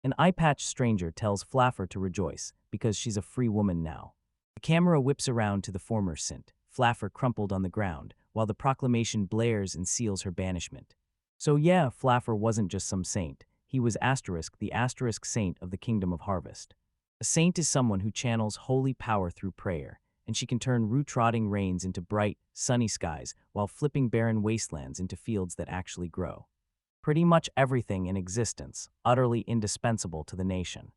An eye-patched stranger tells Flaffer to rejoice, because she's a free woman now. The camera whips around to the former saint, Flaffer crumpled on the ground, while the proclamation blares and seals her banishment. So yeah, Flaffer wasn't just some saint. He was the asterisk saint of the Kingdom of Harvest. A saint is someone who channels holy power through prayer, and she can turn root-rotting rains into bright, sunny skies while flipping barren wastelands into fields that actually grow. Pretty much everything in existence, utterly indispensable to the nation.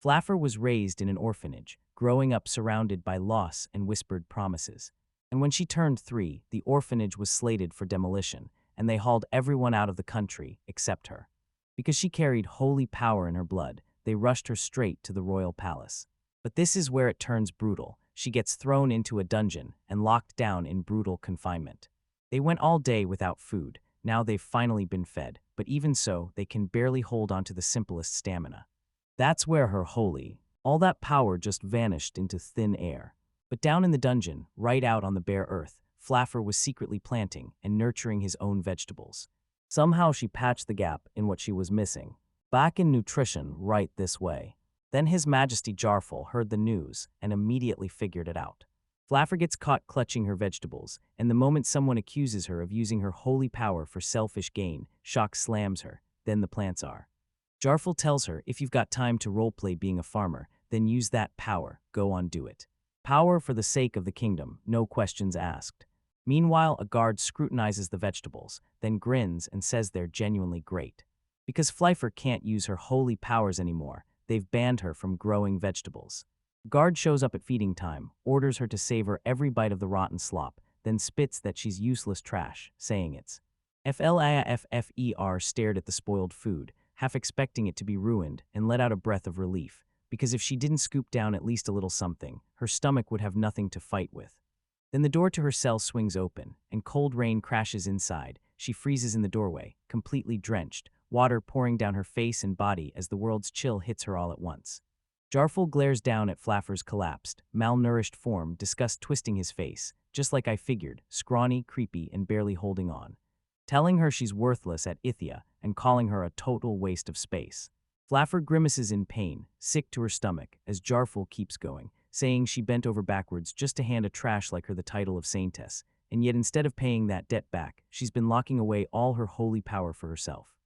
Flaffer was raised in an orphanage, growing up surrounded by loss and whispered promises. And when she turned 3, the orphanage was slated for demolition, and they hauled everyone out of the country except her. Because she carried holy power in her blood, they rushed her straight to the royal palace. But this is where it turns brutal. She gets thrown into a dungeon and locked down in brutal confinement. They went all day without food. Now they've finally been fed, but even so, they can barely hold on to the simplest stamina. That's where her all that power just vanished into thin air. But down in the dungeon, right out on the bare earth, Flaffer was secretly planting and nurturing his own vegetables. Somehow she patched the gap in what she was missing. Back in nutrition, right this way. Then His Majesty Jarful heard the news and immediately figured it out. Flaffer gets caught clutching her vegetables, and the moment someone accuses her of using her holy power for selfish gain, shock slams her. Then the plants are. Jarful tells her, if you've got time to roleplay being a farmer, then use that power, go on do it. Power for the sake of the kingdom, no questions asked. Meanwhile, a guard scrutinizes the vegetables, then grins and says they're genuinely great. Because Flaffer can't use her holy powers anymore, they've banned her from growing vegetables. Guard shows up at feeding time, orders her to savor every bite of the rotten slop, then spits that she's useless trash, saying it's Flaffer stared at the spoiled food, half expecting it to be ruined, and let out a breath of relief, because if she didn't scoop down at least a little something, her stomach would have nothing to fight with. Then the door to her cell swings open, and cold rain crashes inside. She freezes in the doorway, completely drenched, water pouring down her face and body as the world's chill hits her all at once. Jarful glares down at Flaffer's collapsed, malnourished form, disgust twisting his face, just like I figured, scrawny, creepy, and barely holding on. Telling her she's worthless at Ithia and calling her a total waste of space. Flaffer grimaces in pain, sick to her stomach, as Jarful keeps going, saying she bent over backwards just to hand a trash like her the title of saintess, and yet instead of paying that debt back, she's been locking away all her holy power for herself.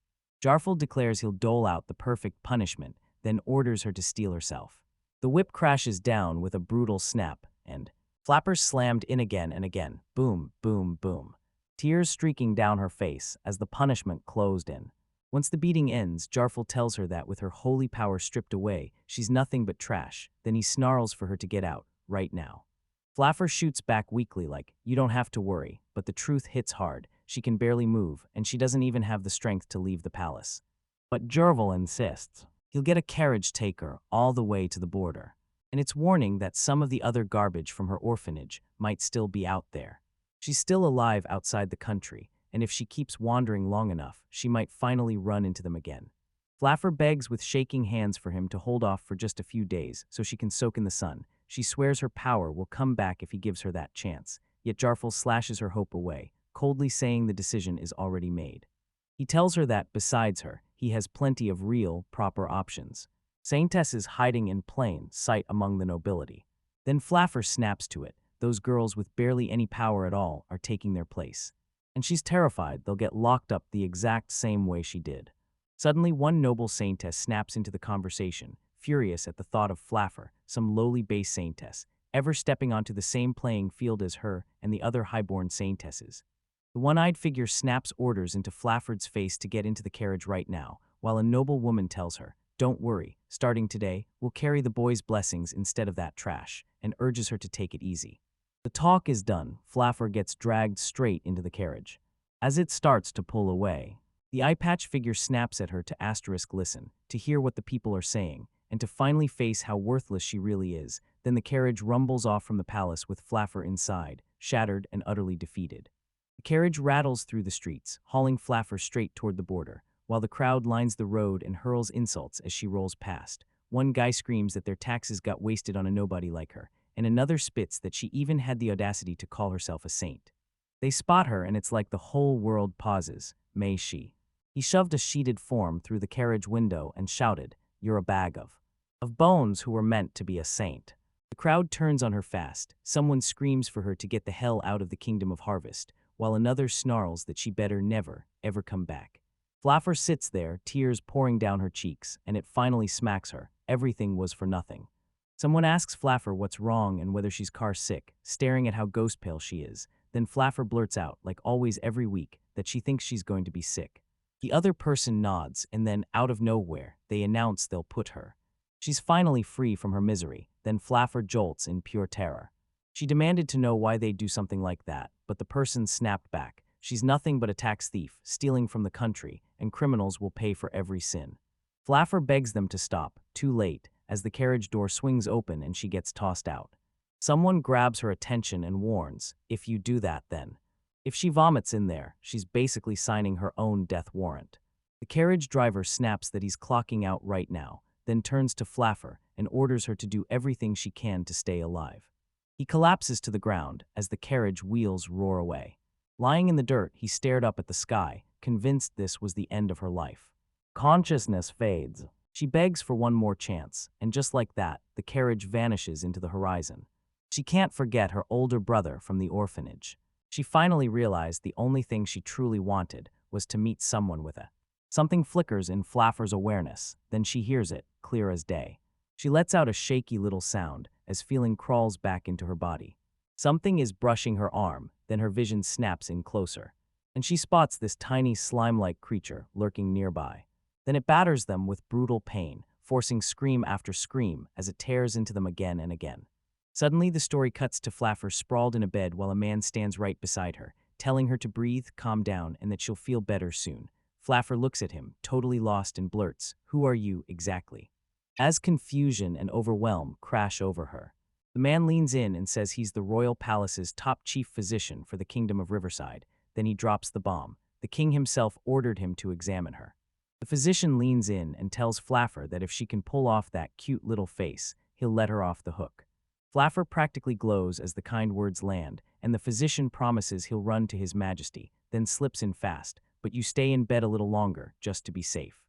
Jarful declares he'll dole out the perfect punishment, then orders her to steel herself. The whip crashes down with a brutal snap, and Flaffer slammed in again and again, boom, boom, boom. Tears streaking down her face as the punishment closed in. Once the beating ends, Jarful tells her that with her holy power stripped away, she's nothing but trash. Then he snarls for her to get out, right now. Flaffer shoots back weakly like, you don't have to worry, but the truth hits hard. She can barely move, and she doesn't even have the strength to leave the palace. But Jarful insists. He'll get a carriage take her all the way to the border. And it's warning that some of the other garbage from her orphanage might still be out there. She's still alive outside the country, and if she keeps wandering long enough, she might finally run into them again. Flaffer begs with shaking hands for him to hold off for just a few days so she can soak in the sun. She swears her power will come back if he gives her that chance, yet Jarful slashes her hope away, coldly saying the decision is already made. He tells her that, besides her, he has plenty of real, proper options. Saintess is hiding in plain sight among the nobility. Then Flaffer snaps to it. Those girls with barely any power at all are taking their place. And she's terrified they'll get locked up the exact same way she did. Suddenly, one noble saintess snaps into the conversation, furious at the thought of Flaffer, some lowly base saintess, ever stepping onto the same playing field as her and the other highborn saintesses. The one-eyed figure snaps orders into Flaffer's face to get into the carriage right now, while a noble woman tells her, don't worry, starting today, we'll carry the boy's blessings instead of that trash, and urges her to take it easy. The talk is done. Flaffer gets dragged straight into the carriage. As it starts to pull away, the eye-patch figure snaps at her to listen, to hear what the people are saying, and to finally face how worthless she really is. Then the carriage rumbles off from the palace with Flaffer inside, shattered and utterly defeated. The carriage rattles through the streets, hauling Flaffer straight toward the border, while the crowd lines the road and hurls insults as she rolls past. One guy screams that their taxes got wasted on a nobody like her, and another spits that she even had the audacity to call herself a saint. They spot her, and it's like the whole world pauses. May she? He shoved a sheeted form through the carriage window and shouted, you're a bag of bones who were meant to be a saint. The crowd turns on her fast. Someone screams for her to get the hell out of the kingdom of harvest, while another snarls that she better never, ever come back. Flaffer sits there, tears pouring down her cheeks, and it finally smacks her. Everything was for nothing. Someone asks Flaffer what's wrong and whether she's car sick, staring at how ghost pale she is. Then Flaffer blurts out, like always every week, that she thinks she's going to be sick. The other person nods, and then, out of nowhere, they announce they'll put her. She's finally free from her misery. Then Flaffer jolts in pure terror. She demanded to know why they'd do something like that, but the person snapped back. She's nothing but a tax thief, stealing from the country, and criminals will pay for every sin. Flaffer begs them to stop, too late, as the carriage door swings open and she gets tossed out. Someone grabs her attention and warns, if you do that then. If she vomits in there, she's basically signing her own death warrant. The carriage driver snaps that he's clocking out right now, then turns to Flaffer and orders her to do everything she can to stay alive. He collapses to the ground as the carriage wheels roar away. Lying in the dirt, he stared up at the sky, convinced this was the end of her life. Consciousness fades. She begs for one more chance, and just like that, the carriage vanishes into the horizon. She can't forget her older brother from the orphanage. She finally realized the only thing she truly wanted was to meet someone with a. Something flickers in Flaffer's awareness, then she hears it, clear as day. She lets out a shaky little sound as feeling crawls back into her body. Something is brushing her arm, then her vision snaps in closer, and she spots this tiny slime-like creature lurking nearby. Then it batters them with brutal pain, forcing scream after scream as it tears into them again and again. Suddenly, the story cuts to Flaffer sprawled in a bed while a man stands right beside her, telling her to breathe, calm down, and that she'll feel better soon. Flaffer looks at him, totally lost, and blurts, "Who are you, exactly?" As confusion and overwhelm crash over her, the man leans in and says he's the royal palace's top chief physician for the kingdom of Riverside. Then he drops the bomb. The king himself ordered him to examine her. The physician leans in and tells Flaffer that if she can pull off that cute little face, he'll let her off the hook. Flaffer practically glows as the kind words land, and the physician promises he'll run to his majesty, then slips in fast, "But you stay in bed a little longer, just to be safe."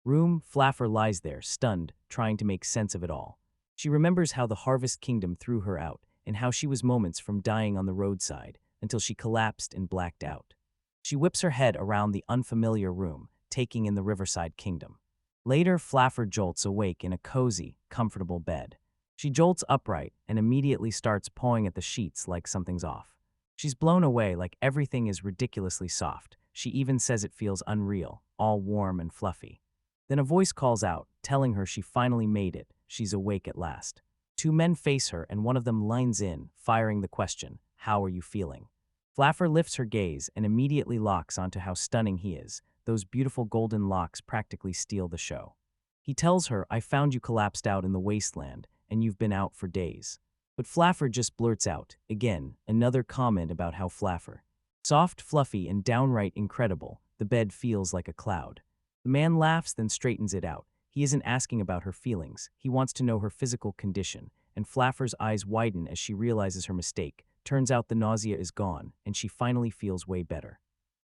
Flaffer lies there, stunned, trying to make sense of it all. She remembers how the Harvest Kingdom threw her out, and how she was moments from dying on the roadside, until she collapsed and blacked out. She whips her head around the unfamiliar room, taking in the Riverside Kingdom. Later, Flaffer jolts awake in a cozy, comfortable bed. She jolts upright and immediately starts pawing at the sheets like something's off. She's blown away, like everything is ridiculously soft. She even says it feels unreal, all warm and fluffy. Then a voice calls out, telling her she finally made it. She's awake at last. Two men face her and one of them lines in, firing the question, "How are you feeling?" Flaffer lifts her gaze and immediately locks onto how stunning he is. Those beautiful golden locks practically steal the show. He tells her, "I found you collapsed out in the wasteland, and you've been out for days." But Flaffer just blurts out, again, another comment about how Flaffer. Soft, fluffy, and downright incredible, the bed feels like a cloud. The man laughs, then straightens it out. He isn't asking about her feelings. He wants to know her physical condition, and Flaffer's eyes widen as she realizes her mistake. Turns out the nausea is gone, and she finally feels way better.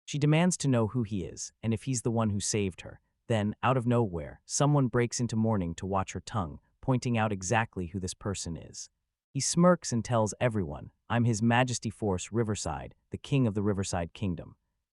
She demands to know who he is, and if he's the one who saved her. Then, out of nowhere, someone breaks into mourning to watch her tongue, pointing out exactly who this person is. He smirks and tells everyone, "I'm His Majesty Force Riverside, the king of the Riverside Kingdom."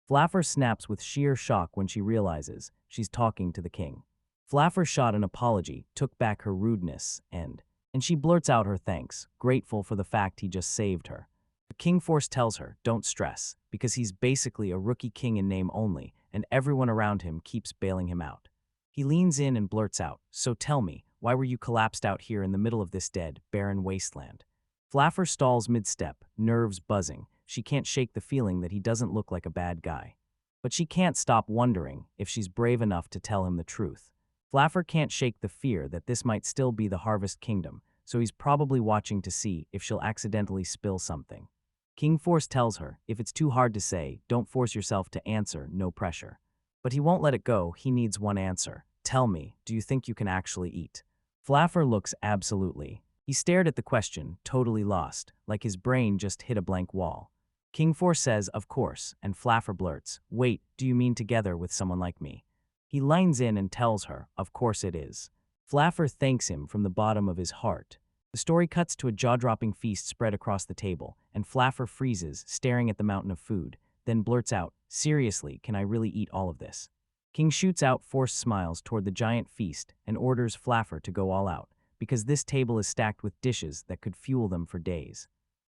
Flaffer snaps with sheer shock when she realizes she's talking to the king. Flaffer shot an apology, took back her rudeness, and she blurts out her thanks, grateful for the fact he just saved her. The King Force tells her, "Don't stress," because he's basically a rookie king in name only, and everyone around him keeps bailing him out. He leans in and blurts out, "So tell me, why were you collapsed out here in the middle of this dead, barren wasteland?" Flaffer stalls mid-step, nerves buzzing. She can't shake the feeling that he doesn't look like a bad guy. But she can't stop wondering if she's brave enough to tell him the truth. Flaffer can't shake the fear that this might still be the Harvest Kingdom, so he's probably watching to see if she'll accidentally spill something. King Force tells her, if it's too hard to say, don't force yourself to answer, no pressure. But he won't let it go, he needs one answer. "Tell me, do you think you can actually eat?" Flaffer looks absolutely. He stared at the question, totally lost, like his brain just hit a blank wall. King Force says, "Of course," and Flaffer blurts, "Wait, do you mean together with someone like me?" He lines in and tells her, "Of course it is." Flaffer thanks him from the bottom of his heart. The story cuts to a jaw-dropping feast spread across the table, and Flaffer freezes, staring at the mountain of food, then blurts out, "Seriously, can I really eat all of this?" King shoots out forced smiles toward the giant feast and orders Flaffer to go all out, because this table is stacked with dishes that could fuel them for days.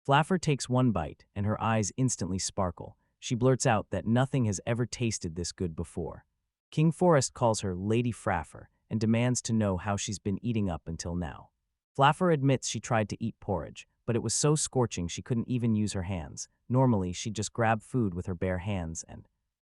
Flaffer takes one bite, and her eyes instantly sparkle. She blurts out that nothing has ever tasted this good before. King Forest calls her Lady Flaffer and demands to know how she's been eating up until now. Flaffer admits she tried to eat porridge, but it was so scorching she couldn't even use her hands. Normally, she'd just grab food with her bare hands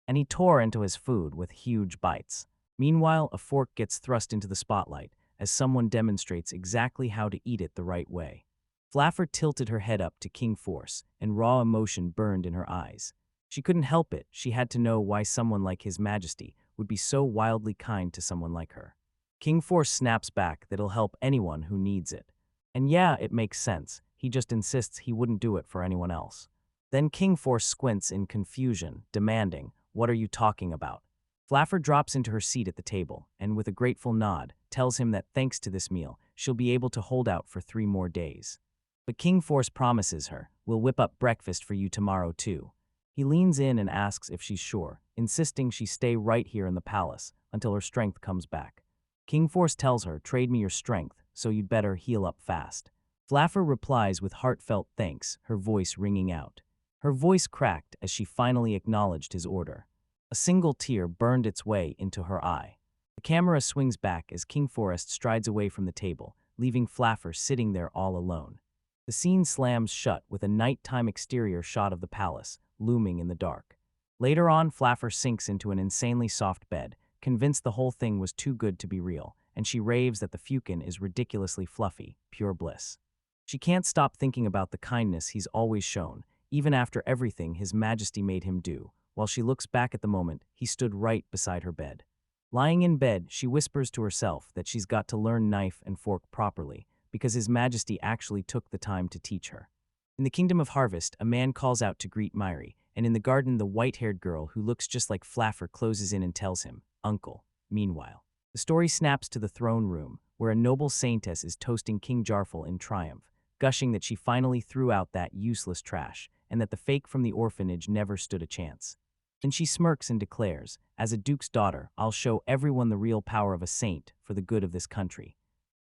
and he tore into his food with huge bites. Meanwhile, a fork gets thrust into the spotlight as someone demonstrates exactly how to eat it the right way. Flaffer tilted her head up to King Force, and raw emotion burned in her eyes. She couldn't help it. She had to know why someone like His Majesty would be so wildly kind to someone like her. King Force snaps back that he'll help anyone who needs it. And yeah, it makes sense. He just insists he wouldn't do it for anyone else. Then King Force squints in confusion, demanding, "What are you talking about?" Flaffer drops into her seat at the table, and with a grateful nod, tells him that thanks to this meal, she'll be able to hold out for 3 more days. But King Force promises her, "We'll whip up breakfast for you tomorrow too." He leans in and asks if she's sure, insisting she stay right here in the palace until her strength comes back. King Force tells her, "Trade me your strength, so you'd better heal up fast." Flaffer replies with heartfelt thanks, her voice ringing out. Her voice cracked as she finally acknowledged his order. A single tear burned its way into her eye. The camera swings back as King Forest strides away from the table, leaving Flaffer sitting there all alone. The scene slams shut with a nighttime exterior shot of the palace, looming in the dark. Later on, Flaffer sinks into an insanely soft bed, convinced the whole thing was too good to be real, and she raves that the Fukin is ridiculously fluffy, pure bliss. She can't stop thinking about the kindness he's always shown, even after everything His Majesty made him do. While she looks back at the moment, he stood right beside her bed. Lying in bed, she whispers to herself that she's got to learn knife and fork properly, because His Majesty actually took the time to teach her. In the Kingdom of Harvest, a man calls out to greet Myri, and in the garden the white-haired girl who looks just like Flaffer closes in and tells him, "Uncle." Meanwhile, the story snaps to the throne room, where a noble saintess is toasting King Jarfel in triumph, gushing that she finally threw out that useless trash, and that the fake from the orphanage never stood a chance. Then she smirks and declares, "As a duke's daughter, I'll show everyone the real power of a saint for the good of this country."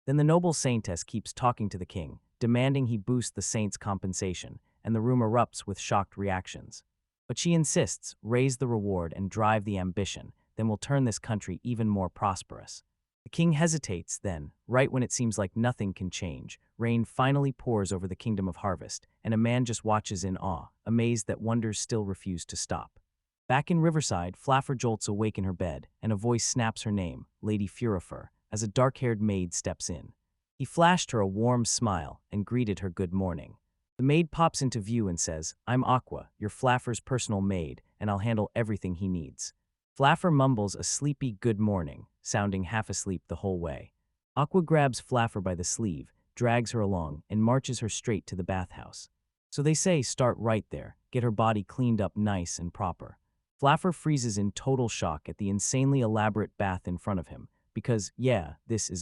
Then the noble saintess keeps talking to the king, demanding he boost the saint's compensation, and the room erupts with shocked reactions. But she insists, raise the reward and drive the ambition, then we'll turn this country even more prosperous. The king hesitates, then, right when it seems like nothing can change, rain finally pours over the Kingdom of Harvest, and a man just watches in awe, amazed that wonders still refuse to stop. Back in Riverside, Flaffer jolts awake in her bed, and a voice snaps her name, Lady Furifer, as a dark-haired maid steps in. He flashed her a warm smile and greeted her good morning. The maid pops into view and says, "I'm Aqua, your Flaffer's personal maid, and I'll handle everything he needs." Flaffer mumbles a sleepy good morning, sounding half asleep the whole way. Aqua grabs Flaffer by the sleeve, drags her along, and marches her straight to the bathhouse. So they say start right there, get her body cleaned up nice and proper. Flaffer freezes in total shock at the insanely elaborate bath in front of him, because, yeah, this is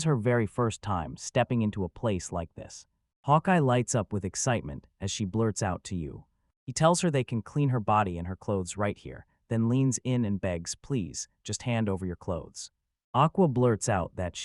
her very first time stepping into a place like this. Hawkeye lights up with excitement as she blurts out to you. He tells her they can clean her body and her clothes right here, then leans in and begs, "Please, just hand over your clothes." Aqua blurts out that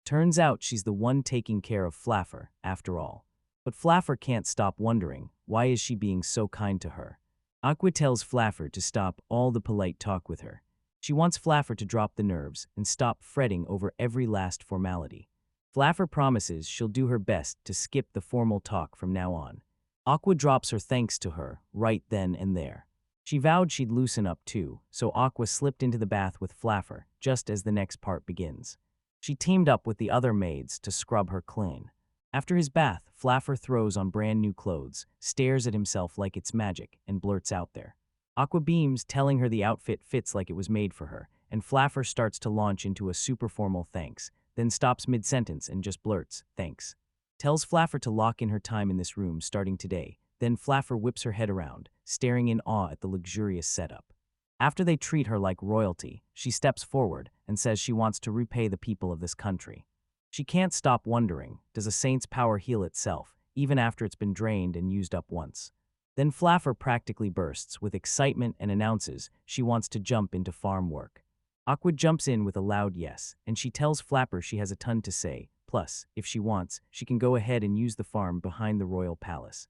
turns out she's the one taking care of Flaffer, after all. But Flaffer can't stop wondering, why is she being so kind to her? Aqua tells Flaffer to stop all the polite talk with her. She wants Flaffer to drop the nerves and stop fretting over every last formality. Flaffer promises she'll do her best to skip the formal talk from now on. Aqua drops her thanks to her right then and there. She vowed she'd loosen up too, so Aqua slipped into the bath with Flaffer just as the next part begins. She teamed up with the other maids to scrub her clean. After his bath, Flaffer throws on brand new clothes, stares at himself like it's magic, and blurts out there. Aqua beams, telling her the outfit fits like it was made for her, and Flaffer starts to launch into a super formal thanks, then stops mid-sentence and just blurts, "Thanks." Tells Flaffer to lock in her time in this room starting today, then Flaffer whips her head around, staring in awe at the luxurious setup. After they treat her like royalty, she steps forward and says she wants to repay the people of this country. She can't stop wondering, does a saint's power heal itself, even after it's been drained and used up once? Then Flaffer practically bursts with excitement and announces she wants to jump into farm work. Aqua jumps in with a loud yes, and she tells Flapper she has a ton to say. Plus, if she wants, she can go ahead and use the farm behind the royal palace.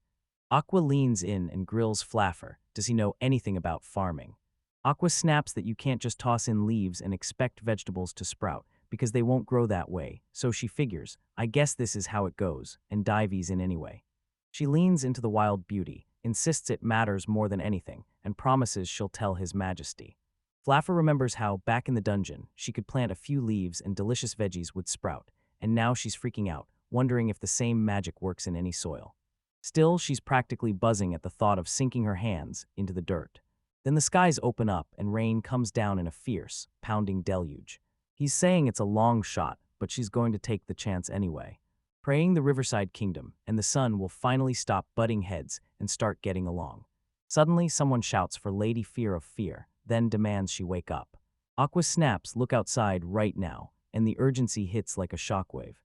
Aqua leans in and grills Flaffer. Does he know anything about farming? Aqua snaps that you can't just toss in leaves and expect vegetables to sprout, because they won't grow that way, so she figures, I guess this is how it goes, and dives in anyway. She leans into the wild beauty, insists it matters more than anything, and promises she'll tell His Majesty. Flaffer remembers how, back in the dungeon, she could plant a few leaves and delicious veggies would sprout, and now she's freaking out, wondering if the same magic works in any soil. Still, she's practically buzzing at the thought of sinking her hands into the dirt. Then the skies open up and rain comes down in a fierce, pounding deluge. He's saying it's a long shot, but she's going to take the chance anyway. Praying the Riverside Kingdom and the sun will finally stop butting heads and start getting along. Suddenly, someone shouts for Lady Fear of Fear, then demands she wake up. Aqua snaps, look outside right now, and the urgency hits like a shockwave.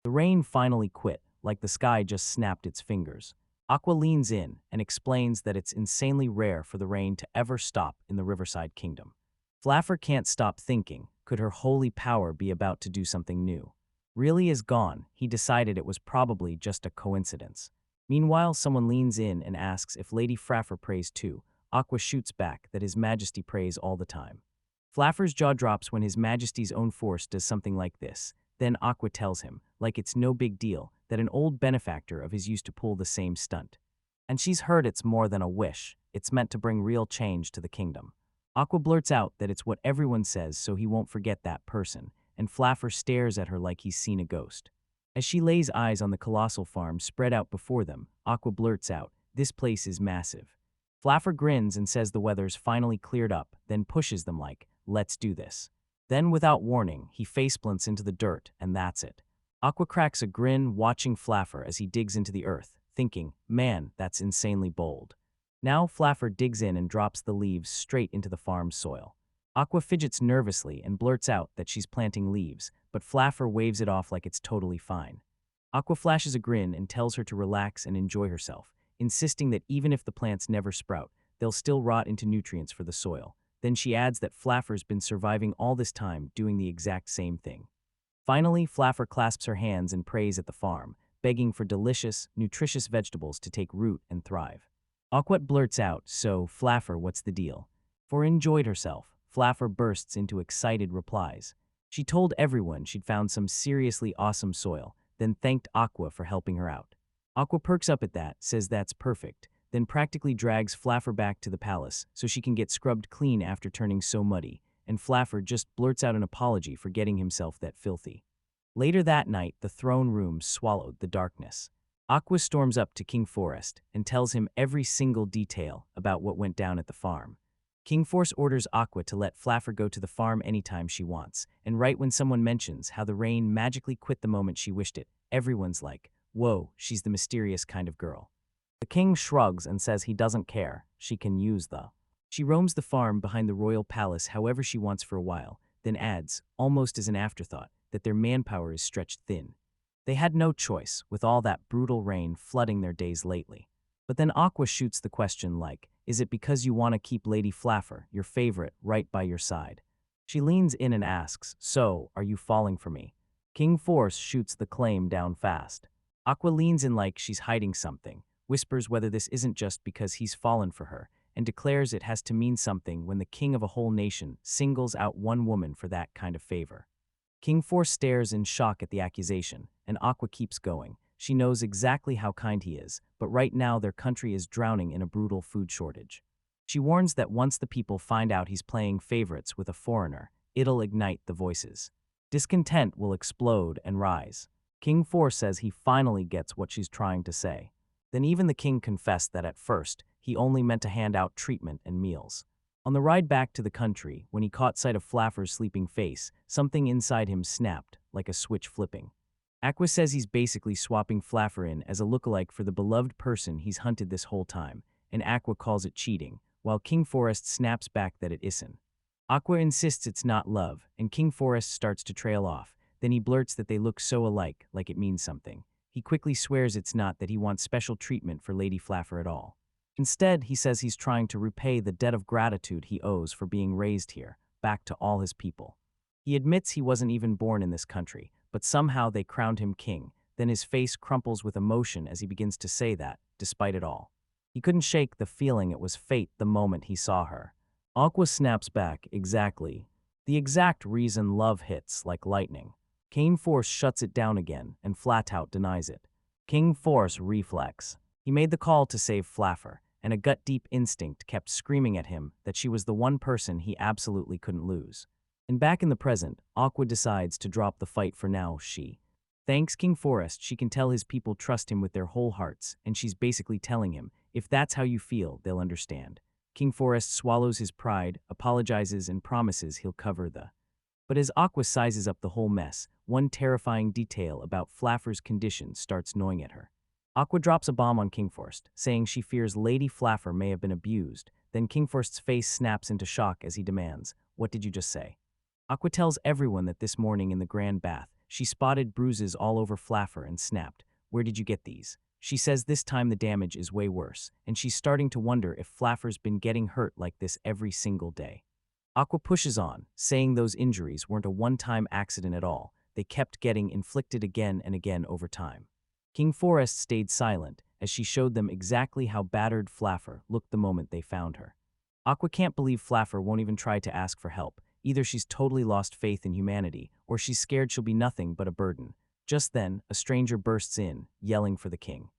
The rain finally quit, like the sky just snapped its fingers. Aqua leans in and explains that it's insanely rare for the rain to ever stop in the Riverside Kingdom. Flaffer can't stop thinking, could her holy power be about to do something new? Really is gone, he decided it was probably just a coincidence. Meanwhile, someone leans in and asks if Lady Flaffer prays too. Aqua shoots back that His Majesty prays all the time. Flaffer's jaw drops when His Majesty's own force does something like this. Then Aqua tells him, like it's no big deal, that an old benefactor of his used to pull the same stunt. And she's heard it's more than a wish, it's meant to bring real change to the kingdom. Aqua blurts out that it's what everyone says so he won't forget that person, and Flaffer stares at her like he's seen a ghost. As she lays eyes on the colossal farm spread out before them, Aqua blurts out, this place is massive. Flaffer grins and says the weather's finally cleared up, then pushes them like, let's do this. Then, without warning, he faceplants into the dirt, and that's it. Aqua cracks a grin watching Flaffer as he digs into the earth, thinking, man, that's insanely bold. Now Flaffer digs in and drops the leaves straight into the farm's soil. Aqua fidgets nervously and blurts out that she's planting leaves, but Flaffer waves it off like it's totally fine. Aqua flashes a grin and tells her to relax and enjoy herself, insisting that even if the plants never sprout, they'll still rot into nutrients for the soil. Then she adds that Flaffer's been surviving all this time doing the exact same thing. Finally, Flaffer clasps her hands and prays at the farm, begging for delicious, nutritious vegetables to take root and thrive. Aqua blurts out, so, Flaffer, what's the deal? For enjoyed herself, Flaffer bursts into excited replies. She told everyone she'd found some seriously awesome soil, then thanked Aqua for helping her out. Aqua perks up at that, says that's perfect, then practically drags Flaffer back to the palace so she can get scrubbed clean after turning so muddy, and Flaffer just blurts out an apology for getting himself that filthy. Later that night, the throne room swallowed the darkness. Aqua storms up to King Forest and tells him every single detail about what went down at the farm. King Force orders Aqua to let Flaffer go to the farm anytime she wants, and right when someone mentions how the rain magically quit the moment she wished it, everyone's like, whoa, she's the mysterious kind of girl. The king shrugs and says he doesn't care, she can use the. She roams the farm behind the royal palace however she wants for a while, then adds, almost as an afterthought, that their manpower is stretched thin. They had no choice, with all that brutal rain flooding their days lately. But then Aqua shoots the question like, is it because you want to keep Lady Flaffer, your favorite, right by your side? She leans in and asks, so, are you falling for me? King Force shoots the claim down fast. Aqua leans in like she's hiding something, whispers whether this isn't just because he's fallen for her, and declares it has to mean something when the king of a whole nation singles out one woman for that kind of favor. King Force stares in shock at the accusation, and Aqua keeps going. She knows exactly how kind he is, but right now their country is drowning in a brutal food shortage. She warns that once the people find out he's playing favorites with a foreigner, it'll ignite the voices. Discontent will explode and rise. King Force says he finally gets what she's trying to say. Then even the king confessed that at first, he only meant to hand out treatment and meals. On the ride back to the country, when he caught sight of Flaffer's sleeping face, something inside him snapped, like a switch flipping. Aqua says he's basically swapping Flaffer in as a lookalike for the beloved person he's hunted this whole time, and Aqua calls it cheating, while King Forest snaps back that it isn't. Aqua insists it's not love, and King Forest starts to trail off. Then he blurts that they look so alike, like it means something. He quickly swears it's not, that he wants special treatment for Lady Flaffer at all. Instead, he says he's trying to repay the debt of gratitude he owes for being raised here, back to all his people. He admits he wasn't even born in this country, but somehow they crowned him king. Then his face crumples with emotion as he begins to say that, despite it all. He couldn't shake the feeling it was fate the moment he saw her. Aqua snaps back, exactly. The exact reason love hits like lightning. King Force shuts it down again and flat out denies it. King Force reflex. He made the call to save Flaffer, and a gut-deep instinct kept screaming at him that she was the one person he absolutely couldn't lose. And back in the present, Aqua decides to drop the fight for now. Thanks King Forest, she can tell his people trust him with their whole hearts, and she's basically telling him, if that's how you feel, they'll understand. King Forest swallows his pride, apologizes, and promises he'll cover the. But as Aqua sizes up the whole mess, one terrifying detail about Flaffer's condition starts gnawing at her. Aqua drops a bomb on King Forest, saying she fears Lady Flaffer may have been abused. Then King Forest's face snaps into shock as he demands, "What did you just say?" Aqua tells everyone that this morning in the grand bath, she spotted bruises all over Flaffer and snapped, "Where did you get these?" She says this time the damage is way worse, and she's starting to wonder if Flaffer's been getting hurt like this every single day. Aqua pushes on, saying those injuries weren't a one-time accident at all. They kept getting inflicted again and again over time. King Forest stayed silent as she showed them exactly how battered Flaffer looked the moment they found her. Aqua can't believe Flaffer won't even try to ask for help. Either she's totally lost faith in humanity, or she's scared she'll be nothing but a burden. Just then, a stranger bursts in, yelling for the king.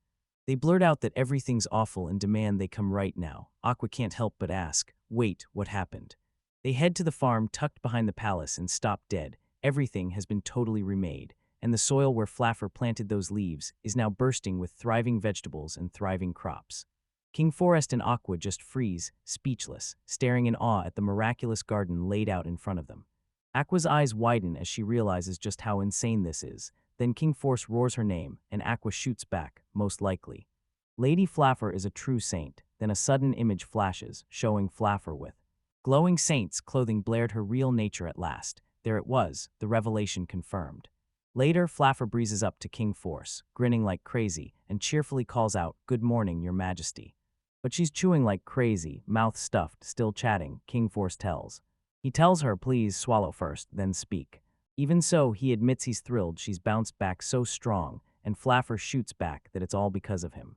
They blurt out that everything's awful and demand they come right now. Aqua can't help but ask, "Wait, what happened?" They head to the farm tucked behind the palace and stop dead. Everything has been totally remade, and the soil where Flaffer planted those leaves is now bursting with thriving vegetables and thriving crops. King Forest and Aqua just freeze, speechless, staring in awe at the miraculous garden laid out in front of them. Aqua's eyes widen as she realizes just how insane this is. Then King Force roars her name, and Aqua shoots back, most likely. Lady Flaffer is a true saint. Then a sudden image flashes, showing Flaffer with glowing saint's clothing blared her real nature at last. There it was, the revelation confirmed. Later, Flaffer breezes up to King Force, grinning like crazy, and cheerfully calls out, "Good morning, your majesty." But she's chewing like crazy, mouth stuffed, still chatting, King Force tells. He tells her, "Please swallow first, then speak." Even so, he admits he's thrilled she's bounced back so strong, and Flaffer shoots back that it's all because of him.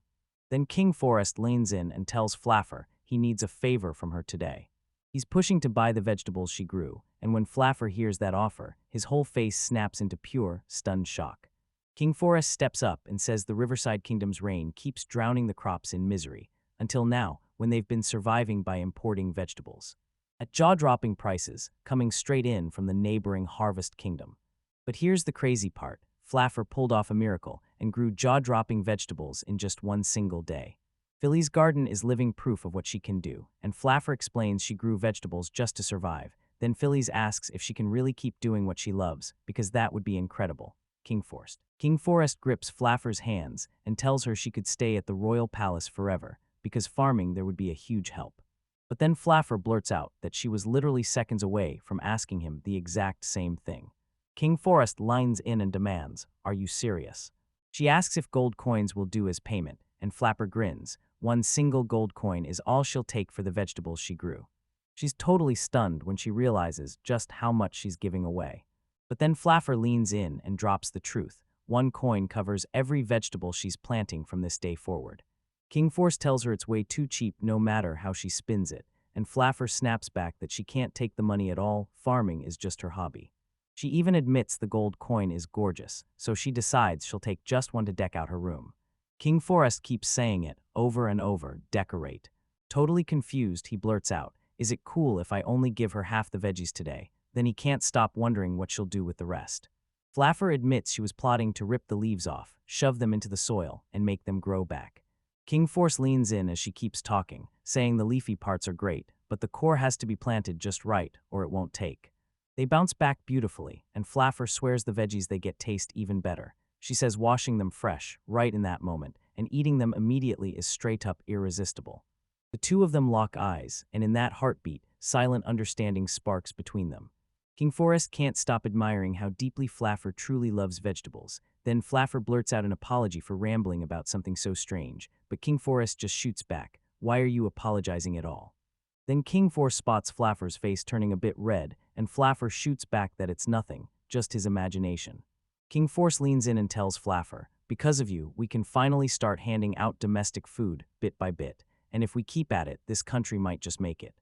Then King Forest leans in and tells Flaffer he needs a favor from her today. He's pushing to buy the vegetables she grew, and when Flaffer hears that offer, his whole face snaps into pure, stunned shock. King Forest steps up and says the Riverside Kingdom's rain keeps drowning the crops in misery, until now, when they've been surviving by importing vegetables at jaw-dropping prices, coming straight in from the neighboring Harvest Kingdom. But here's the crazy part. Flaffer pulled off a miracle and grew jaw-dropping vegetables in just one single day. Philly's garden is living proof of what she can do, and Flaffer explains she grew vegetables just to survive. Then Phillies asks if she can really keep doing what she loves, because that would be incredible. King Forest grips Flaffer's hands and tells her she could stay at the royal palace forever, because farming there would be a huge help. But then Flaffer blurts out that she was literally seconds away from asking him the exact same thing. King Forest lines in and demands, "Are you serious?" She asks if gold coins will do as payment, and Flapper grins. One single gold coin is all she'll take for the vegetables she grew. She's totally stunned when she realizes just how much she's giving away. But then Flaffer leans in and drops the truth. One coin covers every vegetable she's planting from this day forward. King Force tells her it's way too cheap no matter how she spins it, and Flaffer snaps back that she can't take the money at all, farming is just her hobby. She even admits the gold coin is gorgeous, so she decides she'll take just one to deck out her room. King Forest keeps saying it, over and over, decorate. Totally confused, he blurts out, "Is it cool if I only give her half the veggies today?" Then he can't stop wondering what she'll do with the rest. Flaffer admits she was plotting to rip the leaves off, shove them into the soil, and make them grow back. King Force leans in as she keeps talking, saying the leafy parts are great, but the core has to be planted just right, or it won't take. They bounce back beautifully, and Flaffer swears the veggies they get taste even better. She says washing them fresh, right in that moment, and eating them immediately is straight up irresistible. The two of them lock eyes, and in that heartbeat, silent understanding sparks between them. King Forest can't stop admiring how deeply Flaffer truly loves vegetables. Then Flaffer blurts out an apology for rambling about something so strange, but King Forest just shoots back, "Why are you apologizing at all?" Then King Forest spots Flaffer's face turning a bit red, and Flaffer shoots back that it's nothing, just his imagination. King Force leans in and tells Flaffer, "Because of you, we can finally start handing out domestic food, bit by bit, and if we keep at it, this country might just make it."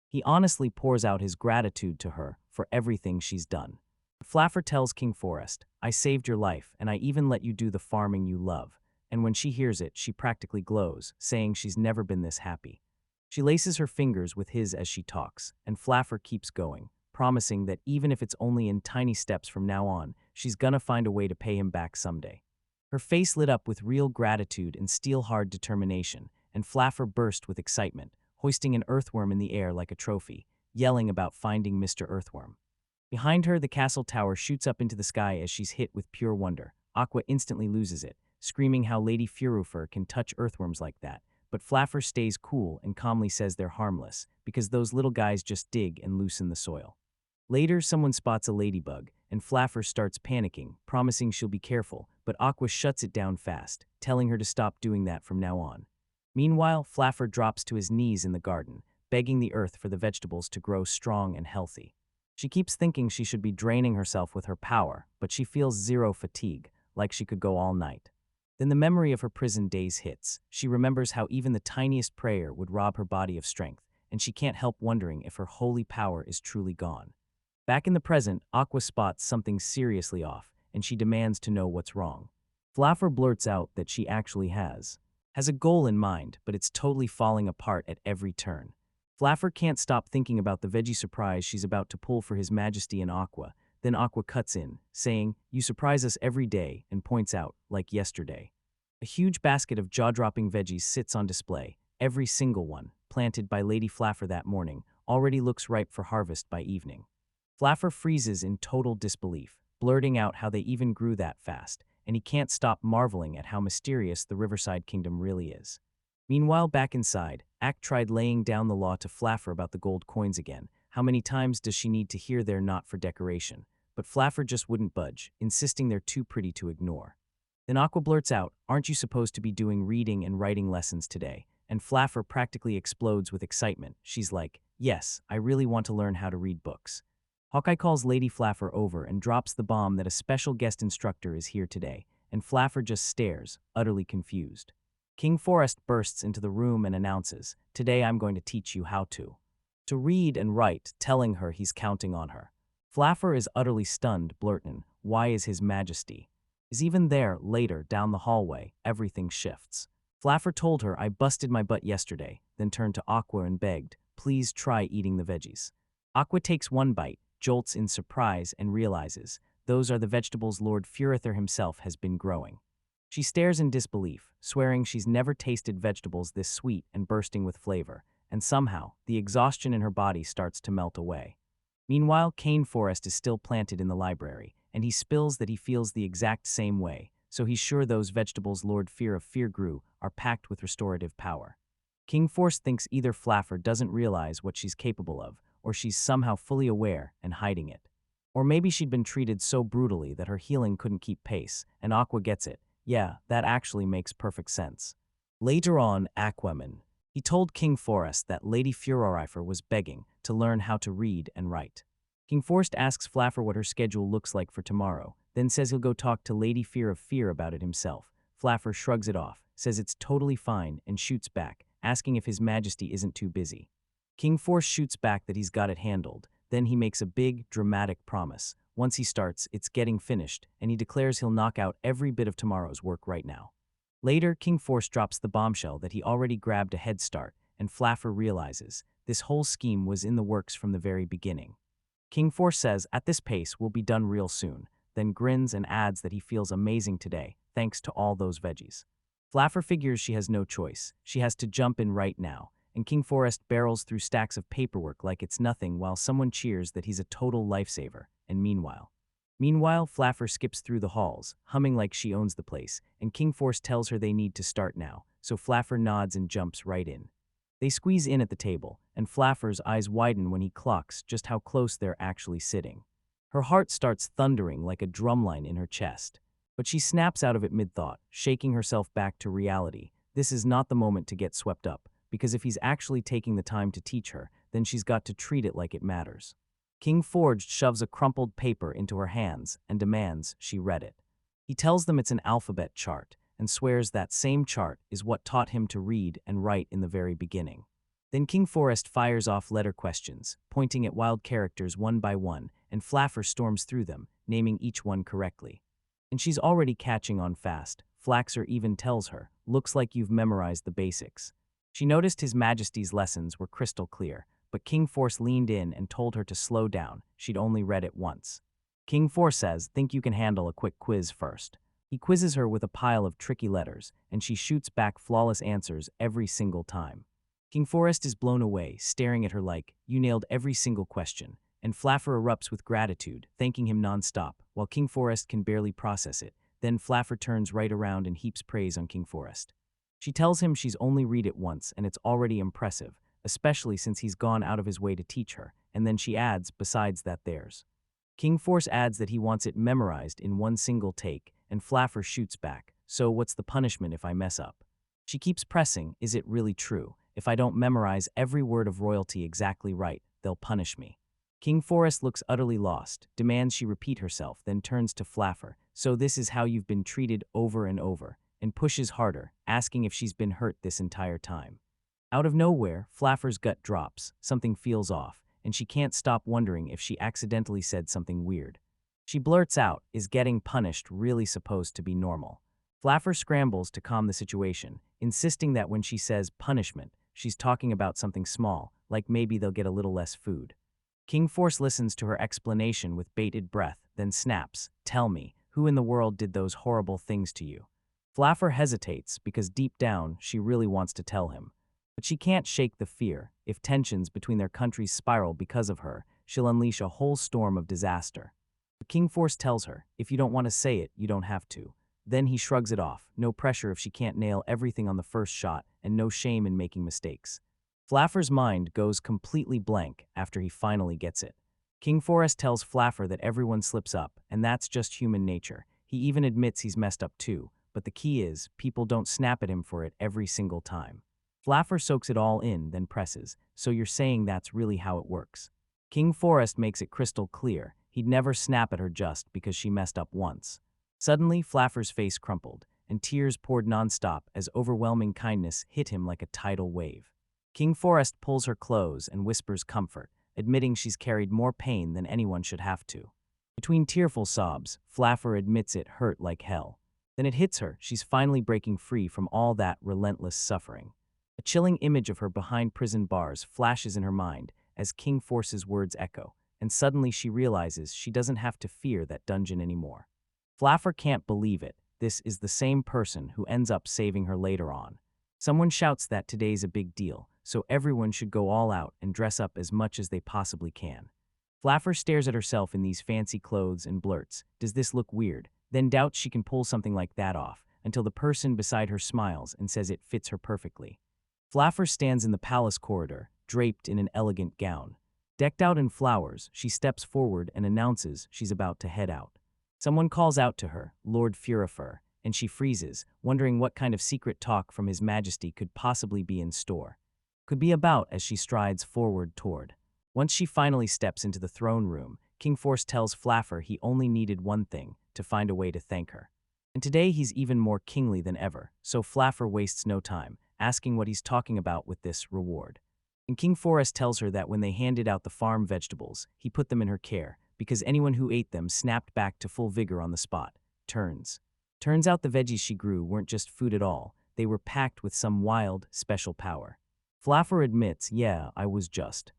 He honestly pours out his gratitude to her for everything she's done. Flaffer tells King Forest, "I saved your life, and I even let you do the farming you love." And when she hears it, she practically glows, saying she's never been this happy. She laces her fingers with his as she talks, and Flaffer keeps going, promising that even if it's only in tiny steps from now on, she's gonna find a way to pay him back someday. Her face lit up with real gratitude and steel-hard determination, and Flaffer burst with excitement, hoisting an earthworm in the air like a trophy, yelling about finding Mr. Earthworm. Behind her, the castle tower shoots up into the sky as she's hit with pure wonder. Aqua instantly loses it, screaming how Lady Furufer can touch earthworms like that, but Flaffer stays cool and calmly says they're harmless, because those little guys just dig and loosen the soil. Later, someone spots a ladybug, and Flaffer starts panicking, promising she'll be careful, but Aqua shuts it down fast, telling her to stop doing that from now on. Meanwhile, Flaffer drops to his knees in the garden, begging the earth for the vegetables to grow strong and healthy. She keeps thinking she should be draining herself with her power, but she feels zero fatigue, like she could go all night. Then the memory of her prison days hits. She remembers how even the tiniest prayer would rob her body of strength, and she can't help wondering if her holy power is truly gone. Back in the present, Aqua spots something seriously off, and she demands to know what's wrong. Flaffer blurts out that she actually has a goal in mind, but it's totally falling apart at every turn. Flaffer can't stop thinking about the veggie surprise she's about to pull for His Majesty and Aqua. Then Aqua cuts in, saying, "You surprise us every day," and points out, like yesterday. A huge basket of jaw-dropping veggies sits on display. Every single one, planted by Lady Flaffer that morning, already looks ripe for harvest by evening. Flaffer freezes in total disbelief, blurting out how they even grew that fast, and he can't stop marveling at how mysterious the Riverside Kingdom really is. Meanwhile, back inside, Ak tried laying down the law to Flaffer about the gold coins again. How many times does she need to hear they're not for decoration? But Flaffer just wouldn't budge, insisting they're too pretty to ignore. Then Aqua blurts out, "Aren't you supposed to be doing reading and writing lessons today?" And Flaffer practically explodes with excitement. She's like, "Yes, I really want to learn how to read books." Hawkeye calls Lady Flaffer over and drops the bomb that a special guest instructor is here today, and Flaffer just stares, utterly confused. King Forest bursts into the room and announces, "Today I'm going to teach you how to read and write," telling her he's counting on her. Flaffer is utterly stunned, blurting, "Why is His Majesty?" Is even there. Later, down the hallway, everything shifts. Flaffer told her, "I busted my butt yesterday," then turned to Aqua and begged, "Please try eating the veggies." Aqua takes one bite, jolts in surprise, and realizes, those are the vegetables Lord Furither himself has been growing. She stares in disbelief, swearing she's never tasted vegetables this sweet and bursting with flavor, and somehow, the exhaustion in her body starts to melt away. Meanwhile, Cane Forest is still planted in the library, and he spills that he feels the exact same way, so he's sure those vegetables Lord Fear of Fear grew are packed with restorative power. King Force thinks either Flaffer doesn't realize what she's capable of, or she's somehow fully aware and hiding it. Or maybe she'd been treated so brutally that her healing couldn't keep pace, and Aqua gets it. Yeah, that actually makes perfect sense. Later on, Aquaman. He told King Forest that Lady Furorifer was begging to learn how to read and write. King Forest asks Flaffer what her schedule looks like for tomorrow, then says he'll go talk to Lady Fear of Fear about it himself. Flaffer shrugs it off, says it's totally fine, and shoots back, asking if His Majesty isn't too busy. King Force shoots back that he's got it handled. Then he makes a big, dramatic promise. Once he starts, it's getting finished, and he declares he'll knock out every bit of tomorrow's work right now. Later, King Force drops the bombshell that he already grabbed a head start, and Flaffer realizes this whole scheme was in the works from the very beginning. King Force says, "At this pace, we'll be done real soon," then grins and adds that he feels amazing today, thanks to all those veggies. Flaffer figures she has no choice. She has to jump in right now, and King Forest barrels through stacks of paperwork like it's nothing while someone cheers that he's a total lifesaver, and Meanwhile, Flaffer skips through the halls, humming like she owns the place, and King Force tells her they need to start now, so Flaffer nods and jumps right in. They squeeze in at the table, and Flaffer's eyes widen when he clocks just how close they're actually sitting. Her heart starts thundering like a drumline in her chest. But she snaps out of it mid-thought, shaking herself back to reality. This is not the moment to get swept up, because if he's actually taking the time to teach her, then she's got to treat it like it matters. King Forged shoves a crumpled paper into her hands and demands she read it. He tells them it's an alphabet chart, and swears that same chart is what taught him to read and write in the very beginning. Then King Forest fires off letter questions, pointing at wild characters one by one, and Flaffer storms through them, naming each one correctly. And she's already catching on fast. Flaxer even tells her, "Looks like you've memorized the basics." She noticed His Majesty's lessons were crystal clear, but King Force leaned in and told her to slow down. She'd only read it once. King Force says, "Think you can handle a quick quiz first." He quizzes her with a pile of tricky letters, and she shoots back flawless answers every single time. King Forest is blown away, staring at her like, "You nailed every single question," and Flaffer erupts with gratitude, thanking him nonstop, while King Forest can barely process it. Then Flaffer turns right around and heaps praise on King Forest. She tells him she's only read it once and it's already impressive, especially since he's gone out of his way to teach her, and then she adds, besides that theirs. King Force adds that he wants it memorized in one single take, and Flaffer shoots back, "So what's the punishment if I mess up?" She keeps pressing, "Is it really true? If I don't memorize every word of royalty exactly right, they'll punish me." King Forest looks utterly lost, demands she repeat herself, then turns to Flaffer, "So this is how you've been treated over and over," and pushes harder, asking if she's been hurt this entire time. Out of nowhere, Flaffer's gut drops, something feels off, and she can't stop wondering if she accidentally said something weird. She blurts out, "Is getting punished really supposed to be normal?" Flaffer scrambles to calm the situation, insisting that when she says punishment, she's talking about something small, like maybe they'll get a little less food. King Force listens to her explanation with bated breath, then snaps, "Tell me, who in the world did those horrible things to you?" Flaffer hesitates because deep down she really wants to tell him. But she can't shake the fear. If tensions between their countries spiral because of her, she'll unleash a whole storm of disaster. But King Force tells her, "If you don't want to say it, you don't have to." Then he shrugs it off, no pressure if she can't nail everything on the first shot, and no shame in making mistakes. Flaffer's mind goes completely blank after he finally gets it. King Forest tells Flaffer that everyone slips up, and that's just human nature. He even admits he's messed up too, but the key is, people don't snap at him for it every single time. Flaffer soaks it all in, then presses, "So you're saying that's really how it works?" King Forest makes it crystal clear. He'd never snap at her just because she messed up once. Suddenly, Flaffer's face crumpled, and tears poured nonstop as overwhelming kindness hit him like a tidal wave. King Forest pulls her close and whispers comfort, admitting she's carried more pain than anyone should have to. Between tearful sobs, Flaffer admits it hurt like hell. Then it hits her, she's finally breaking free from all that relentless suffering. A chilling image of her behind prison bars flashes in her mind as King Force's words echo, and suddenly she realizes she doesn't have to fear that dungeon anymore. Flaffer can't believe it. This is the same person who ends up saving her later on. Someone shouts that today's a big deal, so everyone should go all out and dress up as much as they possibly can. Flaffer stares at herself in these fancy clothes and blurts, "Does this look weird?" Then doubts she can pull something like that off, until the person beside her smiles and says it fits her perfectly. Flaffer stands in the palace corridor, draped in an elegant gown. Decked out in flowers, she steps forward and announces she's about to head out. Someone calls out to her, "Lord Furifer," and she freezes, wondering what kind of secret talk from His Majesty could possibly be in store. Could be about as she strides forward toward. Once she finally steps into the throne room, King Force tells Flaffer he only needed one thing, to find a way to thank her. And today he's even more kingly than ever, so Flaffer wastes no time, asking what he's talking about with this reward. And King Forest tells her that when they handed out the farm vegetables, he put them in her care, because anyone who ate them snapped back to full vigor on the spot. Turns out the veggies she grew weren't just food at all, they were packed with some wild, special power. Flaffer admits, "Yeah, I was just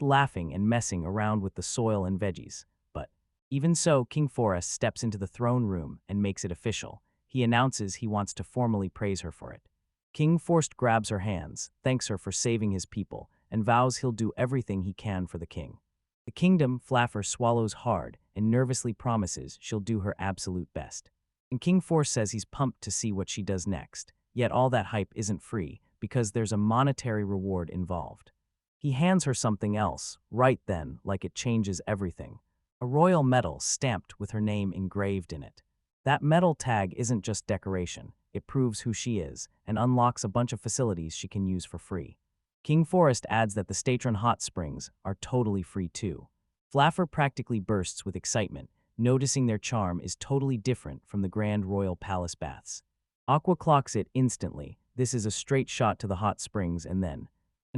laughing and messing around with the soil and veggies." But even so, King Forest steps into the throne room and makes it official. He announces he wants to formally praise her for it. King Forest grabs her hands, thanks her for saving his people, and vows he'll do everything he can for the king. The kingdom, Flaffer swallows hard and nervously promises she'll do her absolute best. And King Force says he's pumped to see what she does next. Yet all that hype isn't free, because there's a monetary reward involved. He hands her something else, right then, like it changes everything. A royal medal stamped with her name engraved in it. That metal tag isn't just decoration, it proves who she is and unlocks a bunch of facilities she can use for free. King Forest adds that the state-run hot springs are totally free too. Flaffer practically bursts with excitement, noticing their charm is totally different from the Grand Royal Palace baths. Aqua clocks it instantly. This is a straight shot to the hot springs and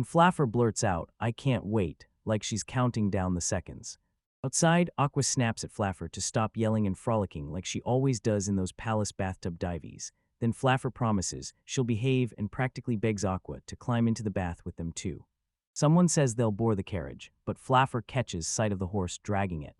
Flaffer blurts out, "I can't wait," like she's counting down the seconds. Outside, Aqua snaps at Flaffer to stop yelling and frolicking like she always does in those palace bathtub dives. Then Flaffer promises she'll behave and practically begs Aqua to climb into the bath with them too. Someone says they'll bore the carriage, but Flaffer catches sight of the horse dragging it.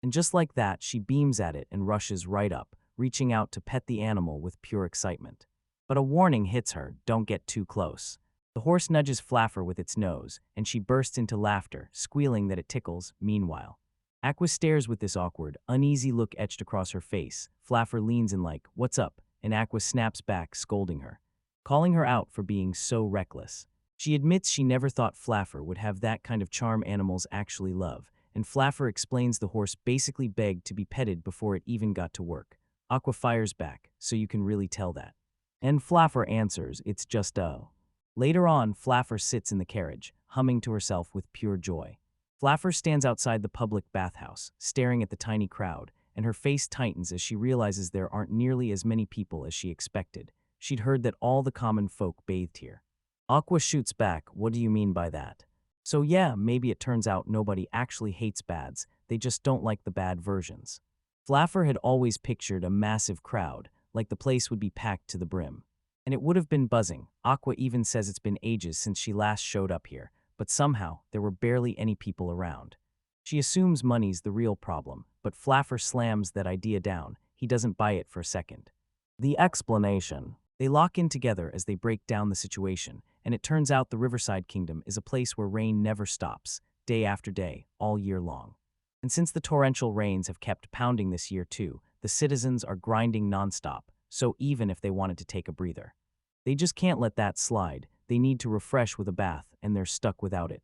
And just like that, she beams at it and rushes right up, reaching out to pet the animal with pure excitement. But a warning hits her, don't get too close. The horse nudges Flaffer with its nose, and she bursts into laughter, squealing that it tickles. Meanwhile, Aqua stares with this awkward, uneasy look etched across her face. Flaffer leans in like, "What's up?" and Aqua snaps back, scolding her, calling her out for being so reckless. She admits she never thought Flaffer would have that kind of charm animals actually love, and Flaffer explains the horse basically begged to be petted before it even got to work. Aqua fires back, "So you can really tell that?" And Flaffer answers, "It's just a..." Later on, Flaffer sits in the carriage, humming to herself with pure joy. Flaffer stands outside the public bathhouse, staring at the tiny crowd, and her face tightens as she realizes there aren't nearly as many people as she expected. She'd heard that all the common folk bathed here. Aqua shoots back, "What do you mean by that?" So yeah, maybe it turns out nobody actually hates bads, they just don't like the bad versions. Flaffer had always pictured a massive crowd, like the place would be packed to the brim. And it would have been buzzing. Aqua even says it's been ages since she last showed up here, but somehow there were barely any people around. She assumes money's the real problem, but Flaffer slams that idea down. He doesn't buy it for a second. The explanation. They lock in together as they break down the situation, and it turns out the Riverside Kingdom is a place where rain never stops, day after day, all year long. And since the torrential rains have kept pounding this year too, the citizens are grinding nonstop, so even if they wanted to take a breather, they just can't let that slide. They need to refresh with a bath, and they're stuck without it.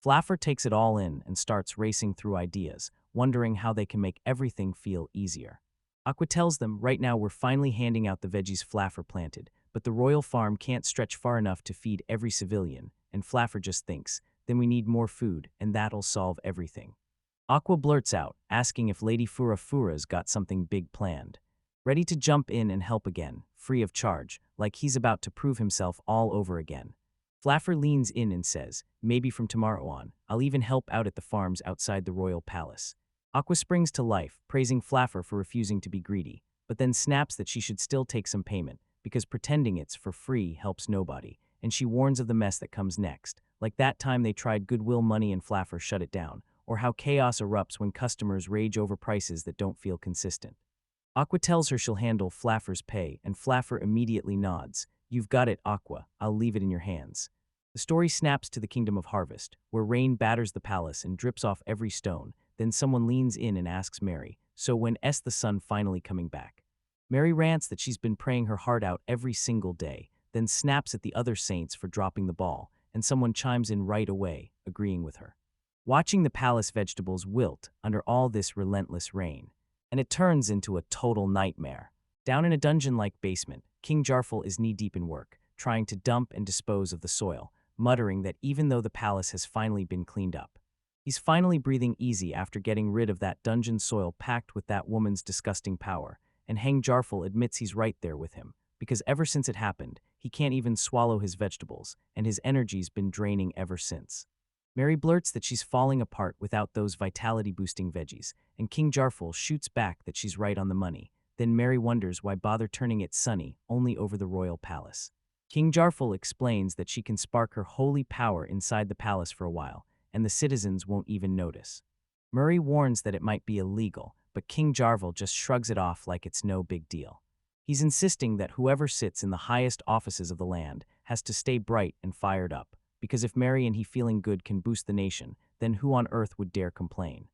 Flaffer takes it all in and starts racing through ideas, wondering how they can make everything feel easier. Aqua tells them, "Right now we're finally handing out the veggies Flaffer planted, but the royal farm can't stretch far enough to feed every civilian," and Flaffer just thinks, "Then we need more food, and that'll solve everything." Aqua blurts out, asking if Lady Fura Fura's got something big planned. Ready to jump in and help again, free of charge, like he's about to prove himself all over again. Flaffer leans in and says, "Maybe from tomorrow on, I'll even help out at the farms outside the royal palace." Aqua springs to life, praising Flaffer for refusing to be greedy, but then snaps that she should still take some payment, because pretending it's for free helps nobody, and she warns of the mess that comes next, like that time they tried Goodwill money and Flaffer shut it down, or how chaos erupts when customers rage over prices that don't feel consistent. Aqua tells her she'll handle Flaffer's pay, and Flaffer immediately nods. "You've got it, Aqua. I'll leave it in your hands." The story snaps to the Kingdom of Harvest, where rain batters the palace and drips off every stone. Then someone leans in and asks Mary, "So when's the sun finally coming back?" Mary rants that she's been praying her heart out every single day, then snaps at the other saints for dropping the ball, and someone chimes in right away, agreeing with her. Watching the palace vegetables wilt under all this relentless rain, and it turns into a total nightmare. Down in a dungeon-like basement, King Jarful is knee-deep in work, trying to dump and dispose of the soil, muttering that even though the palace has finally been cleaned up, he's finally breathing easy after getting rid of that dungeon soil packed with that woman's disgusting power, and Hang Jarful admits he's right there with him, because ever since it happened, he can't even swallow his vegetables, and his energy's been draining ever since. Mary blurts that she's falling apart without those vitality-boosting veggies, and King Jarful shoots back that she's right on the money. Then Mary wonders why bother turning it sunny only over the royal palace. King Jarful explains that she can spark her holy power inside the palace for a while, and the citizens won't even notice. Murray warns that it might be illegal, but King Jarful just shrugs it off like it's no big deal. He's insisting that whoever sits in the highest offices of the land has to stay bright and fired up, because if Mary and he feeling good can boost the nation, then who on earth would dare complain?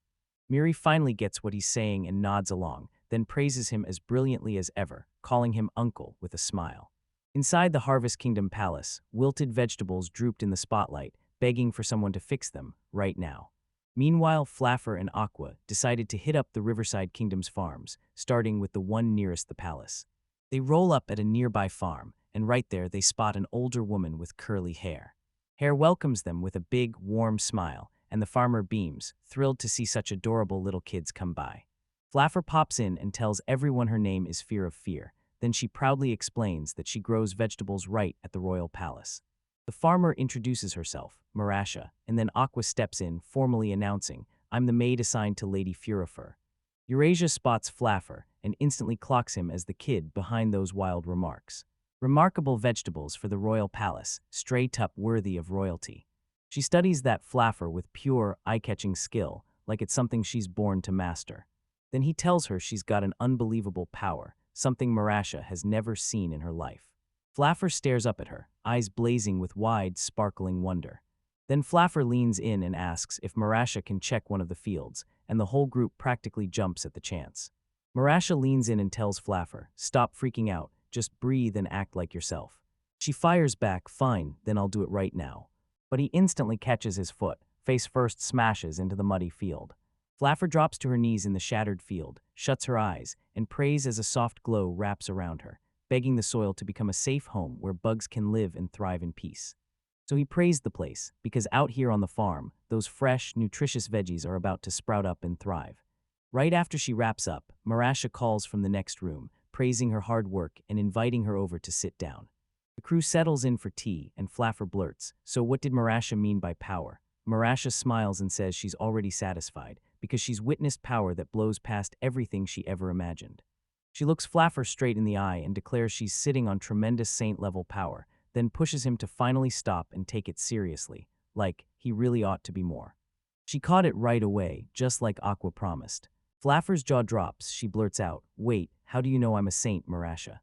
Miri finally gets what he's saying and nods along, then praises him as brilliantly as ever, calling him uncle with a smile. Inside the Harvest Kingdom Palace, wilted vegetables drooped in the spotlight, begging for someone to fix them, right now. Meanwhile, Flaffer and Aqua decided to hit up the Riverside Kingdom's farms, starting with the one nearest the palace. They roll up at a nearby farm, and right there they spot an older woman with curly hair. Hair welcomes them with a big, warm smile, and the farmer beams, thrilled to see such adorable little kids come by. Flaffer pops in and tells everyone her name is Fear of Fear. Then she proudly explains that she grows vegetables right at the royal palace. The farmer introduces herself, Marasha, and then Aqua steps in, formally announcing, "I'm the maid assigned to Lady Furifer." Eurasia spots Flaffer and instantly clocks him as the kid behind those wild remarks. Remarkable vegetables for the royal palace, straight up worthy of royalty. She studies that Flaffer with pure, eye-catching skill, like it's something she's born to master. Then he tells her she's got an unbelievable power, something Marasha has never seen in her life. Flaffer stares up at her, eyes blazing with wide, sparkling wonder. Then Flaffer leans in and asks if Marasha can check one of the fields, and the whole group practically jumps at the chance. Marasha leans in and tells Flaffer, "Stop freaking out, just breathe and act like yourself." She fires back, "Fine, then I'll do it right now." But he instantly catches his foot, face first smashes into the muddy field. Flaffer drops to her knees in the shattered field, shuts her eyes, and prays as a soft glow wraps around her, begging the soil to become a safe home where bugs can live and thrive in peace. So he praised the place, because out here on the farm, those fresh, nutritious veggies are about to sprout up and thrive. Right after she wraps up, Marasha calls from the next room, praising her hard work and inviting her over to sit down. The crew settles in for tea, and Flaffer blurts, "So what did Marasha mean by power?" Marasha smiles and says she's already satisfied, because she's witnessed power that blows past everything she ever imagined. She looks Flaffer straight in the eye and declares she's sitting on tremendous saint-level power, then pushes him to finally stop and take it seriously, like he really ought to be more. She caught it right away, just like Aqua promised. Flaffer's jaw drops. She blurts out, "Wait, how do you know I'm a saint, Marasha?"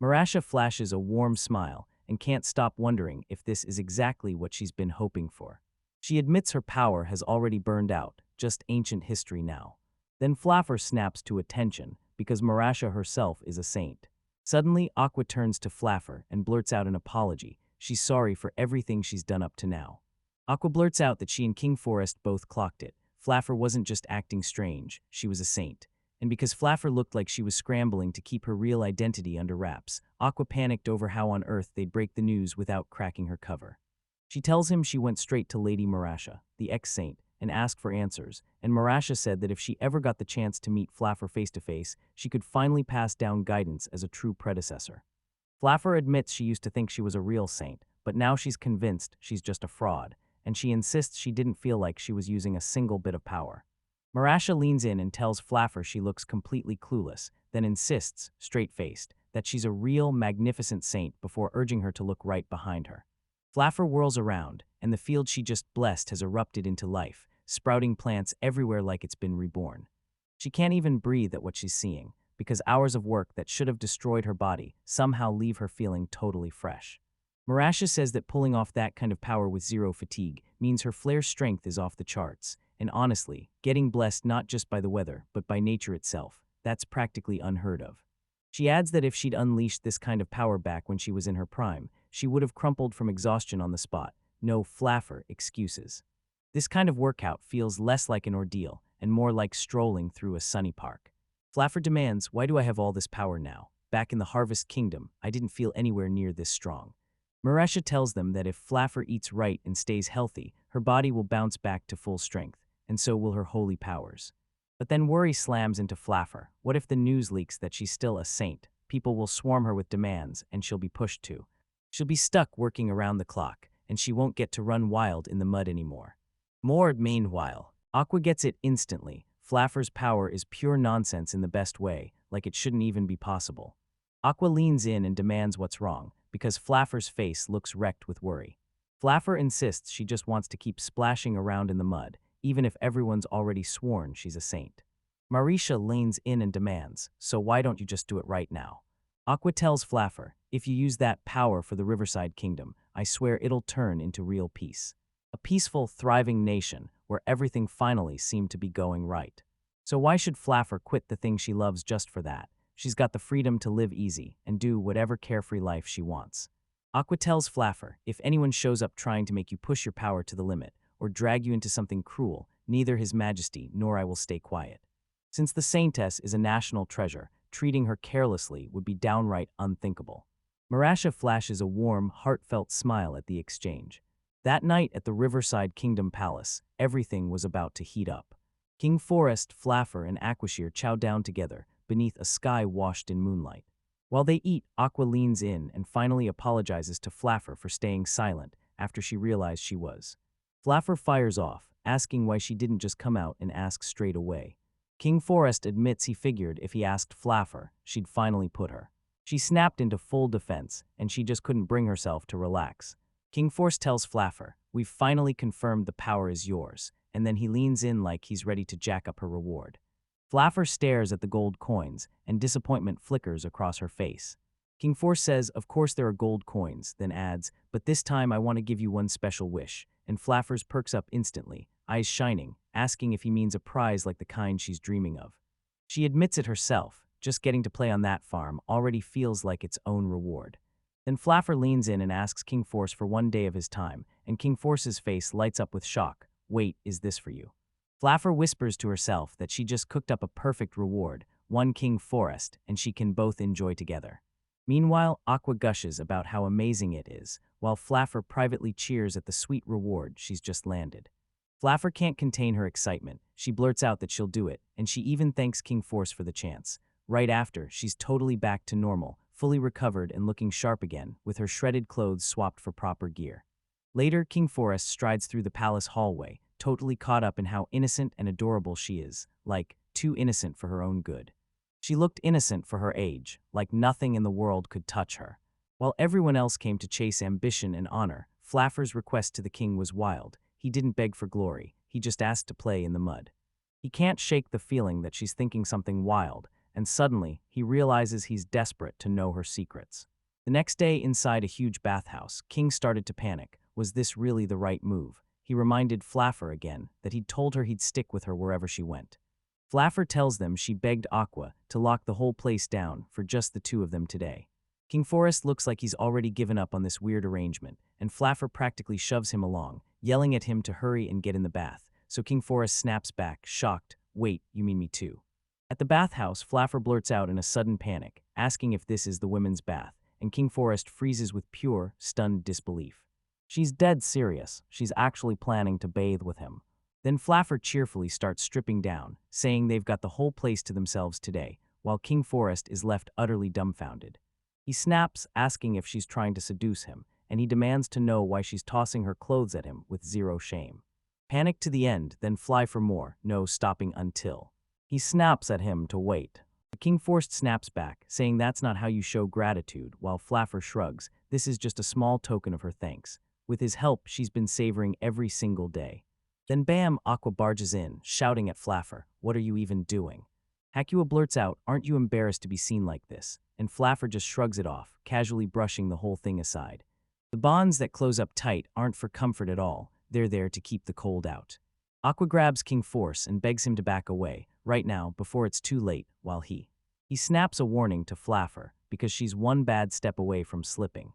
Marasha flashes a warm smile and can't stop wondering if this is exactly what she's been hoping for. She admits her power has already burned out, just ancient history now. Then Flaffer snaps to attention, because Marasha herself is a saint. Suddenly, Aqua turns to Flaffer and blurts out an apology. She's sorry for everything she's done up to now. Aqua blurts out that she and King Forest both clocked it. Flaffer wasn't just acting strange, she was a saint. And because Flaffer looked like she was scrambling to keep her real identity under wraps, Aqua panicked over how on earth they'd break the news without cracking her cover. She tells him she went straight to Lady Marasha, the ex-saint, and asked for answers, and Marasha said that if she ever got the chance to meet Flaffer face-to-face, she could finally pass down guidance as a true predecessor. Flaffer admits she used to think she was a real saint, but now she's convinced she's just a fraud, and she insists she didn't feel like she was using a single bit of power. Marasha leans in and tells Flaffer she looks completely clueless, then insists, straight-faced, that she's a real, magnificent saint before urging her to look right behind her. Flaffer whirls around, and the field she just blessed has erupted into life, sprouting plants everywhere like it's been reborn. She can't even breathe at what she's seeing, because hours of work that should have destroyed her body somehow leave her feeling totally fresh. Marasha says that pulling off that kind of power with zero fatigue means her flare's strength is off the charts, and honestly, getting blessed not just by the weather, but by nature itself, that's practically unheard of. She adds that if she'd unleashed this kind of power back when she was in her prime, she would have crumpled from exhaustion on the spot. No Flaffer excuses. This kind of workout feels less like an ordeal and more like strolling through a sunny park. Flaffer demands, "Why do I have all this power now? Back in the Harvest Kingdom, I didn't feel anywhere near this strong." Marasha tells them that if Flaffer eats right and stays healthy, her body will bounce back to full strength, and so will her holy powers. But then worry slams into Flaffer. What if the news leaks that she's still a saint? People will swarm her with demands, and she'll be pushed to. She'll be stuck working around the clock, and she won't get to run wild in the mud anymore. Meanwhile, Aqua gets it instantly. Flaffer's power is pure nonsense in the best way, like it shouldn't even be possible. Aqua leans in and demands what's wrong, because Flaffer's face looks wrecked with worry. Flaffer insists she just wants to keep splashing around in the mud, even if everyone's already sworn she's a saint. Marasha leans in and demands, "So why don't you just do it right now?" Aqua tells Flaffer, "If you use that power for the Riverside Kingdom, I swear it'll turn into real peace. A peaceful, thriving nation where everything finally seemed to be going right. So why should Flaffer quit the thing she loves just for that? She's got the freedom to live easy and do whatever carefree life she wants. Aqua tells Flaffer, if anyone shows up trying to make you push your power to the limit or drag you into something cruel, neither His Majesty nor I will stay quiet. Since the Saintess is a national treasure, treating her carelessly would be downright unthinkable. Marasha flashes a warm, heartfelt smile at the exchange. That night at the Riverside Kingdom Palace, everything was about to heat up. King Forest, Flaffer, and Aquashir chow down together beneath a sky washed in moonlight. While they eat, Aqua leans in and finally apologizes to Flaffer for staying silent after she realized she was. Flaffer fires off, asking why she didn't just come out and ask straight away. King Forest admits he figured if he asked Flaffer, she'd finally put her. She snapped into full defense, and she just couldn't bring herself to relax. King Force tells Flaffer, we've finally confirmed the power is yours, and then he leans in like he's ready to jack up her reward. Flaffer stares at the gold coins, and disappointment flickers across her face. King Force says, of course there are gold coins, then adds, but this time I want to give you one special wish, and Flaffer's perks up instantly, eyes shining, asking if he means a prize like the kind she's dreaming of. She admits it herself, just getting to play on that farm already feels like its own reward. Then Flaffer leans in and asks King Force for 1 day of his time, and King Force's face lights up with shock. Wait, is this for you? Flaffer whispers to herself that she just cooked up a perfect reward, one King Forest, and she can both enjoy together. Meanwhile, Aqua gushes about how amazing it is, while Flaffer privately cheers at the sweet reward she's just landed. Flaffer can't contain her excitement. She blurts out that she'll do it, and she even thanks King Force for the chance. Right after, she's totally back to normal, fully recovered and looking sharp again, with her shredded clothes swapped for proper gear. Later, King Forest strides through the palace hallway, totally caught up in how innocent and adorable she is, like, too innocent for her own good. She looked innocent for her age, like nothing in the world could touch her. While everyone else came to chase ambition and honor, Flaffer's request to the king was wild. He didn't beg for glory, he just asked to play in the mud. He can't shake the feeling that she's thinking something wild, and suddenly, he realizes he's desperate to know her secrets. The next day inside a huge bathhouse, King started to panic. Was this really the right move? He reminded Flaffer again that he'd told her he'd stick with her wherever she went. Flaffer tells them she begged Aqua to lock the whole place down for just the two of them today. King Forest looks like he's already given up on this weird arrangement, and Flaffer practically shoves him along, yelling at him to hurry and get in the bath, so King Forest snaps back, shocked, wait, you mean me too? At the bathhouse, Flaffer blurts out in a sudden panic, asking if this is the women's bath, and King Forest freezes with pure, stunned disbelief. She's dead serious. She's actually planning to bathe with him. Then Flaffer cheerfully starts stripping down, saying they've got the whole place to themselves today, while King Forest is left utterly dumbfounded. He snaps, asking if she's trying to seduce him, and he demands to know why she's tossing her clothes at him with zero shame. Panic to the end, then fly for more, no stopping until. He snaps at him to wait. King Forest snaps back, saying that's not how you show gratitude, while Flaffer shrugs, this is just a small token of her thanks. With his help, she's been savoring every single day. Then bam, Aqua barges in, shouting at Flaffer, what are you even doing? Hakua blurts out, aren't you embarrassed to be seen like this? And Flaffer just shrugs it off, casually brushing the whole thing aside. The bonds that close up tight aren't for comfort at all, they're there to keep the cold out. Aqua grabs King Force and begs him to back away, right now, before it's too late, while he snaps a warning to Flaffer, because she's one bad step away from slipping.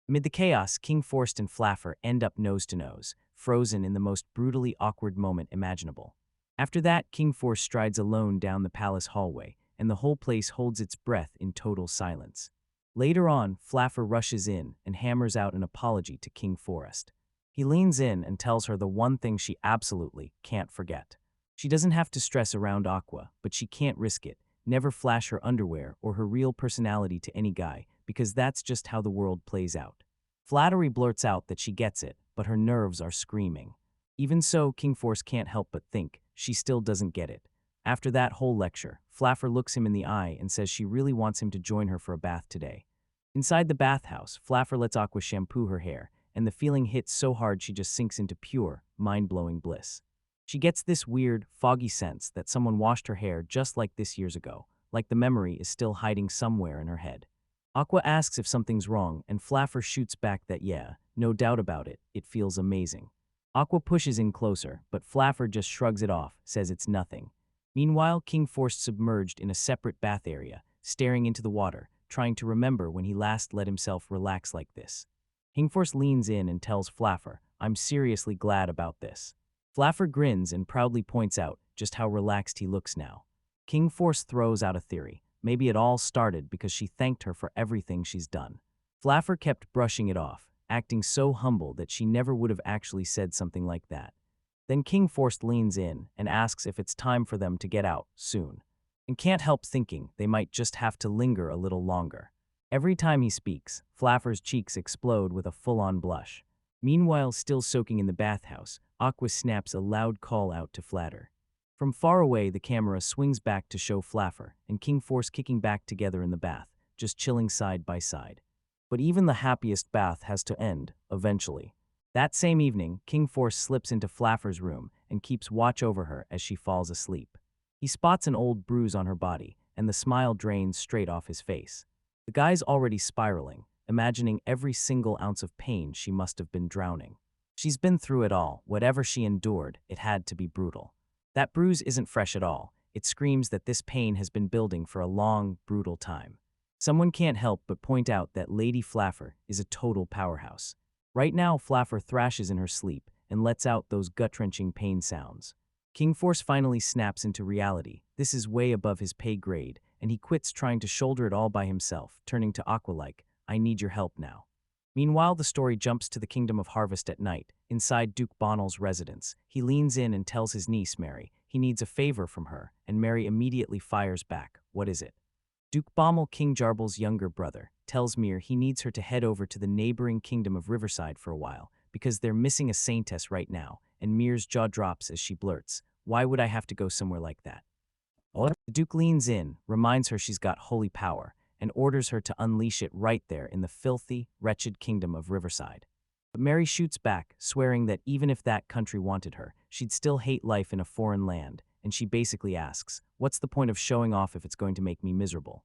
Amid the chaos, King Force and Flaffer end up nose to nose, frozen in the most brutally awkward moment imaginable. After that, King Force strides alone down the palace hallway, and the whole place holds its breath in total silence. Later on, Flaffer rushes in and hammers out an apology to King Forest. He leans in and tells her the one thing she absolutely can't forget. She doesn't have to stress around Aqua, but she can't risk it, never flash her underwear or her real personality to any guy, because that's just how the world plays out. Flattery blurts out that she gets it, but her nerves are screaming. Even so, King Force can't help but think she still doesn't get it. After that whole lecture, Flaffer looks him in the eye and says she really wants him to join her for a bath today. Inside the bathhouse, Flaffer lets Aqua shampoo her hair, and the feeling hits so hard she just sinks into pure, mind-blowing bliss. She gets this weird, foggy sense that someone washed her hair just like this years ago, like the memory is still hiding somewhere in her head. Aqua asks if something's wrong, and Flaffer shoots back that yeah, no doubt about it, it feels amazing. Aqua pushes in closer, but Flaffer just shrugs it off, says it's nothing. Meanwhile, King Force submerged in a separate bath area, staring into the water, trying to remember when he last let himself relax like this. King Force leans in and tells Flaffer, "I'm seriously glad about this." Flaffer grins and proudly points out just how relaxed he looks now. King Force throws out a theory. Maybe it all started because she thanked her for everything she's done. Flaffer kept brushing it off, acting so humble that she never would have actually said something like that. Then King Force leans in and asks if it's time for them to get out soon, and can't help thinking they might just have to linger a little longer. Every time he speaks, Flaffer's cheeks explode with a full-on blush. Meanwhile, still soaking in the bathhouse, Aqua snaps a loud call out to Flatter. From far away, the camera swings back to show Flaffer and King Force kicking back together in the bath, just chilling side by side. But even the happiest bath has to end, eventually. That same evening, King Force slips into Flaffer's room and keeps watch over her as she falls asleep. He spots an old bruise on her body, and the smile drains straight off his face. The guy's already spiraling, imagining every single ounce of pain she must have been drowning. She's been through it all. Whatever she endured, it had to be brutal. That bruise isn't fresh at all. It screams that this pain has been building for a long, brutal time. Someone can't help but point out that Lady Flaffer is a total powerhouse. Right now, Flaffer thrashes in her sleep and lets out those gut-wrenching pain sounds. King Force finally snaps into reality. This is way above his pay grade, and he quits trying to shoulder it all by himself, turning to Aqua like, "I need your help now." Meanwhile, the story jumps to the Kingdom of Harvest at night, inside Duke Bonnell's residence. He leans in and tells his niece, Mary, he needs a favor from her, and Mary immediately fires back. What is it? Duke Bommel, King Jarbel's younger brother, tells Mir he needs her to head over to the neighboring Kingdom of Riverside for a while, because they're missing a saintess right now, and Mir's jaw drops as she blurts, "Why would I have to go somewhere like that?" The Duke leans in, reminds her she's got holy power, and orders her to unleash it right there in the filthy, wretched Kingdom of Riverside. But Mary shoots back, swearing that even if that country wanted her, she'd still hate life in a foreign land, and she basically asks, "What's the point of showing off if it's going to make me miserable?"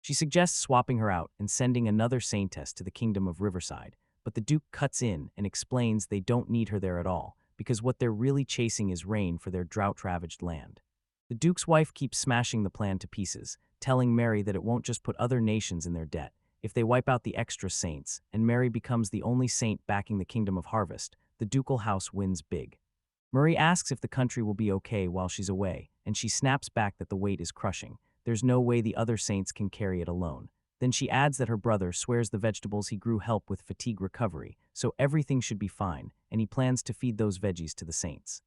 She suggests swapping her out and sending another saintess to the Kingdom of Riverside, but the Duke cuts in and explains they don't need her there at all, because what they're really chasing is rain for their drought-ravaged land. The Duke's wife keeps smashing the plan to pieces, telling Mary that it won't just put other nations in their debt. If they wipe out the extra saints, and Mary becomes the only saint backing the Kingdom of Harvest, the ducal house wins big. Murray asks if the country will be okay while she's away, and she snaps back that the weight is crushing. There's no way the other saints can carry it alone. Then she adds that her brother swears the vegetables he grew help with fatigue recovery, so everything should be fine, and he plans to feed those veggies to the saints.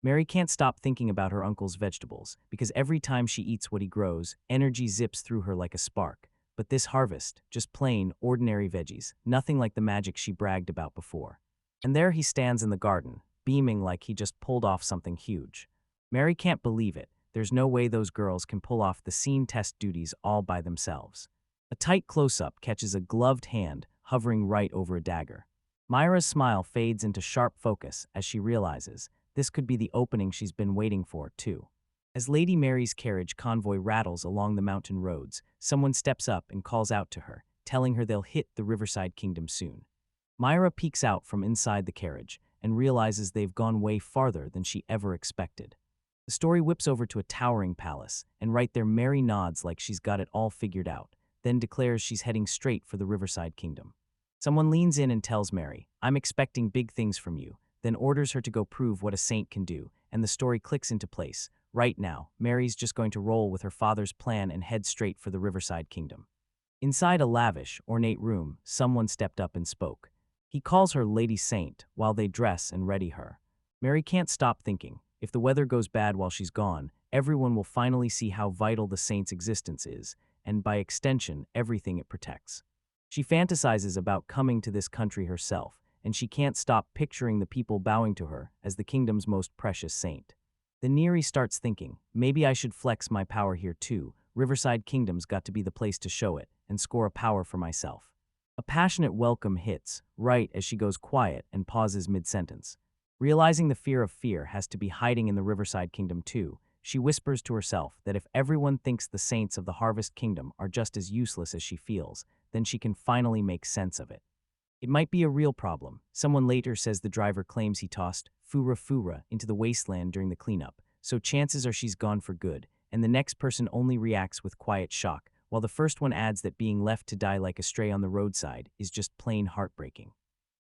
Mary can't stop thinking about her uncle's vegetables, because every time she eats what he grows, energy zips through her like a spark. But this harvest, just plain, ordinary veggies, nothing like the magic she bragged about before. And there he stands in the garden, beaming like he just pulled off something huge. Mary can't believe it. There's no way those girls can pull off the scene test duties all by themselves. A tight close-up catches a gloved hand hovering right over a dagger. Myra's smile fades into sharp focus as she realizes this could be the opening she's been waiting for, too. As Lady Mary's carriage convoy rattles along the mountain roads, someone steps up and calls out to her, telling her they'll hit the Riverside Kingdom soon. Myra peeks out from inside the carriage and realizes they've gone way farther than she ever expected. The story whips over to a towering palace, and right there Mary nods like she's got it all figured out, then declares she's heading straight for the Riverside Kingdom. Someone leans in and tells Mary, "I'm expecting big things from you," then orders her to go prove what a saint can do, and the story clicks into place. Right now, Mary's just going to roll with her father's plan and head straight for the Riverside Kingdom. Inside a lavish, ornate room, someone stepped up and spoke. He calls her Lady Saint while they dress and ready her. Mary can't stop thinking, if the weather goes bad while she's gone, everyone will finally see how vital the saint's existence is, and by extension, everything it protects. She fantasizes about coming to this country herself, and she can't stop picturing the people bowing to her as the kingdom's most precious saint. Then Neri starts thinking, maybe I should flex my power here too. Riverside Kingdom's got to be the place to show it, and score a power for myself. A passionate welcome hits, right as she goes quiet and pauses mid-sentence. Realizing the fear of fear has to be hiding in the Riverside Kingdom too, she whispers to herself that if everyone thinks the saints of the Harvest Kingdom are just as useless as she feels, then she can finally make sense of it. It might be a real problem. Someone later says the driver claims he tossed Fura into the wasteland during the cleanup, so chances are she's gone for good, and the next person only reacts with quiet shock while the first one adds that being left to die like a stray on the roadside is just plain heartbreaking.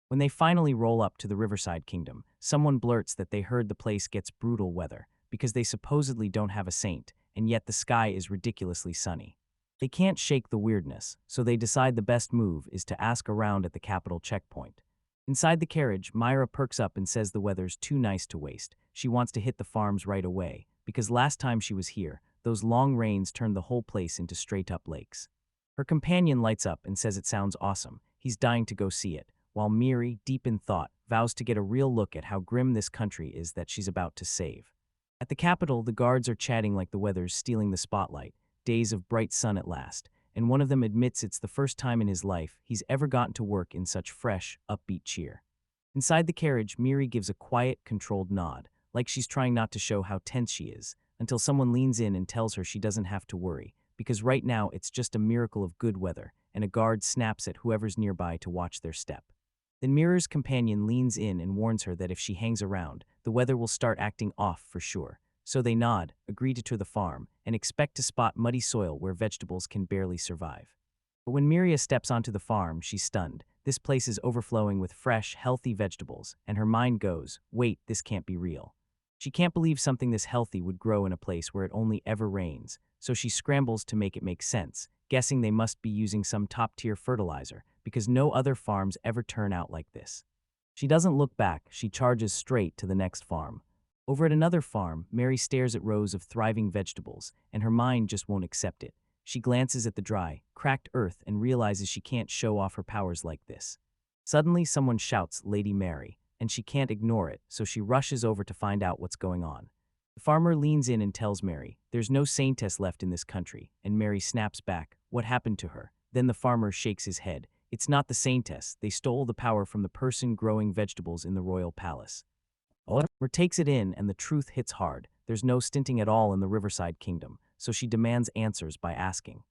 When they finally roll up to the Riverside Kingdom, someone blurts that they heard the place gets brutal weather because they supposedly don't have a saint, and yet the sky is ridiculously sunny. They can't shake the weirdness, so they decide the best move is to ask around at the capital checkpoint. Inside the carriage, Myra perks up and says the weather's too nice to waste. She wants to hit the farms right away, because last time she was here, those long rains turned the whole place into straight-up lakes. Her companion lights up and says it sounds awesome. He's dying to go see it, while Miri, deep in thought, vows to get a real look at how grim this country is that she's about to save. At the capital, the guards are chatting like the weather's stealing the spotlight, days of bright sun at last, and one of them admits it's the first time in his life he's ever gotten to work in such fresh, upbeat cheer. Inside the carriage, Miri gives a quiet, controlled nod, like she's trying not to show how tense she is, until someone leans in and tells her she doesn't have to worry, because right now it's just a miracle of good weather, and a guard snaps at whoever's nearby to watch their step. Then Mira's companion leans in and warns her that if she hangs around, the weather will start acting off for sure. So they nod, agree to tour the farm, and expect to spot muddy soil where vegetables can barely survive. But when Miria steps onto the farm, she's stunned. This place is overflowing with fresh, healthy vegetables, and her mind goes, wait, this can't be real. She can't believe something this healthy would grow in a place where it only ever rains, so she scrambles to make it make sense, guessing they must be using some top-tier fertilizer, because no other farms ever turn out like this. She doesn't look back, she charges straight to the next farm. Over at another farm, Mary stares at rows of thriving vegetables, and her mind just won't accept it. She glances at the dry, cracked earth and realizes she can't show off her powers like this. Suddenly, someone shouts, "Lady Mary," and she can't ignore it, so she rushes over to find out what's going on. The farmer leans in and tells Mary, "There's no saintess left in this country," and Mary snaps back, "What happened to her?" Then the farmer shakes his head. "It's not the saintess, they stole the power from the person growing vegetables in the royal palace." Mer takes it in and the truth hits hard. There's no stinting at all in the Riverside Kingdom, so she demands answers by asking,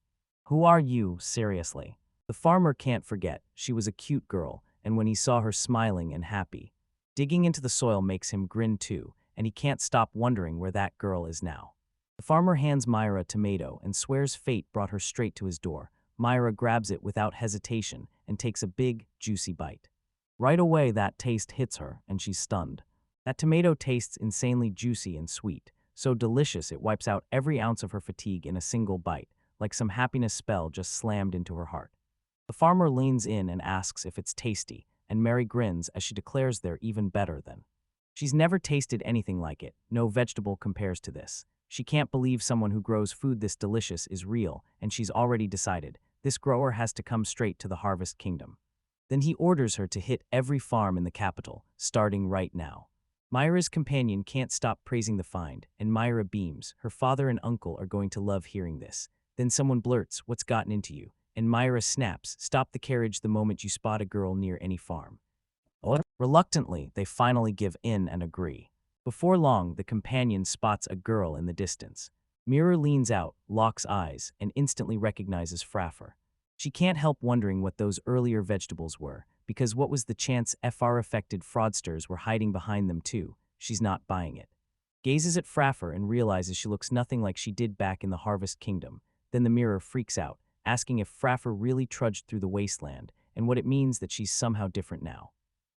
"Who are you, seriously?" The farmer can't forget, she was a cute girl, and when he saw her smiling and happy, digging into the soil makes him grin too, and he can't stop wondering where that girl is now. The farmer hands Myra a tomato and swears fate brought her straight to his door. Myra grabs it without hesitation and takes a big, juicy bite. Right away, that taste hits her, and she's stunned. That tomato tastes insanely juicy and sweet, so delicious it wipes out every ounce of her fatigue in a single bite, like some happiness spell just slammed into her heart. The farmer leans in and asks if it's tasty, and Mary grins as she declares they're even better than. She's never tasted anything like it, no vegetable compares to this. She can't believe someone who grows food this delicious is real, and she's already decided, this grower has to come straight to the Harvest Kingdom. Then he orders her to hit every farm in the capital, starting right now. Myra's companion can't stop praising the find, and Myra beams. Her father and uncle are going to love hearing this. Then someone blurts, "What's gotten into you?" And Myra snaps, "Stop the carriage the moment you spot a girl near any farm." Reluctantly, they finally give in and agree. Before long, the companion spots a girl in the distance. Myra leans out, locks eyes, and instantly recognizes Fraffer. She can't help wondering what those earlier vegetables were, because what was the chance FR-affected fraudsters were hiding behind them too? She's not buying it. Gazes at Fraffer and realizes she looks nothing like she did back in the Harvest Kingdom. Then the mirror freaks out, asking if Fraffer really trudged through the wasteland, and what it means that she's somehow different now.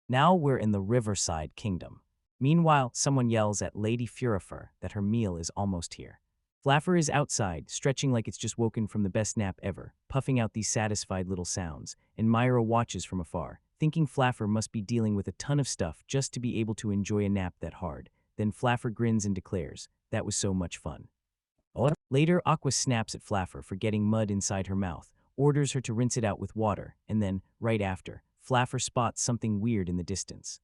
Now we're in the Riverside Kingdom. Meanwhile, someone yells at Lady Furifer that her meal is almost here. Flaffer is outside, stretching like it's just woken from the best nap ever, puffing out these satisfied little sounds, and Myra watches from afar, thinking Flaffer must be dealing with a ton of stuff just to be able to enjoy a nap that hard. Then Flaffer grins and declares, "That was so much fun." Later, Aqua snaps at Flaffer for getting mud inside her mouth, orders her to rinse it out with water, and then, right after, Flaffer spots something weird in the distance.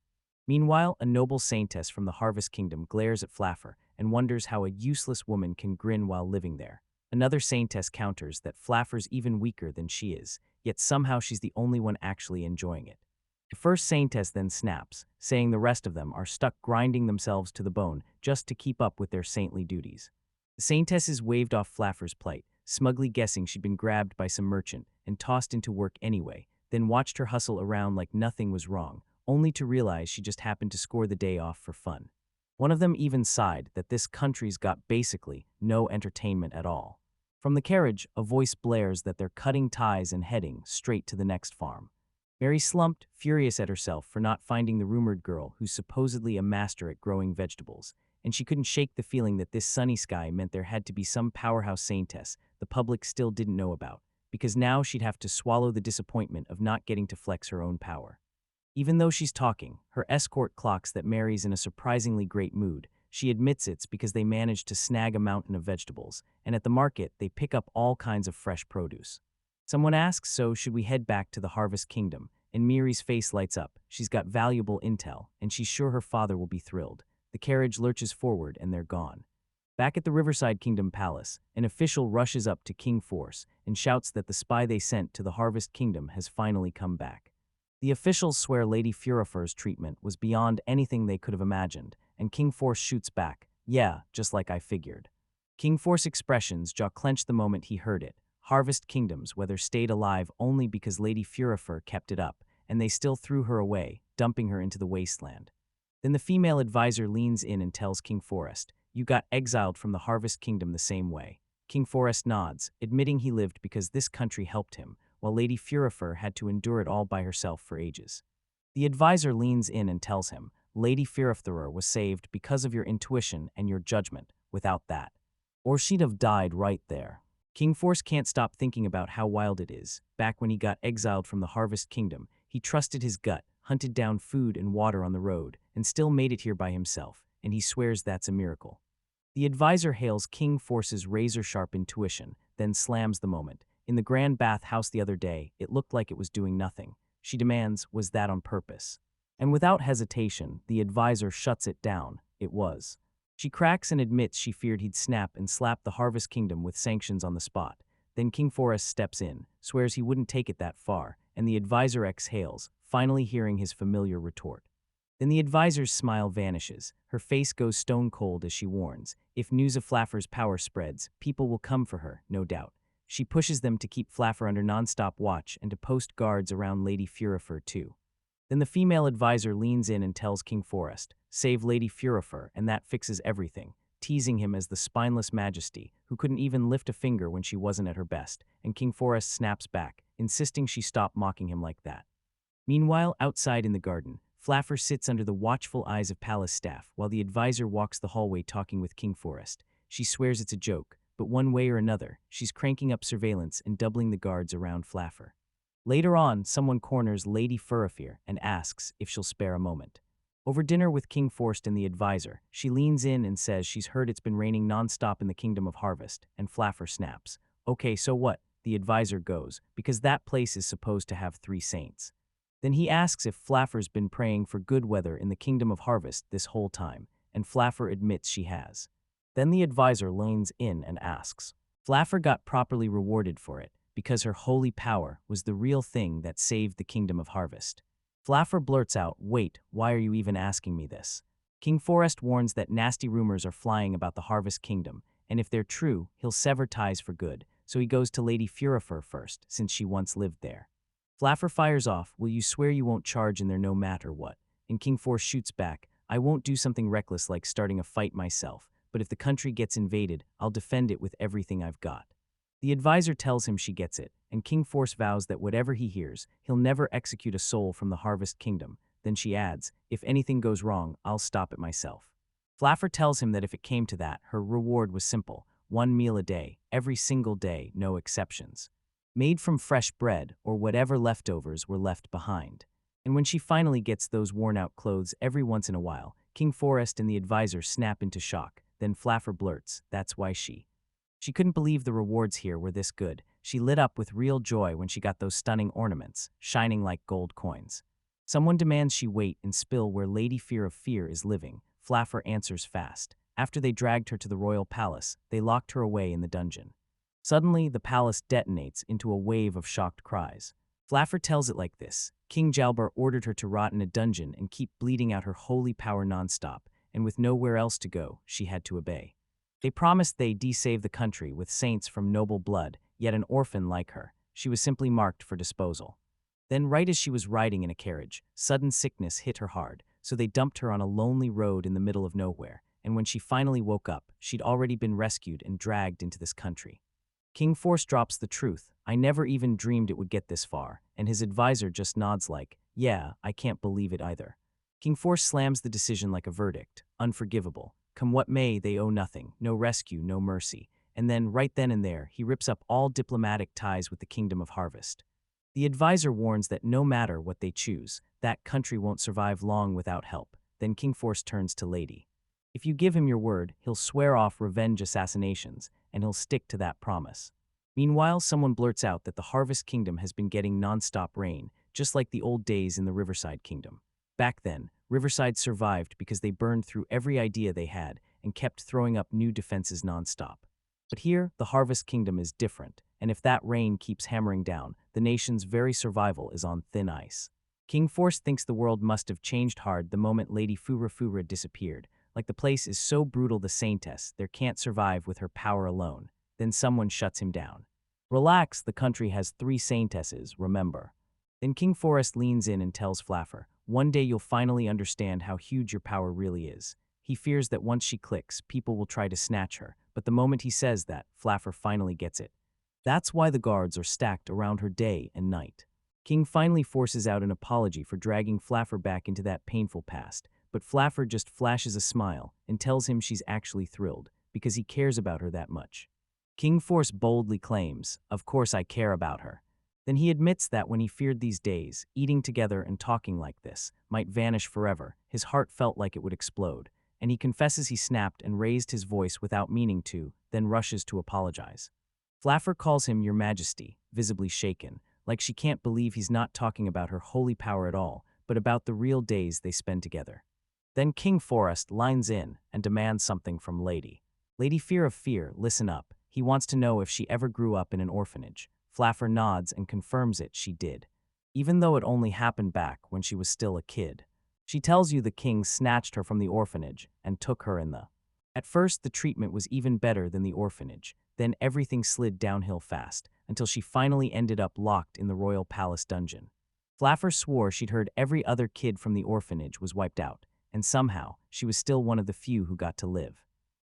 Meanwhile, a noble saintess from the Harvest Kingdom glares at Flaffer and wonders how a useless woman can grin while living there. Another saintess counters that Flaffer's even weaker than she is, yet somehow she's the only one actually enjoying it. The first saintess then snaps, saying the rest of them are stuck grinding themselves to the bone just to keep up with their saintly duties. The saintesses waved off Flaffer's plight, smugly guessing she'd been grabbed by some merchant and tossed into work anyway, then watched her hustle around like nothing was wrong, only to realize she just happened to score the day off for fun. One of them even sighed that this country's got basically no entertainment at all. From the carriage, a voice blares that they're cutting ties and heading straight to the next farm. Mary slumped, furious at herself for not finding the rumored girl who's supposedly a master at growing vegetables, and she couldn't shake the feeling that this sunny sky meant there had to be some powerhouse saintess the public still didn't know about, because now she'd have to swallow the disappointment of not getting to flex her own power. Even though she's talking, her escort clocks that Mary's in a surprisingly great mood. She admits it's because they managed to snag a mountain of vegetables, and at the market they pick up all kinds of fresh produce. Someone asks, so should we head back to the Harvest Kingdom? And Miri's face lights up. She's got valuable intel, and she's sure her father will be thrilled. The carriage lurches forward, and they're gone. Back at the Riverside Kingdom Palace, an official rushes up to King Force and shouts that the spy they sent to the Harvest Kingdom has finally come back. The officials swear Lady Furifer's treatment was beyond anything they could have imagined, and King Force shoots back, "Yeah, just like I figured." King Force's expressions jaw-clenched the moment he heard it. Harvest Kingdoms, whether stayed alive only because Lady Furifer kept it up, and they still threw her away, dumping her into the wasteland. Then the female advisor leans in and tells King Forest, "You got exiled from the Harvest Kingdom the same way." King Forest nods, admitting he lived because this country helped him, while Lady Furifer had to endure it all by herself for ages. The advisor leans in and tells him, "Lady Furifer was saved because of your intuition and your judgment. Without that, or she'd have died right there." King Force can't stop thinking about how wild it is. Back when he got exiled from the Harvest Kingdom, he trusted his gut, hunted down food and water on the road, and still made it here by himself, and he swears that's a miracle. The advisor hails King Force's razor-sharp intuition, then slams the moment. "In the Grand Bath House the other day, it looked like it was doing nothing." She demands, "Was that on purpose?" And without hesitation, the advisor shuts it down. It was. She cracks and admits she feared he'd snap and slap the Harvest Kingdom with sanctions on the spot. Then King Forest steps in, swears he wouldn't take it that far, and the advisor exhales, finally hearing his familiar retort. Then the advisor's smile vanishes. Her face goes stone cold as she warns, if news of Flaffer's power spreads, people will come for her, no doubt. She pushes them to keep Flaffer under non-stop watch and to post guards around Lady Furifer too. Then the female advisor leans in and tells King Forest, "Save Lady Furifer, and that fixes everything," teasing him as the spineless majesty who couldn't even lift a finger when she wasn't at her best, and King Forest snaps back, insisting she stop mocking him like that. Meanwhile, outside in the garden, Flaffer sits under the watchful eyes of palace staff while the advisor walks the hallway talking with King Forest. She swears it's a joke, but one way or another, she's cranking up surveillance and doubling the guards around Flaffer. Later on, someone corners Lady Furifer and asks if she'll spare a moment. Over dinner with King Forest and the advisor, she leans in and says she's heard it's been raining non-stop in the Kingdom of Harvest, and Flaffer snaps. "Okay, so what?" the advisor goes, "because that place is supposed to have 3 saints." Then he asks if Flaffer's been praying for good weather in the Kingdom of Harvest this whole time, and Flaffer admits she has. Then the advisor leans in and asks. Flaffer got properly rewarded for it, because her holy power was the real thing that saved the Kingdom of Harvest. Flaffer blurts out, "Wait, why are you even asking me this?" King Forest warns that nasty rumors are flying about the Harvest Kingdom, and if they're true, he'll sever ties for good, so he goes to Lady Furifer first, since she once lived there. Flaffer fires off, "Will you swear you won't charge in there no matter what?" And King Force shoots back, "I won't do something reckless like starting a fight myself, but if the country gets invaded, I'll defend it with everything I've got." The advisor tells him she gets it, and King Force vows that whatever he hears, he'll never execute a soul from the Harvest Kingdom. Then she adds, "If anything goes wrong, I'll stop it myself." Flaffer tells him that if it came to that, her reward was simple: 1 meal a day, every single day, no exceptions. Made from fresh bread or whatever leftovers were left behind. And when she finally gets those worn-out clothes every once in a while, King Forest and the advisor snap into shock. Then Flaffer blurts, "That's why She couldn't believe the rewards here were this good. She lit up with real joy when she got those stunning ornaments, shining like gold coins. Someone demands she wait and spill where Lady Fear of Fear is living. Flaffer answers fast. After they dragged her to the royal palace, they locked her away in the dungeon. Suddenly, the palace detonates into a wave of shocked cries. Flaffer tells it like this: King Jalbar ordered her to rot in a dungeon and keep bleeding out her holy power nonstop, and with nowhere else to go, she had to obey. They promised they'd de-save the country with saints from noble blood, yet an orphan like her. She was simply marked for disposal. Then, right as she was riding in a carriage, sudden sickness hit her hard, so they dumped her on a lonely road in the middle of nowhere, and when she finally woke up, she'd already been rescued and dragged into this country. King Force drops the truth. I never even dreamed it would get this far, and his advisor just nods like, yeah, I can't believe it either. King Force slams the decision like a verdict, unforgivable. Come what may, they owe nothing, no rescue, no mercy. And then, right then and there, he rips up all diplomatic ties with the Kingdom of Harvest. The advisor warns that no matter what they choose, that country won't survive long without help. Then King Force turns to Lady. If you give him your word, he'll swear off revenge assassinations, and he'll stick to that promise. Meanwhile, someone blurts out that the Harvest Kingdom has been getting non-stop rain, just like the old days in the Riverside Kingdom. Back then, Riverside survived because they burned through every idea they had and kept throwing up new defenses non-stop. But here, the Harvest Kingdom is different, and if that rain keeps hammering down, the nation's very survival is on thin ice. King Force thinks the world must have changed hard the moment Lady Fura disappeared, like the place is so brutal the Saintess there can't survive with her power alone. Then someone shuts him down. Relax, the country has 3 Saintesses, remember. Then King Forest leans in and tells Flaffer, one day you'll finally understand how huge your power really is. He fears that once she clicks, people will try to snatch her, but the moment he says that, Flaffer finally gets it. That's why the guards are stacked around her day and night. King finally forces out an apology for dragging Flaffer back into that painful past, but Flaffer just flashes a smile and tells him she's actually thrilled, because he cares about her that much. King Force boldly claims, of course I care about her. Then he admits that when he feared these days, eating together and talking like this, might vanish forever, his heart felt like it would explode, and he confesses he snapped and raised his voice without meaning to, then rushes to apologize. Flaffer calls him Your Majesty, visibly shaken, like she can't believe he's not talking about her holy power at all, but about the real days they spend together. Then King Forest lines in and demands something from Lady. Lady Fear of Fear, listen up. He wants to know if she ever grew up in an orphanage. Flaffer nods and confirms it she did, even though it only happened back when she was still a kid. She tells you the king snatched her from the orphanage and took her in the... At first, the treatment was even better than the orphanage. Then everything slid downhill fast, until she finally ended up locked in the royal palace dungeon. Flaffer swore she'd heard every other kid from the orphanage was wiped out, and somehow, she was still one of the few who got to live.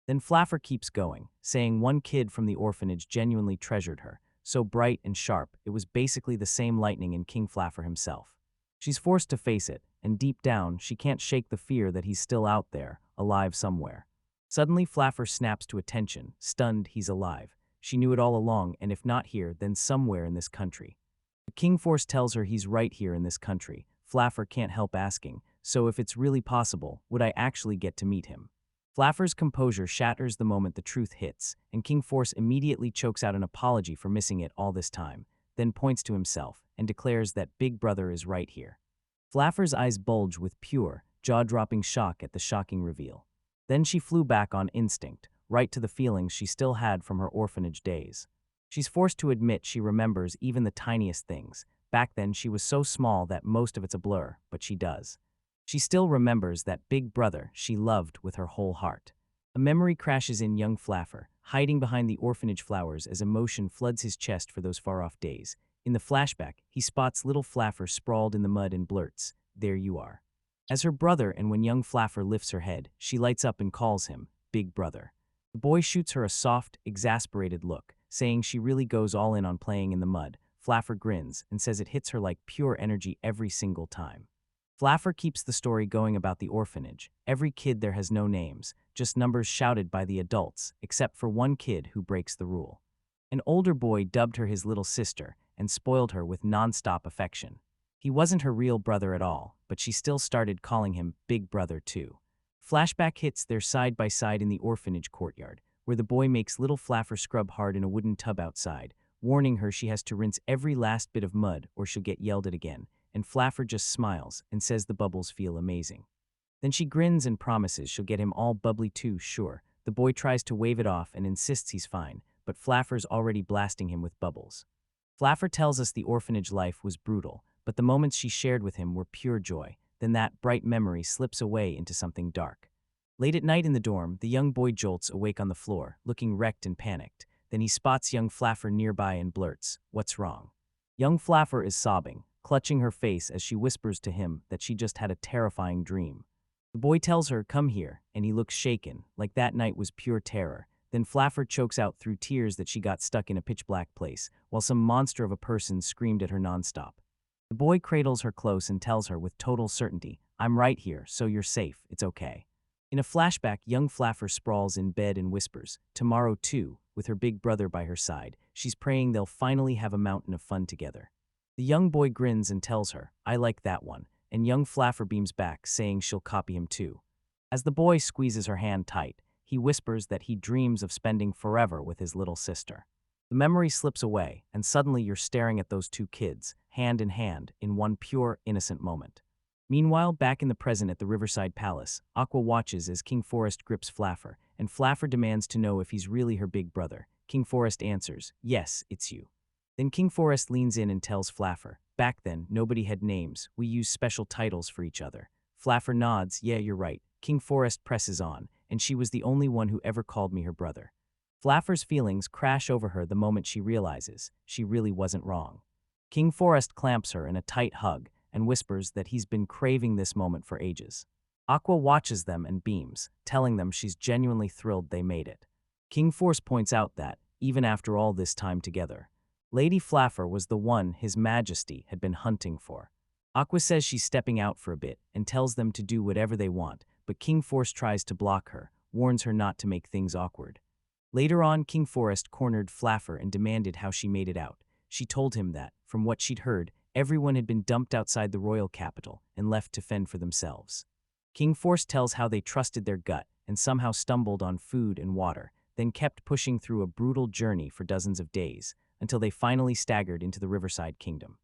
Then Flaffer keeps going, saying one kid from the orphanage genuinely treasured her, so bright and sharp it was basically the same lightning in King Flaffer himself. She's forced to face it, and deep down, she can't shake the fear that he's still out there, alive somewhere. Suddenly, Flaffer snaps to attention, stunned he's alive. She knew it all along, and if not here, then somewhere in this country. The King Force tells her he's right here in this country. Flaffer can't help asking, so if it's really possible, would I actually get to meet him? Flaffer's composure shatters the moment the truth hits, and King Force immediately chokes out an apology for missing it all this time, then points to himself and declares that Big Brother is right here. Flaffer's eyes bulge with pure, jaw-dropping shock at the shocking reveal. Then she flew back on instinct, right to the feelings she still had from her orphanage days. She's forced to admit she remembers even the tiniest things. Back then she was so small that most of it's a blur, but she does. She still remembers that big brother she loved with her whole heart. A memory crashes in young Flaffer, hiding behind the orphanage flowers as emotion floods his chest for those far-off days. In the flashback, he spots little Flaffer sprawled in the mud and blurts, "There you are." As her brother, and when young Flaffer lifts her head, she lights up and calls him Big Brother. The boy shoots her a soft, exasperated look, saying she really goes all in on playing in the mud. Flaffer grins and says it hits her like pure energy every single time. Flaffer keeps the story going about the orphanage. Every kid there has no names, just numbers shouted by the adults, except for one kid who breaks the rule. An older boy dubbed her his little sister and spoiled her with non-stop affection. He wasn't her real brother at all, but she still started calling him Big Brother too. Flashback hits their side by side in the orphanage courtyard, where the boy makes little Flaffer scrub hard in a wooden tub outside, warning her she has to rinse every last bit of mud or she'll get yelled at again, and Flaffer just smiles and says the bubbles feel amazing. Then she grins and promises she'll get him all bubbly too, sure. The boy tries to wave it off and insists he's fine, but Flaffer's already blasting him with bubbles. Flaffer tells us the orphanage life was brutal, but the moments she shared with him were pure joy. Then that bright memory slips away into something dark. Late at night in the dorm, the young boy jolts awake on the floor, looking wrecked and panicked. Then he spots young Flaffer nearby and blurts, "What's wrong?" Young Flaffer is sobbing, clutching her face as she whispers to him that she just had a terrifying dream. The boy tells her, "Come here," and he looks shaken, like that night was pure terror. Then Flaffer chokes out through tears that she got stuck in a pitch-black place, while some monster of a person screamed at her nonstop. The boy cradles her close and tells her with total certainty, "I'm right here, so you're safe, it's okay." In a flashback, young Flaffer sprawls in bed and whispers, "Tomorrow too," with her big brother by her side. She's praying they'll finally have a mountain of fun together. The young boy grins and tells her, "I like that one," and young Flaffer beams back, saying she'll copy him too. As the boy squeezes her hand tight, he whispers that he dreams of spending forever with his little sister. The memory slips away, and suddenly you're staring at those two kids, hand in hand, in one pure, innocent moment. Meanwhile, back in the present at the Riverside Palace, Aqua watches as King Forest grips Flaffer, and Flaffer demands to know if he's really her big brother. King Forest answers, "Yes, it's you." Then King Forest leans in and tells Flaffer, "Back then, nobody had names. We used special titles for each other." Flaffer nods, "Yeah, you're right." King Forest presses on, "And she was the only one who ever called me her brother." Flaffer's feelings crash over her the moment she realizes she really wasn't wrong. King Forest clamps her in a tight hug and whispers that he's been craving this moment for ages. Aqua watches them and beams, telling them she's genuinely thrilled they made it. King Force points out that, even after all this time together, Lady Flaffer was the one His Majesty had been hunting for. Aqua says she's stepping out for a bit and tells them to do whatever they want, but King Force tries to block her, warns her not to make things awkward. Later on, King Forest cornered Flaffer and demanded how she made it out. She told him that, from what she'd heard, everyone had been dumped outside the royal capital and left to fend for themselves. King Force tells how they trusted their gut and somehow stumbled on food and water, then kept pushing through a brutal journey for dozens of days, until they finally staggered into the Riverside Kingdom.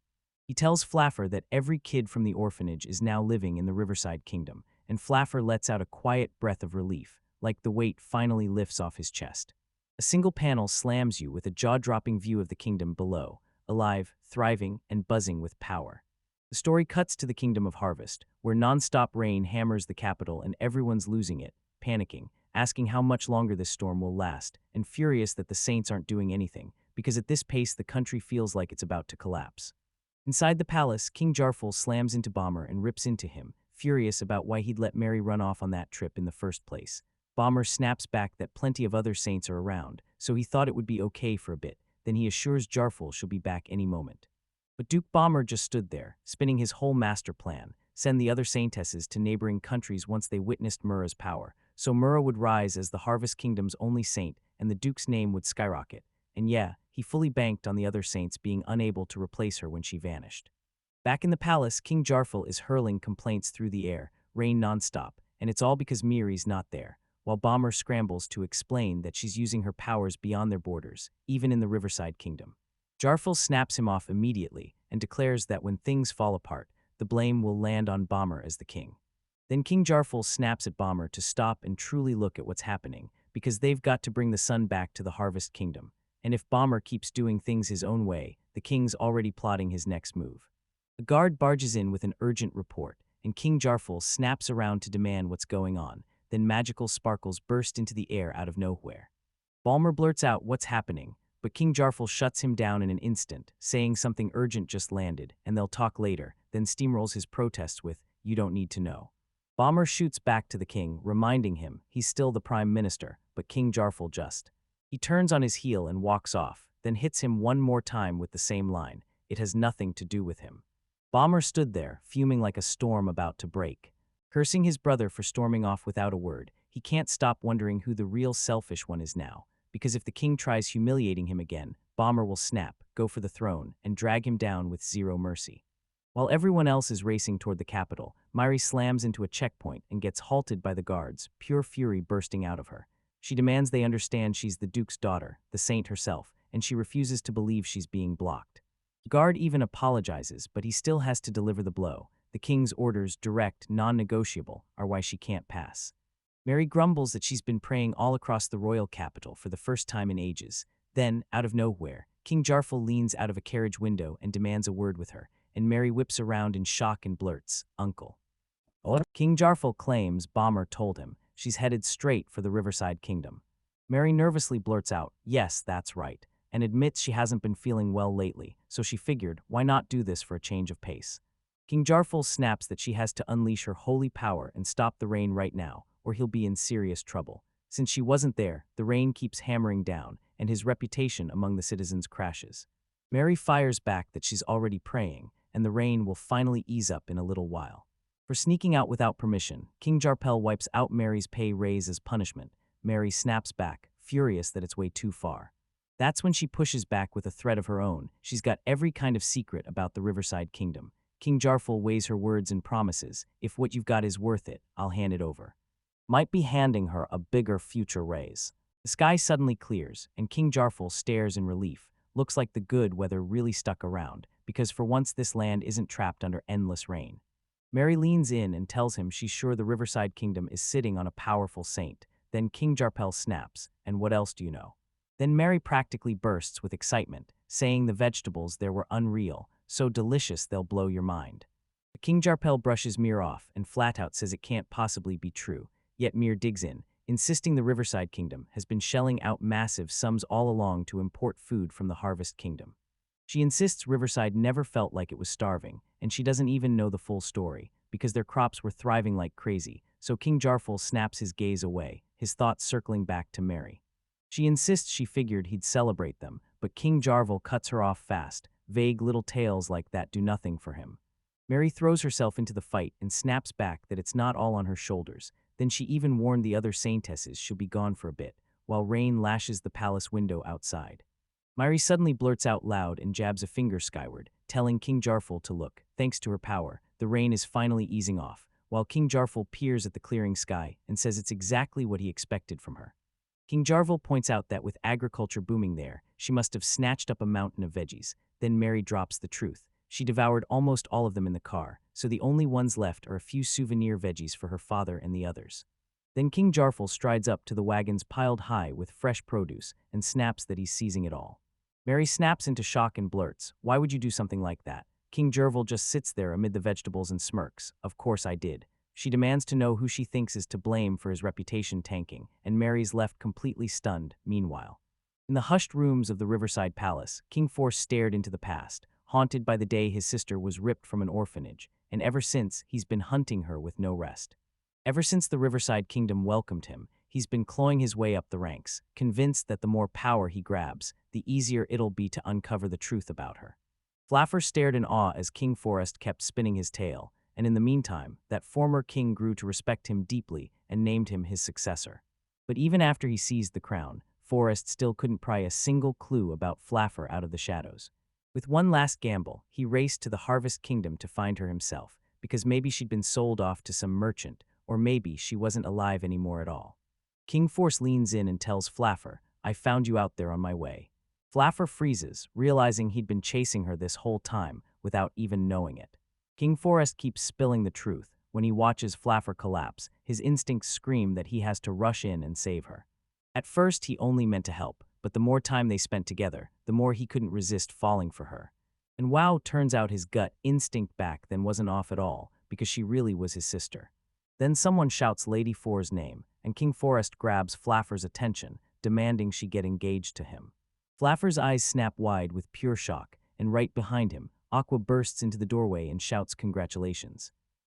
He tells Flaffer that every kid from the orphanage is now living in the Riverside Kingdom, and Flaffer lets out a quiet breath of relief, like the weight finally lifts off his chest. A single panel slams you with a jaw-dropping view of the kingdom below, alive, thriving, and buzzing with power. The story cuts to the Kingdom of Harvest, where non-stop rain hammers the capital and everyone's losing it, panicking, asking how much longer this storm will last, and furious that the saints aren't doing anything, because at this pace the country feels like it's about to collapse. Inside the palace, King Jarful slams into Bomber and rips into him, furious about why he'd let Mary run off on that trip in the first place. Bomber snaps back that plenty of other saints are around, so he thought it would be okay for a bit, then he assures Jarful she'll be back any moment. But Duke Bomber just stood there, spinning his whole master plan, send the other saintesses to neighboring countries once they witnessed Mura's power, so Mura would rise as the Harvest Kingdom's only saint and the Duke's name would skyrocket. And yeah, he fully banked on the other saints being unable to replace her when she vanished. Back in the palace, King Jarful is hurling complaints through the air, rain nonstop, and it's all because Miri's not there, while Bomber scrambles to explain that she's using her powers beyond their borders, even in the Riverside Kingdom. Jarful snaps him off immediately and declares that when things fall apart, the blame will land on Bomber as the king. Then King Jarful snaps at Bomber to stop and truly look at what's happening, because they've got to bring the sun back to the Harvest Kingdom. And if Bomber keeps doing things his own way, the king's already plotting his next move. A guard barges in with an urgent report, and King Jarful snaps around to demand what's going on. Then magical sparkles burst into the air out of nowhere. Balmer blurts out what's happening, but King Jarful shuts him down in an instant, saying something urgent just landed, and they'll talk later, then steamrolls his protests with, "You don't need to know." Balmer shoots back to the king, reminding him he's still the prime minister, but King Jarful just. He turns on his heel and walks off, then hits him one more time with the same line, "It has nothing to do with him." Balmer stood there, fuming like a storm about to break. Cursing his brother for storming off without a word, he can't stop wondering who the real selfish one is now, because if the king tries humiliating him again, Bomber will snap, go for the throne, and drag him down with zero mercy. While everyone else is racing toward the capital, Miri slams into a checkpoint and gets halted by the guards, pure fury bursting out of her. She demands they understand she's the Duke's daughter, the saint herself, and she refuses to believe she's being blocked. The guard even apologizes, but he still has to deliver the blow. The king's orders, direct, non-negotiable, are why she can't pass. Mary grumbles that she's been praying all across the royal capital for the first time in ages. Then, out of nowhere, King Jarful leans out of a carriage window and demands a word with her, and Mary whips around in shock and blurts, "Uncle." King Jarful claims Bomber told him she's headed straight for the Riverside Kingdom. Mary nervously blurts out, "Yes, that's right," and admits she hasn't been feeling well lately, so she figured, why not do this for a change of pace? King Jarful snaps that she has to unleash her holy power and stop the rain right now, or he'll be in serious trouble. Since she wasn't there, the rain keeps hammering down, and his reputation among the citizens crashes. Mary fires back that she's already praying, and the rain will finally ease up in a little while. For sneaking out without permission, King Jarpel wipes out Mary's pay raise as punishment. Mary snaps back, furious that it's way too far. That's when she pushes back with a threat of her own. She's got every kind of secret about the Riverside Kingdom. King Jarfel weighs her words and promises, if what you've got is worth it, I'll hand it over. Might be handing her a bigger future raise. The sky suddenly clears, and King Jarfel stares in relief. Looks like the good weather really stuck around, because for once this land isn't trapped under endless rain. Mary leans in and tells him she's sure the Riverside Kingdom is sitting on a powerful saint. Then King Jarpel snaps, and what else do you know? Then Mary practically bursts with excitement, saying the vegetables there were unreal, so delicious they'll blow your mind. King Jarpel brushes Mir off and flat out says it can't possibly be true, yet Mir digs in, insisting the Riverside Kingdom has been shelling out massive sums all along to import food from the Harvest Kingdom. She insists Riverside never felt like it was starving, and she doesn't even know the full story, because their crops were thriving like crazy, so King Jarfel snaps his gaze away, his thoughts circling back to Mary. She insists she figured he'd celebrate them, but King Jarvel cuts her off fast. Vague little tales like that do nothing for him. Mary throws herself into the fight and snaps back that it's not all on her shoulders. Then she even warned the other saintesses she'll be gone for a bit, while rain lashes the palace window outside. Mary suddenly blurts out loud and jabs a finger skyward, telling King Jarfel to look. Thanks to her power, the rain is finally easing off, while King Jarfel peers at the clearing sky and says it's exactly what he expected from her. King Jarvel points out that with agriculture booming there, she must have snatched up a mountain of veggies. Then Mary drops the truth. She devoured almost all of them in the car, so the only ones left are a few souvenir veggies for her father and the others. Then King Jarfel strides up to the wagons piled high with fresh produce and snaps that he's seizing it all. Mary snaps into shock and blurts, "Why would you do something like that?" King Jarvel just sits there amid the vegetables and smirks. "Of course I did." She demands to know who she thinks is to blame for his reputation tanking, and Mary's left completely stunned. Meanwhile, in the hushed rooms of the Riverside Palace, King Force stared into the past, haunted by the day his sister was ripped from an orphanage, and ever since, he's been hunting her with no rest. Ever since the Riverside Kingdom welcomed him, he's been clawing his way up the ranks, convinced that the more power he grabs, the easier it'll be to uncover the truth about her. Flaffer stared in awe as King Forest kept spinning his tail, and in the meantime, that former king grew to respect him deeply and named him his successor. But even after he seized the crown, Forrest still couldn't pry a single clue about Flaffer out of the shadows. With one last gamble, he raced to the Harvest Kingdom to find her himself, because maybe she'd been sold off to some merchant, or maybe she wasn't alive anymore at all. King Force leans in and tells Flaffer, "I found you out there on my way." Flaffer freezes, realizing he'd been chasing her this whole time without even knowing it. King Forest keeps spilling the truth. When he watches Flaffer collapse, his instincts scream that he has to rush in and save her. At first, he only meant to help, but the more time they spent together, the more he couldn't resist falling for her. And wow, turns out his gut instinct back then wasn't off at all, because she really was his sister. Then someone shouts Lady Four's name, and King Forest grabs Flaffer's attention, demanding she get engaged to him. Flaffer's eyes snap wide with pure shock, and right behind him, Aqua bursts into the doorway and shouts congratulations.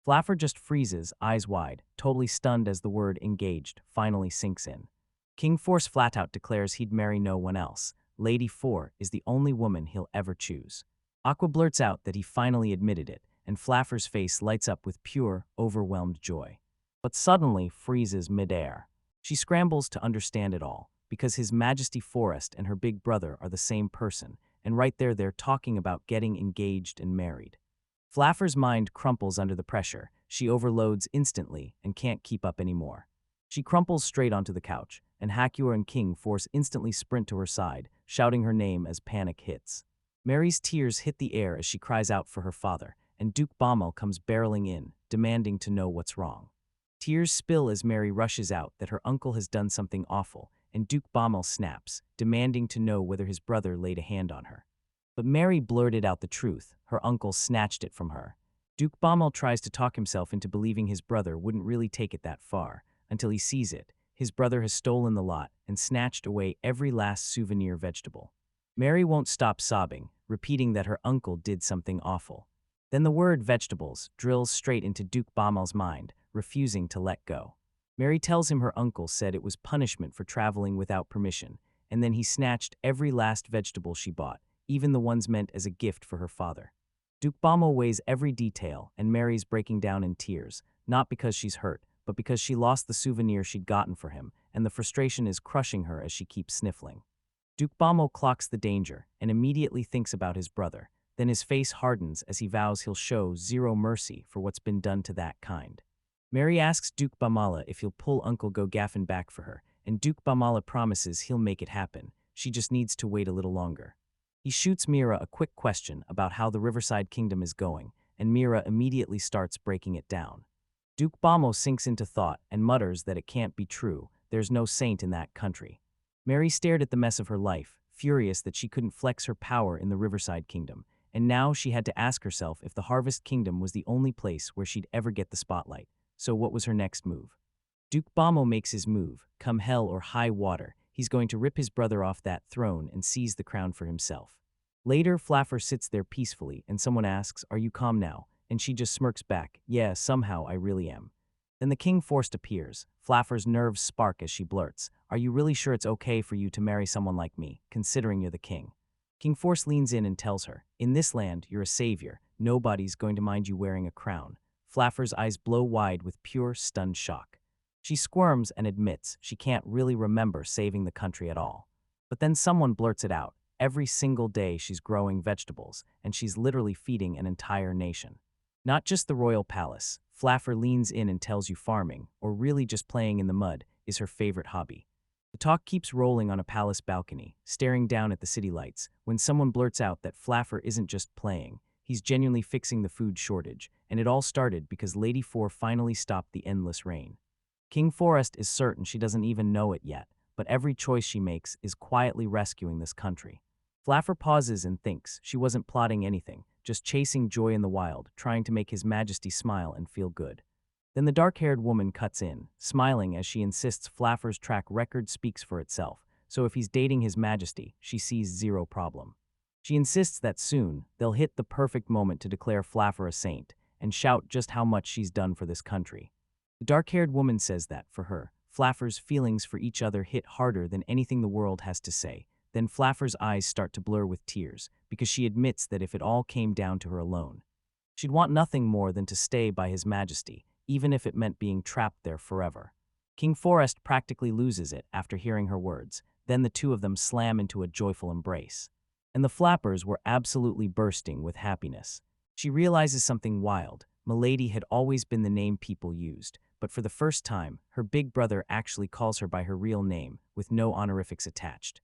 Flaffer just freezes, eyes wide, totally stunned as the word engaged finally sinks in. King Force flat out declares he'd marry no one else. Lady Four is the only woman he'll ever choose. Aqua blurts out that he finally admitted it, and Flaffer's face lights up with pure, overwhelmed joy. But suddenly freezes midair. She scrambles to understand it all, because His Majesty Forest and her big brother are the same person, and right there they're talking about getting engaged and married. Flaffer's mind crumples under the pressure. She overloads instantly and can't keep up anymore. She crumples straight onto the couch, and Hakua and King Force instantly sprint to her side, shouting her name as panic hits. Mary's tears hit the air as she cries out for her father, and Duke Baumel comes barreling in, demanding to know what's wrong. Tears spill as Mary rushes out that her uncle has done something awful, and Duke Baumel snaps, demanding to know whether his brother laid a hand on her. But Mary blurted out the truth. Her uncle snatched it from her. Duke Baumel tries to talk himself into believing his brother wouldn't really take it that far, until he sees it. His brother has stolen the lot and snatched away every last souvenir vegetable. Mary won't stop sobbing, repeating that her uncle did something awful. Then the word vegetables drills straight into Duke Baumel's mind, refusing to let go. Mary tells him her uncle said it was punishment for traveling without permission, and then he snatched every last vegetable she bought, even the ones meant as a gift for her father. Duke Bamo weighs every detail, and Mary's breaking down in tears, not because she's hurt, but because she lost the souvenir she'd gotten for him, and the frustration is crushing her as she keeps sniffling. Duke Bamo clocks the danger and immediately thinks about his brother. Then his face hardens as he vows he'll show zero mercy for what's been done to that kind. Mary asks Duke Bamala if he'll pull Uncle Gogaffin back for her, and Duke Bamala promises he'll make it happen. She just needs to wait a little longer. He shoots Mira a quick question about how the Riverside Kingdom is going, and Mira immediately starts breaking it down. Duke Bamo sinks into thought and mutters that it can't be true, there's no saint in that country. Mary stared at the mess of her life, furious that she couldn't flex her power in the Riverside Kingdom, and now she had to ask herself if the Harvest Kingdom was the only place where she'd ever get the spotlight. So what was her next move? Duke Bamo makes his move. Come hell or high water, he's going to rip his brother off that throne and seize the crown for himself. Later, Flaffer sits there peacefully, and someone asks, "Are you calm now?" And she just smirks back, "Yeah, somehow I really am." Then the King Forced appears. Flaffer's nerves spark as she blurts, "Are you really sure it's okay for you to marry someone like me, considering you're the king?" King Force leans in and tells her, "In this land, you're a savior. Nobody's going to mind you wearing a crown." Flaffer's eyes blow wide with pure, stunned shock. She squirms and admits she can't really remember saving the country at all. But then someone blurts it out. Every single day she's growing vegetables, and she's literally feeding an entire nation. Not just the royal palace. Flaffer leans in and tells you farming, or really just playing in the mud, is her favorite hobby. The talk keeps rolling on a palace balcony, staring down at the city lights, when someone blurts out that Flaffer isn't just playing. He's genuinely fixing the food shortage, and it all started because Lady Four finally stopped the endless rain. King Forest is certain she doesn't even know it yet, but every choice she makes is quietly rescuing this country. Flaffer pauses and thinks she wasn't plotting anything, just chasing joy in the wild, trying to make His Majesty smile and feel good. Then the dark-haired woman cuts in, smiling as she insists Flaffer's track record speaks for itself, so if he's dating His Majesty, she sees zero problem. She insists that soon, they'll hit the perfect moment to declare Flaffer a saint, and shout just how much she's done for this country. The dark-haired woman says that, for her, Flaffer's feelings for each other hit harder than anything the world has to say. Then Flaffer's eyes start to blur with tears, because she admits that if it all came down to her alone, she'd want nothing more than to stay by His Majesty, even if it meant being trapped there forever. King Forest practically loses it after hearing her words. Then the two of them slam into a joyful embrace. And the Flappers were absolutely bursting with happiness. She realizes something wild. Milady had always been the name people used, but for the first time, her big brother actually calls her by her real name, with no honorifics attached.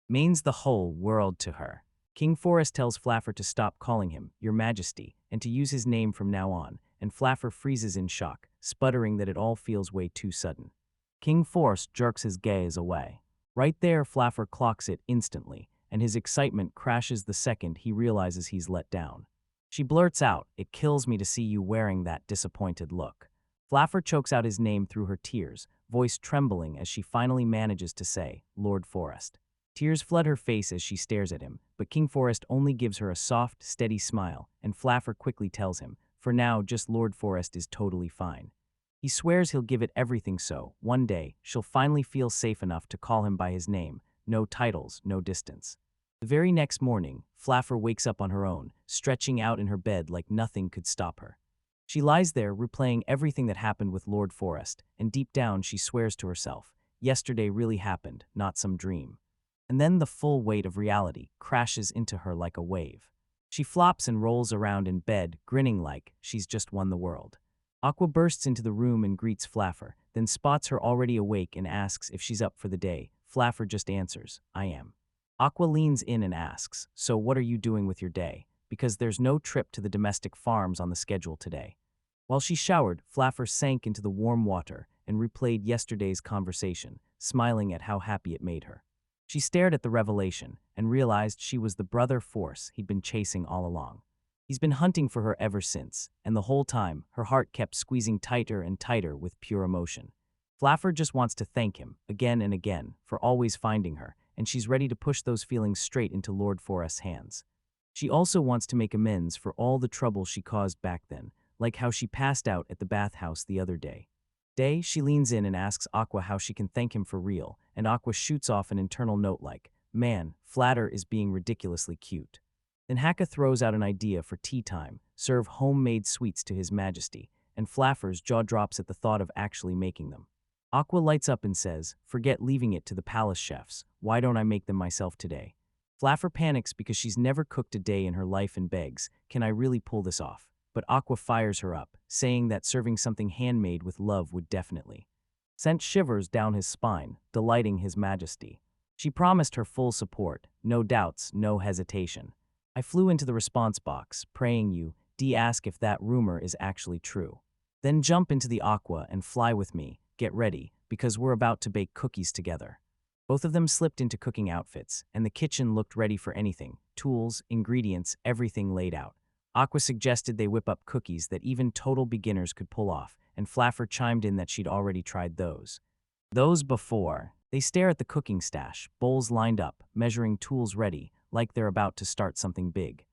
Means the whole world to her. King Forest tells Flaffer to stop calling him Your Majesty, and to use his name from now on, and Flaffer freezes in shock, sputtering that it all feels way too sudden. King Forest jerks his gaze away. Right there, Flaffer clocks it instantly, and his excitement crashes the second he realizes he's let down. She blurts out, "It kills me to see you wearing that disappointed look." Flaffer chokes out his name through her tears, voice trembling as she finally manages to say, "Lord Forest." Tears flood her face as she stares at him, but King Forest only gives her a soft, steady smile, and Flaffer quickly tells him, for now, just Lord Forest is totally fine. He swears he'll give it everything so, one day, she'll finally feel safe enough to call him by his name. No titles, no distance. The very next morning, Flaffer wakes up on her own, stretching out in her bed like nothing could stop her. She lies there, replaying everything that happened with Lord Forest, and deep down she swears to herself, yesterday really happened, not some dream. And then the full weight of reality crashes into her like a wave. She flops and rolls around in bed, grinning like she's just won the world. Aqua bursts into the room and greets Flaffer, then spots her already awake and asks if she's up for the day. Flaffer just answers, "I am." Aqua leans in and asks, "So what are you doing with your day?" Because there's no trip to the domestic farms on the schedule today. While she showered, Flaffer sank into the warm water and replayed yesterday's conversation, smiling at how happy it made her. She stared at the revelation and realized she was the brother Force he'd been chasing all along. He's been hunting for her ever since, and the whole time, her heart kept squeezing tighter and tighter with pure emotion. Flaffer just wants to thank him, again and again, for always finding her, and she's ready to push those feelings straight into Lord Forest's hands. She also wants to make amends for all the trouble she caused back then, like how she passed out at the bathhouse the other day. Day, she leans in and asks Aqua how she can thank him for real, and Aqua shoots off an internal note like, "Man, Flatter is being ridiculously cute." Then Haka throws out an idea for tea time, serve homemade sweets to His Majesty, and Flaffer's jaw drops at the thought of actually making them. Aqua lights up and says, "Forget leaving it to the palace chefs, why don't I make them myself today?" Flaffer panics because she's never cooked a day in her life and begs, "Can I really pull this off?" But Aqua fires her up, saying that serving something handmade with love would definitely send shivers down his spine, delighting His Majesty. She promised her full support, no doubts, no hesitation. I flew into the response box, praying you, ask if that rumor is actually true. Then jump into the Aqua and fly with me, get ready, because we're about to bake cookies together. Both of them slipped into cooking outfits, and the kitchen looked ready for anything, tools, ingredients, everything laid out. Aqua suggested they whip up cookies that even total beginners could pull off, and Flaffer chimed in that she'd already tried those. Those before. They stare at the cooking stash, bowls lined up, measuring tools ready, like they're about to start something big.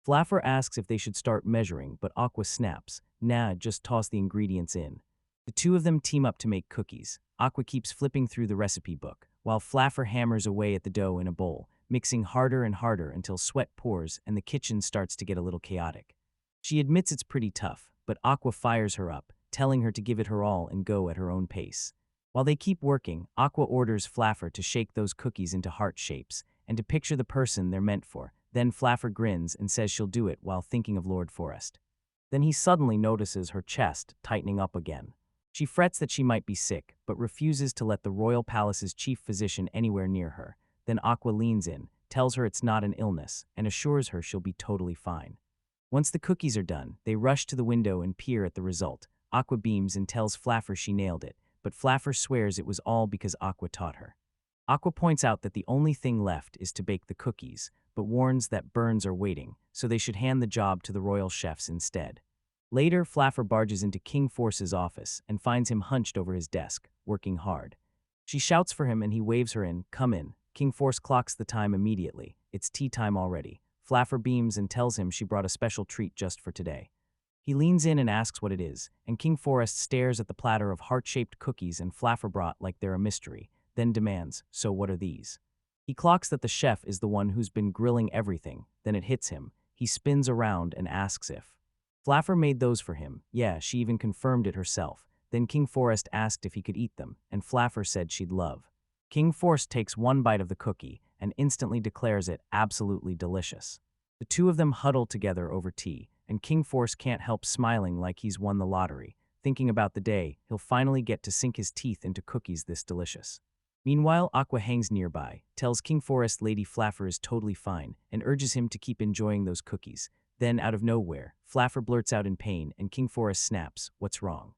Flaffer asks if they should start measuring, but Aqua snaps, "Nah, just toss the ingredients in." The two of them team up to make cookies. Aqua keeps flipping through the recipe book, while Flaffer hammers away at the dough in a bowl, mixing harder and harder until sweat pours and the kitchen starts to get a little chaotic. She admits it's pretty tough, but Aqua fires her up, telling her to give it her all and go at her own pace. While they keep working, Aqua orders Flaffer to shake those cookies into heart shapes and to picture the person they're meant for. Then Flaffer grins and says she'll do it while thinking of Lord Forest. Then he suddenly notices her chest tightening up again. She frets that she might be sick, but refuses to let the royal palace's chief physician anywhere near her. Then Aqua leans in, tells her it's not an illness, and assures her she'll be totally fine. Once the cookies are done, they rush to the window and peer at the result. Aqua beams and tells Flaffer she nailed it, but Flaffer swears it was all because Aqua taught her. Aqua points out that the only thing left is to bake the cookies, but warns that burns are waiting, so they should hand the job to the royal chefs instead. Later, Flaffer barges into King Force's office and finds him hunched over his desk, working hard. She shouts for him and he waves her in, "Come in." King Force clocks the time immediately. It's tea time already. Flaffer beams and tells him she brought a special treat just for today. He leans in and asks what it is, and King Forest stares at the platter of heart-shaped cookies and Flaffer brought like they're a mystery, then demands, "So what are these?" He clocks that the chef is the one who's been grilling everything, then it hits him. He spins around and asks if Flaffer made those for him. Yeah, she even confirmed it herself. Then King Forest asked if he could eat them, and Flaffer said she'd love. King Forest takes one bite of the cookie and instantly declares it absolutely delicious. The two of them huddle together over tea, and King Force can't help smiling like he's won the lottery, thinking about the day he'll finally get to sink his teeth into cookies this delicious. Meanwhile, Aqua hangs nearby, tells King Forest Lady Flaffer is totally fine, and urges him to keep enjoying those cookies. Then, out of nowhere, Flaffer blurts out in pain, and King Forest snaps, "What's wrong?"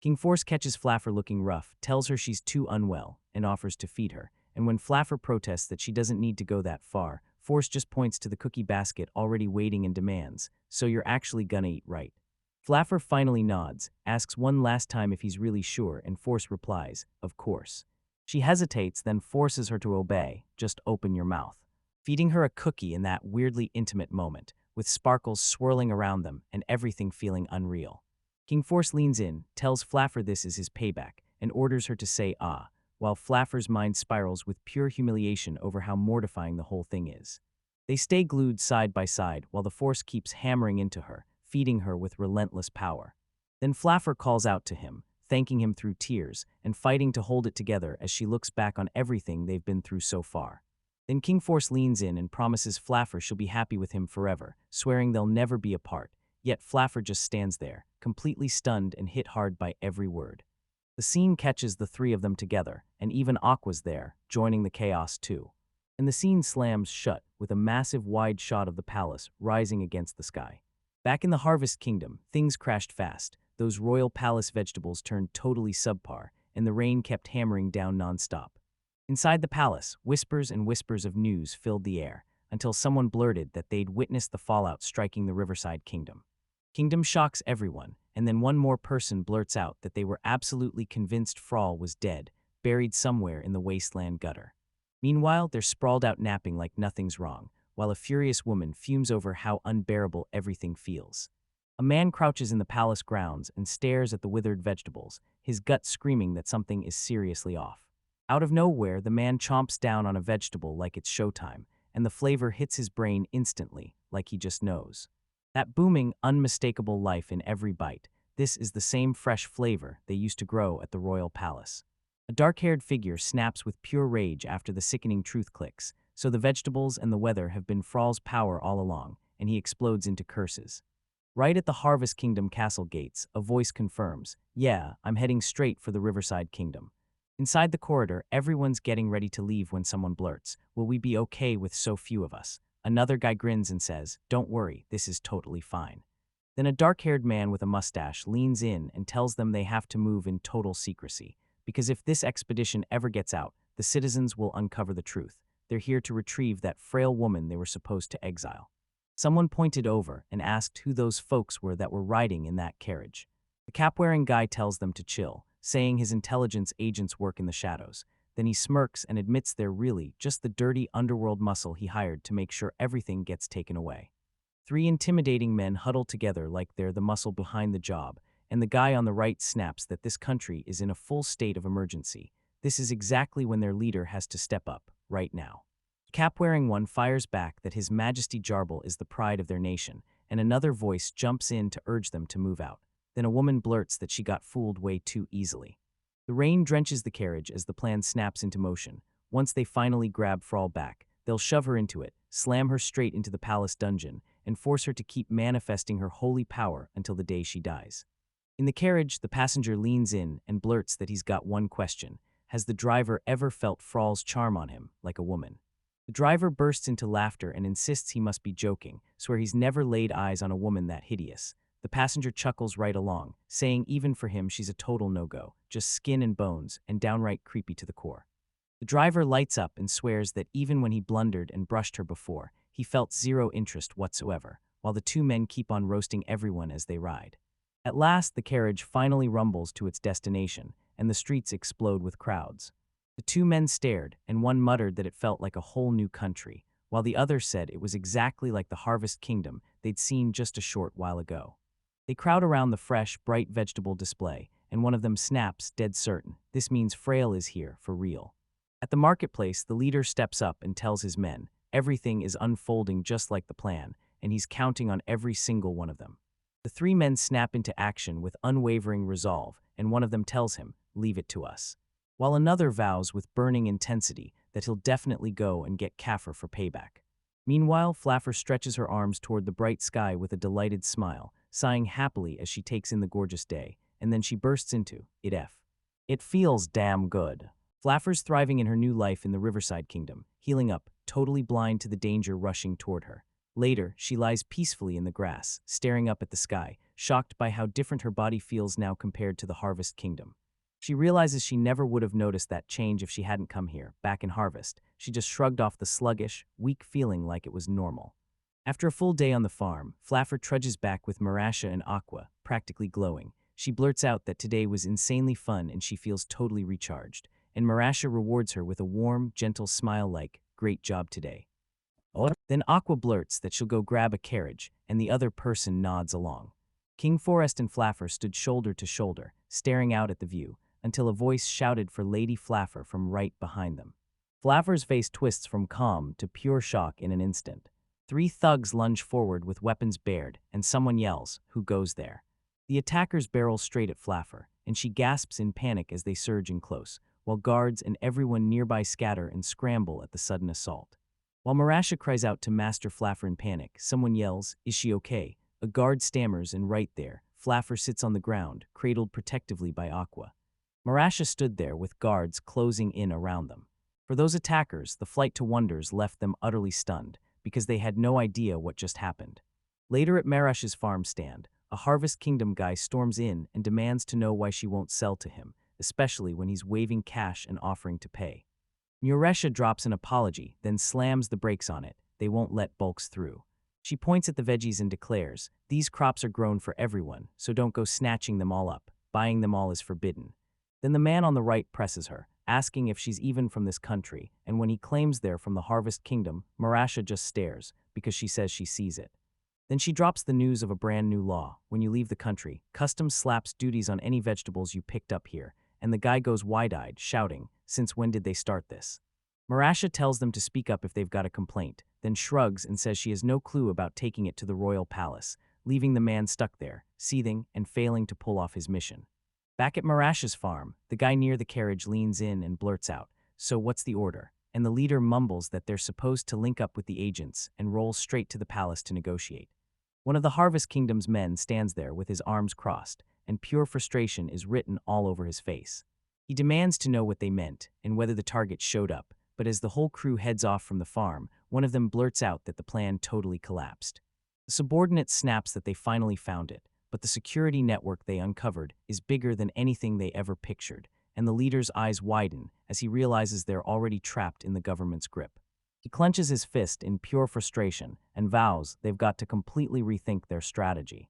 King Force catches Flaffer looking rough, tells her she's too unwell, and offers to feed her. And when Flaffer protests that she doesn't need to go that far, Force just points to the cookie basket already waiting and demands, "So you're actually gonna eat, right?" Flaffer finally nods, asks one last time if he's really sure, and Force replies, "Of course." She hesitates, then forces her to obey, "Just open your mouth." Feeding her a cookie in that weirdly intimate moment, with sparkles swirling around them and everything feeling unreal. King Force leans in, tells Flaffer this is his payback, and orders her to say "ah," while Flaffer's mind spirals with pure humiliation over how mortifying the whole thing is. They stay glued side by side while the Force keeps hammering into her, feeding her with relentless power. Then Flaffer calls out to him, thanking him through tears, and fighting to hold it together as she looks back on everything they've been through so far. Then King Force leans in and promises Flaffer she'll be happy with him forever, swearing they'll never be apart. Yet Flaffer just stands there, completely stunned and hit hard by every word. The scene catches the three of them together, and even Aqua's there, joining the chaos too. And the scene slams shut, with a massive wide shot of the palace rising against the sky. Back in the Harvest Kingdom, things crashed fast. Those royal palace vegetables turned totally subpar, and the rain kept hammering down nonstop. Inside the palace, whispers and whispers of news filled the air, until someone blurted that they'd witnessed the fallout striking the Riverside Kingdom. Kingdom shocks everyone, and then one more person blurts out that they were absolutely convinced Frawl was dead, buried somewhere in the wasteland gutter. Meanwhile, they're sprawled out napping like nothing's wrong, while a furious woman fumes over how unbearable everything feels. A man crouches in the palace grounds and stares at the withered vegetables, his gut screaming that something is seriously off. Out of nowhere, the man chomps down on a vegetable like it's showtime, and the flavor hits his brain instantly, like he just knows. That booming, unmistakable life in every bite, this is the same fresh flavor they used to grow at the royal palace. A dark-haired figure snaps with pure rage after the sickening truth clicks, so the vegetables and the weather have been Thrall's power all along, and he explodes into curses. Right at the Harvest Kingdom castle gates, a voice confirms, "Yeah, I'm heading straight for the Riverside Kingdom." Inside the corridor, everyone's getting ready to leave when someone blurts, "Will we be okay with so few of us?" Another guy grins and says, "Don't worry, this is totally fine." Then a dark-haired man with a mustache leans in and tells them they have to move in total secrecy, because if this expedition ever gets out, the citizens will uncover the truth. They're here to retrieve that frail woman they were supposed to exile. Someone pointed over and asked who those folks were that were riding in that carriage. The cap-wearing guy tells them to chill, saying his intelligence agents work in the shadows. Then he smirks and admits they're really just the dirty underworld muscle he hired to make sure everything gets taken away. Three intimidating men huddle together like they're the muscle behind the job, and the guy on the right snaps that this country is in a full state of emergency. This is exactly when their leader has to step up, right now. Cap-wearing one fires back that His Majesty Jarble is the pride of their nation, and another voice jumps in to urge them to move out. Then a woman blurts that she got fooled way too easily. The rain drenches the carriage as the plan snaps into motion. Once they finally grab Thrall back, they'll shove her into it, slam her straight into the palace dungeon, and force her to keep manifesting her holy power until the day she dies. In the carriage, the passenger leans in and blurts that he's got one question. Has the driver ever felt Thrall's charm on him, like a woman? The driver bursts into laughter and insists he must be joking, swear he's never laid eyes on a woman that hideous. The passenger chuckles right along, saying even for him she's a total no-go, just skin and bones, and downright creepy to the core. The driver lights up and swears that even when he blundered and brushed her before, he felt zero interest whatsoever, while the two men keep on roasting everyone as they ride. At last, the carriage finally rumbles to its destination, and the streets explode with crowds. The two men stared, and one muttered that it felt like a whole new country, while the other said it was exactly like the Harvest Kingdom they'd seen just a short while ago. They crowd around the fresh, bright vegetable display, and one of them snaps, dead certain, this means Frail is here, for real. At the marketplace, the leader steps up and tells his men, everything is unfolding just like the plan, and he's counting on every single one of them. The three men snap into action with unwavering resolve, and one of them tells him, leave it to us. While another vows with burning intensity that he'll definitely go and get Kaffir for payback. Meanwhile, Flaffer stretches her arms toward the bright sky with a delighted smile, sighing happily as she takes in the gorgeous day, and then she bursts into, It feels damn good. Flaffer's thriving in her new life in the Riverside Kingdom, healing up, totally blind to the danger rushing toward her. Later, she lies peacefully in the grass, staring up at the sky, shocked by how different her body feels now compared to the Harvest Kingdom. She realizes she never would have noticed that change if she hadn't come here, back in Harvest. She just shrugged off the sluggish, weak feeling like it was normal. After a full day on the farm, Flaffer trudges back with Marasha and Aqua, practically glowing. She blurts out that today was insanely fun and she feels totally recharged, and Marasha rewards her with a warm, gentle smile like, great job today. Then Aqua blurts that she'll go grab a carriage, and the other person nods along. King Forest and Flaffer stood shoulder to shoulder, staring out at the view, until a voice shouted for Lady Flaffer from right behind them. Flaffer's face twists from calm to pure shock in an instant. Three thugs lunge forward with weapons bared, and someone yells, "Who goes there?" The attackers barrel straight at Flaffer, and she gasps in panic as they surge in close, while guards and everyone nearby scatter and scramble at the sudden assault. While Marasha cries out to Master Flaffer in panic, someone yells, "Is she okay?" A guard stammers, and right there, Flaffer sits on the ground, cradled protectively by Aqua. Marasha stood there with guards closing in around them. For those attackers, the flight to wonders left them utterly stunned, because they had no idea what just happened. Later at Marash's farm stand, a Harvest Kingdom guy storms in and demands to know why she won't sell to him, especially when he's waving cash and offering to pay. Muresha drops an apology, then slams the brakes on it. They won't let bulks through. She points at the veggies and declares, "These crops are grown for everyone, so don't go snatching them all up. Buying them all is forbidden." Then the man on the right presses her, asking if she's even from this country, and when he claims they're from the Harvest Kingdom, Marasha just stares, because she says she sees it. Then she drops the news of a brand new law. When you leave the country, customs slaps duties on any vegetables you picked up here, and the guy goes wide-eyed, shouting, "Since when did they start this?" Marasha tells them to speak up if they've got a complaint, then shrugs and says she has no clue about taking it to the royal palace, leaving the man stuck there, seething and failing to pull off his mission. Back at Marasha's farm, the guy near the carriage leans in and blurts out, "So what's the order?" And the leader mumbles that they're supposed to link up with the agents and roll straight to the palace to negotiate. One of the Harvest Kingdom's men stands there with his arms crossed, and pure frustration is written all over his face. He demands to know what they meant and whether the target showed up, but as the whole crew heads off from the farm, one of them blurts out that the plan totally collapsed. The subordinate snaps that they finally found it, but the security network they uncovered is bigger than anything they ever pictured, and the leader's eyes widen as he realizes they're already trapped in the government's grip. He clenches his fist in pure frustration and vows they've got to completely rethink their strategy.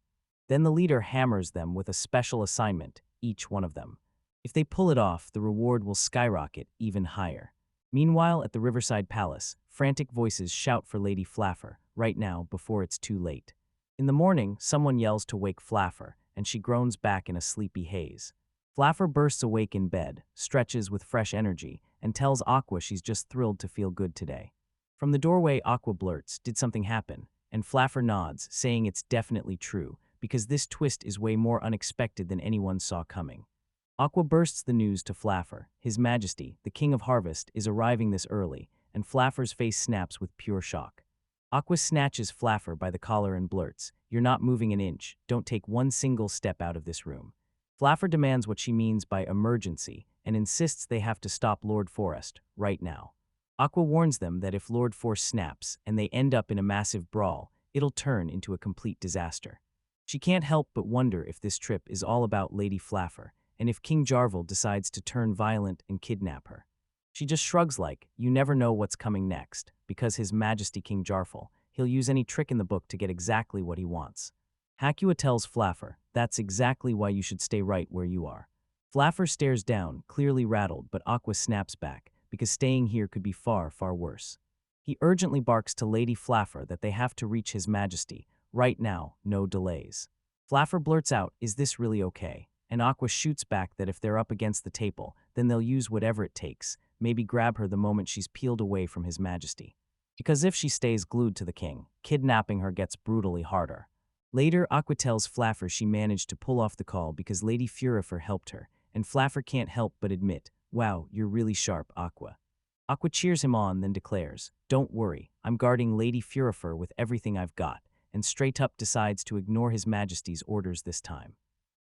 Then the leader hammers them with a special assignment, each one of them. If they pull it off, the reward will skyrocket even higher. Meanwhile, at the Riverside Palace, frantic voices shout for Lady Flaffer, right now, before it's too late. In the morning, someone yells to wake Flaffer, and she groans back in a sleepy haze. Flaffer bursts awake in bed, stretches with fresh energy, and tells Aqua she's just thrilled to feel good today. From the doorway, Aqua blurts, "Did something happen?" And Flaffer nods, saying it's definitely true, because this twist is way more unexpected than anyone saw coming. Aqua bursts the news to Flaffer. His Majesty, the King of Harvest, is arriving this early, and Flaffer's face snaps with pure shock. Aqua snatches Flaffer by the collar and blurts, "You're not moving an inch. Don't take one single step out of this room." Flaffer demands what she means by emergency and insists they have to stop Lord Forest right now. Aqua warns them that if Lord Force snaps and they end up in a massive brawl, it'll turn into a complete disaster. She can't help but wonder if this trip is all about Lady Flaffer, and if King Jarvel decides to turn violent and kidnap her. She just shrugs like, "You never know what's coming next," because His Majesty King Jarvel, he'll use any trick in the book to get exactly what he wants. Hakua tells Flaffer, "That's exactly why you should stay right where you are." Flaffer stares down, clearly rattled, but Aqua snaps back, because staying here could be far, far worse. He urgently barks to Lady Flaffer that they have to reach His Majesty, right now, no delays. Flaffer blurts out, "Is this really okay?" And Aqua shoots back that if they're up against the table, then they'll use whatever it takes, maybe grab her the moment she's peeled away from His Majesty. Because if she stays glued to the king, kidnapping her gets brutally harder. Later, Aqua tells Flaffer she managed to pull off the call because Lady Furifer helped her, and Flaffer can't help but admit, "Wow, you're really sharp, Aqua." Aqua cheers him on, then declares, "Don't worry, I'm guarding Lady Furifer with everything I've got," and straight up decides to ignore His Majesty's orders this time.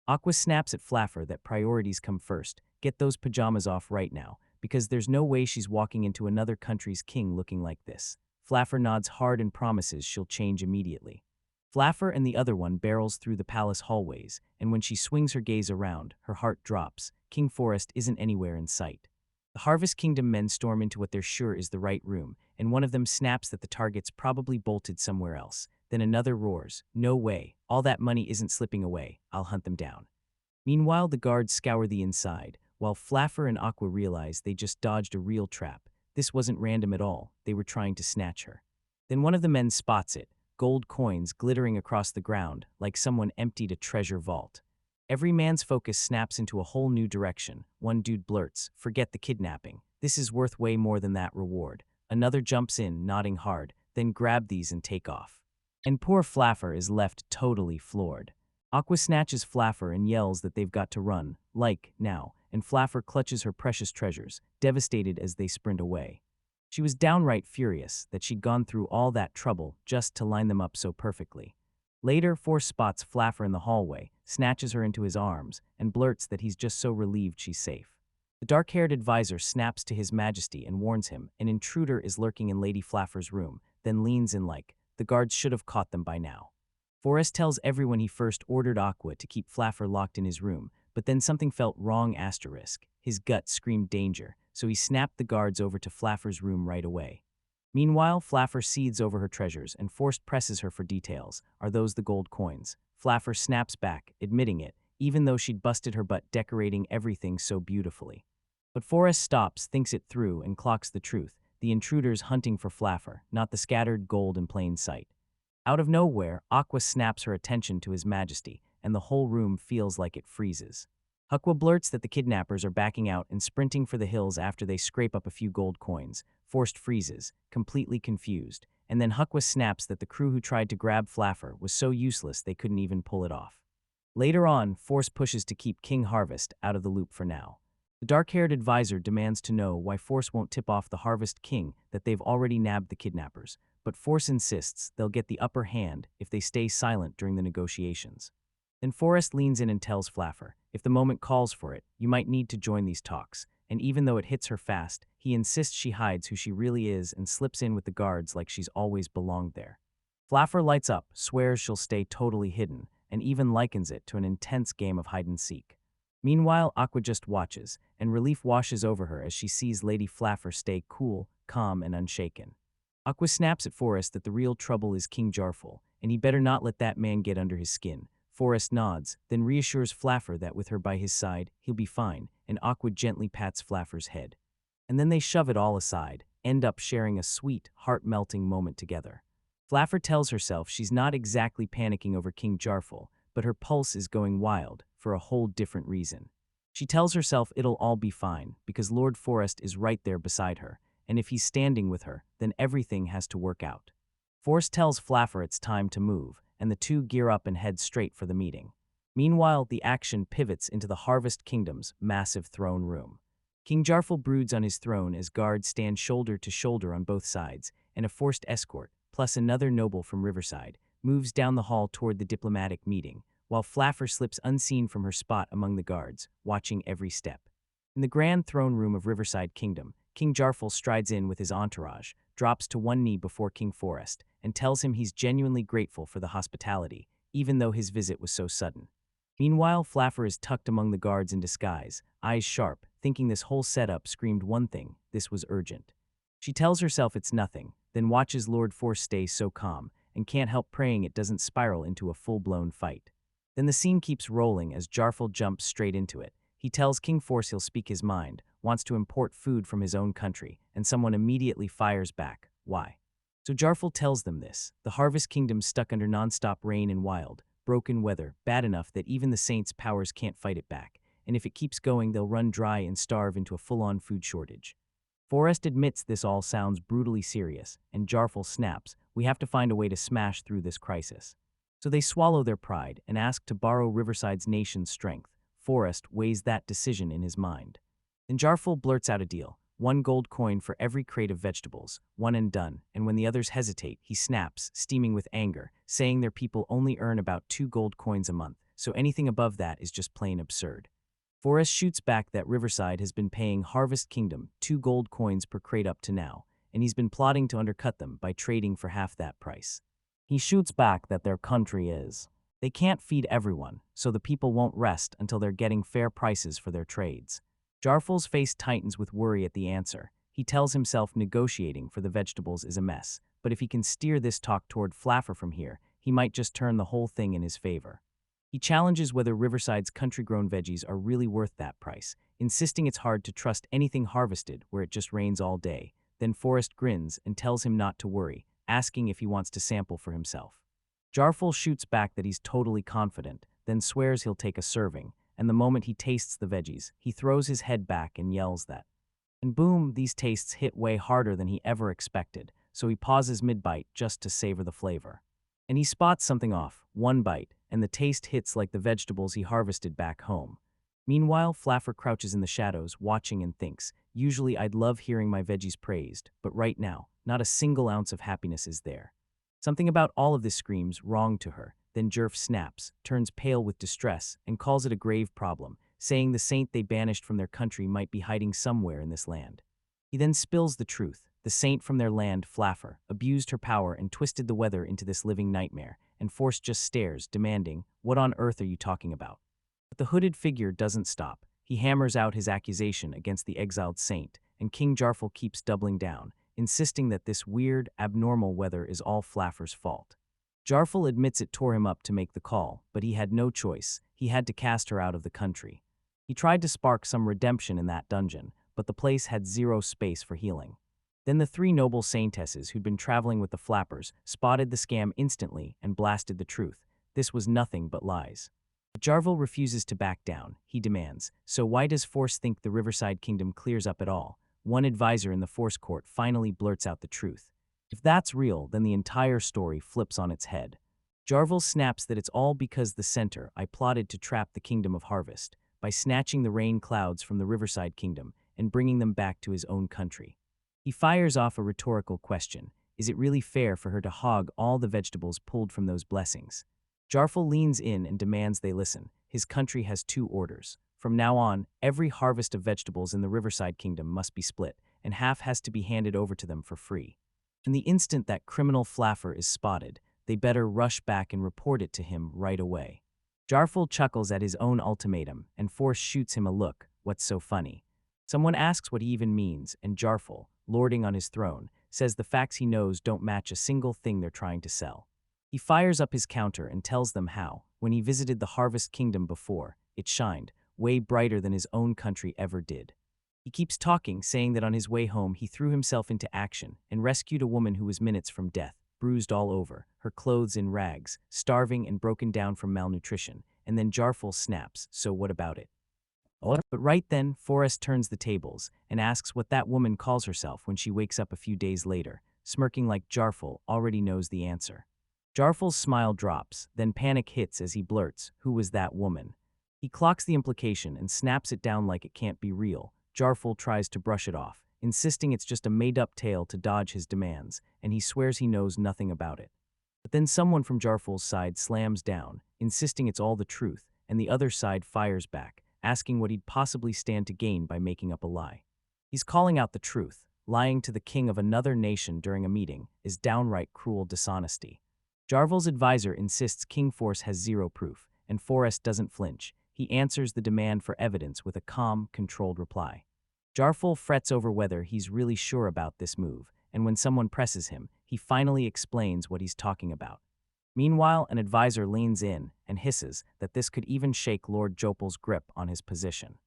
Aqua snaps at Flaffer that priorities come first, get those pajamas off right now, because there's no way she's walking into another country's king looking like this. Flaffer nods hard and promises she'll change immediately. Flaffer and the other one barrels through the palace hallways, and when she swings her gaze around, her heart drops. King Forest isn't anywhere in sight. The Harvest Kingdom men storm into what they're sure is the right room, and one of them snaps that the target's probably bolted somewhere else. Then another roars, "No way, all that money isn't slipping away, I'll hunt them down." Meanwhile, the guards scour the inside, while Flaffer and Aqua realize they just dodged a real trap. This wasn't random at all, they were trying to snatch her. Then one of the men spots it, gold coins glittering across the ground, like someone emptied a treasure vault. Every man's focus snaps into a whole new direction. One dude blurts, "Forget the kidnapping. This is worth way more than that reward." Another jumps in, nodding hard, "Then grab these and take off." And poor Flaffer is left totally floored. Aqua snatches Flaffer and yells that they've got to run, like, now, and Flaffer clutches her precious treasures, devastated as they sprint away. She was downright furious that she'd gone through all that trouble just to line them up so perfectly. Later, Force spots Flaffer in the hallway, snatches her into his arms, and blurts that he's just so relieved she's safe. The dark-haired advisor snaps to His Majesty and warns him an intruder is lurking in Lady Flaffer's room, then leans in like, "The guards should have caught them by now." Forrest tells everyone he first ordered Aqua to keep Flaffer locked in his room, but then something felt wrong asterisk. His gut screamed danger, so he snapped the guards over to Flaffer's room right away. Meanwhile, Flaffer seethes over her treasures and Forrest presses her for details. Are those the gold coins? Flaffer snaps back, admitting it, even though she'd busted her butt decorating everything so beautifully. But Forrest stops, thinks it through, and clocks the truth. The intruder's hunting for Flaffer, not the scattered gold in plain sight. Out of nowhere, Aqua snaps her attention to His Majesty, and the whole room feels like it freezes. Aqua blurts that the kidnappers are backing out and sprinting for the hills after they scrape up a few gold coins. Forrest freezes, completely confused, and then Aqua snaps that the crew who tried to grab Flaffer was so useless they couldn't even pull it off. Later on, Forrest pushes to keep King Harvest out of the loop for now. The dark-haired advisor demands to know why Force won't tip off the Harvest King that they've already nabbed the kidnappers, but Force insists they'll get the upper hand if they stay silent during the negotiations. Then Forrest leans in and tells Flaffer, if the moment calls for it, you might need to join these talks, and even though it hits her fast, he insists she hides who she really is and slips in with the guards like she's always belonged there. Flaffer lights up, swears she'll stay totally hidden, and even likens it to an intense game of hide-and-seek. Meanwhile, Aqua just watches, and relief washes over her as she sees Lady Flaffer stay cool, calm, and unshaken. Aqua snaps at Forrest that the real trouble is King Jarful, and he better not let that man get under his skin. Forrest nods, then reassures Flaffer that with her by his side, he'll be fine, and Aqua gently pats Flaffer's head. And then they shove it all aside, end up sharing a sweet, heart-melting moment together. Flaffer tells herself she's not exactly panicking over King Jarful, but her pulse is going wild, for a whole different reason. She tells herself it'll all be fine, because Lord Forrest is right there beside her, and if he's standing with her, then everything has to work out. Forrest tells Flaffer it's time to move, and the two gear up and head straight for the meeting. Meanwhile, the action pivots into the Harvest Kingdom's massive throne room. King Jarful broods on his throne as guards stand shoulder to shoulder on both sides, and a forced escort, plus another noble from Riverside, moves down the hall toward the diplomatic meeting, while Flaffer slips unseen from her spot among the guards, watching every step. In the grand throne room of Riverside Kingdom, King Jarful strides in with his entourage, drops to one knee before King Forrest, and tells him he's genuinely grateful for the hospitality, even though his visit was so sudden. Meanwhile, Flaffer is tucked among the guards in disguise, eyes sharp, thinking this whole setup screamed one thing: this was urgent. She tells herself it's nothing, then watches Lord Force stay so calm, and can't help praying it doesn't spiral into a full-blown fight. Then the scene keeps rolling as Jarful jumps straight into it. He tells King Force he'll speak his mind, wants to import food from his own country, and someone immediately fires back. Why? So Jarful tells them this. The Harvest Kingdom's stuck under non-stop rain and wild, broken weather, bad enough that even the Saints' powers can't fight it back, and if it keeps going they'll run dry and starve into a full-on food shortage. Forrest admits this all sounds brutally serious, and Jarful snaps, we have to find a way to smash through this crisis. So they swallow their pride and ask to borrow Riverside's nation's strength. Forrest weighs that decision in his mind. Then Jarful blurts out a deal, 1 gold coin for every crate of vegetables, one and done, and when the others hesitate, he snaps, steaming with anger, saying their people only earn about 2 gold coins a month, so anything above that is just plain absurd. Forrest shoots back that Riverside has been paying Harvest Kingdom 2 gold coins per crate up to now, and he's been plotting to undercut them by trading for half that price. He shoots back that their country is. They can't feed everyone, so the people won't rest until they're getting fair prices for their trades. Jarful's face tightens with worry at the answer. He tells himself negotiating for the vegetables is a mess, but if he can steer this talk toward Flaffer from here, he might just turn the whole thing in his favor. He challenges whether Riverside's country-grown veggies are really worth that price, insisting it's hard to trust anything harvested where it just rains all day. Then Forrest grins and tells him not to worry, asking if he wants to sample for himself. Jarful shoots back that he's totally confident, then swears he'll take a serving, and the moment he tastes the veggies, he throws his head back and yells that. And boom, these tastes hit way harder than he ever expected, so he pauses mid-bite just to savor the flavor. And he spots something off, 1 bite, and the taste hits like the vegetables he harvested back home. Meanwhile, Flaffer crouches in the shadows, watching and thinks, usually I'd love hearing my veggies praised, but right now, not a single ounce of happiness is there. Something about all of this screams wrong to her. Then Jerf snaps, turns pale with distress, and calls it a grave problem, saying the saint they banished from their country might be hiding somewhere in this land. He then spills the truth. The saint from their land, Flaffer, abused her power and twisted the weather into this living nightmare, and Force just stares, demanding, what on earth are you talking about? But the hooded figure doesn't stop. He hammers out his accusation against the exiled saint, and King Jarful keeps doubling down, insisting that this weird, abnormal weather is all Flaffer's fault. Jarful admits it tore him up to make the call, but he had no choice. He had to cast her out of the country. He tried to spark some redemption in that dungeon, but the place had zero space for healing. Then the three noble saintesses who'd been traveling with the flappers spotted the scam instantly and blasted the truth. This was nothing but lies. Jarvel refuses to back down. He demands, "So why does Force think the Riverside Kingdom clears up at all?" One advisor in the Force Court finally blurts out the truth. If that's real, then the entire story flips on its head. Jarvel snaps that it's all because the center I plotted to trap the Kingdom of Harvest by snatching the rain clouds from the Riverside Kingdom and bringing them back to his own country. He fires off a rhetorical question. Is it really fair for her to hog all the vegetables pulled from those blessings? Jarfel leans in and demands they listen. His country has two orders. From now on, every harvest of vegetables in the Riverside Kingdom must be split, and half has to be handed over to them for free. In the instant that criminal Flaffer is spotted, they better rush back and report it to him right away. Jarfel chuckles at his own ultimatum, and Force shoots him a look. What's so funny? Someone asks what he even means, and Jarfel, lording on his throne, says the facts he knows don't match a single thing they're trying to sell. He fires up his counter and tells them how, when he visited the Harvest Kingdom before, it shined, way brighter than his own country ever did. He keeps talking, saying that on his way home he threw himself into action and rescued a woman who was minutes from death, bruised all over, her clothes in rags, starving and broken down from malnutrition, and then Jarfel snaps, so what about it? But right then, Forrest turns the tables and asks what that woman calls herself when she wakes up a few days later, smirking like Jarfel already knows the answer. Jarfel's smile drops, then panic hits as he blurts, "Who was that woman?" He clocks the implication and snaps it down like it can't be real. Jarfel tries to brush it off, insisting it's just a made-up tale to dodge his demands, and he swears he knows nothing about it. But then someone from Jarfel's side slams down, insisting it's all the truth, and the other side fires back, asking what he'd possibly stand to gain by making up a lie. He's calling out the truth. Lying to the king of another nation during a meeting is downright cruel dishonesty. Jarvel's advisor insists King Force has zero proof, and Forrest doesn't flinch. He answers the demand for evidence with a calm, controlled reply. Jarfel frets over whether he's really sure about this move, and when someone presses him, he finally explains what he's talking about. Meanwhile, an advisor leans in and hisses that this could even shake Lord Jopel's grip on his position.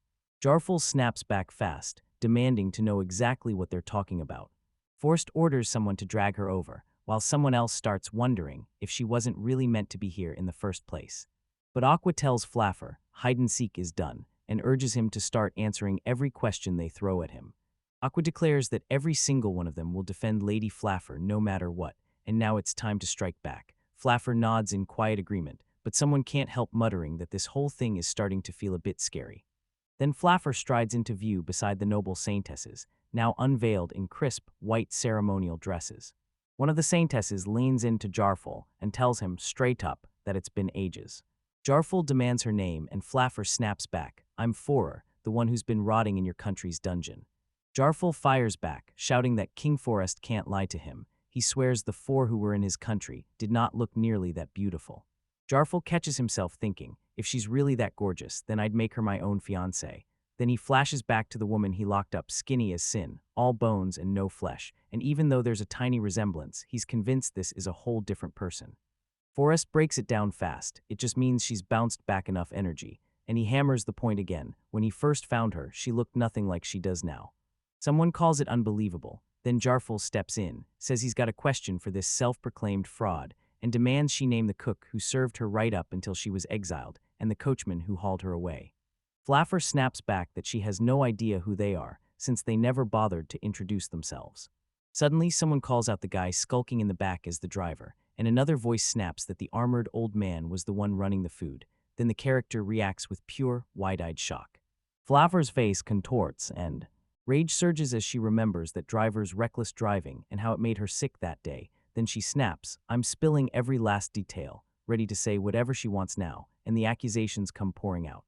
Jarfel snaps back fast, demanding to know exactly what they're talking about. Forrest orders someone to drag her over, while someone else starts wondering if she wasn't really meant to be here in the first place. But Aqua tells Flaffer hide-and-seek is done, and urges him to start answering every question they throw at him. Aqua declares that every single one of them will defend Lady Flaffer no matter what, and now it's time to strike back. Flaffer nods in quiet agreement, but someone can't help muttering that this whole thing is starting to feel a bit scary. Then Flaffer strides into view beside the noble saintesses, now unveiled in crisp, white ceremonial dresses. One of the saintesses leans into Jarfel and tells him straight up that it's been ages. Jarfel demands her name and Flaffer snaps back, "I'm Forer, the one who's been rotting in your country's dungeon." Jarfel fires back, shouting that King Forrest can't lie to him. He swears the four who were in his country did not look nearly that beautiful. Jarfel catches himself thinking, if she's really that gorgeous, then I'd make her my own fiancée. Then he flashes back to the woman he locked up, skinny as sin, all bones and no flesh, and even though there's a tiny resemblance, he's convinced this is a whole different person. Forrest breaks it down fast. It just means she's bounced back enough energy, and he hammers the point again. When he first found her, she looked nothing like she does now. Someone calls it unbelievable. Then Jarfel steps in, says he's got a question for this self-proclaimed fraud, and demands she name the cook who served her right up until she was exiled, and the coachman who hauled her away. Flaffer snaps back that she has no idea who they are, since they never bothered to introduce themselves. Suddenly, someone calls out the guy skulking in the back as the driver, and another voice snaps that the armored old man was the one running the food. Then the character reacts with pure, wide-eyed shock. Flaffer's face contorts, and rage surges as she remembers that driver's reckless driving and how it made her sick that day. Then she snaps, "I'm spilling every last detail," ready to say whatever she wants now, and the accusations come pouring out.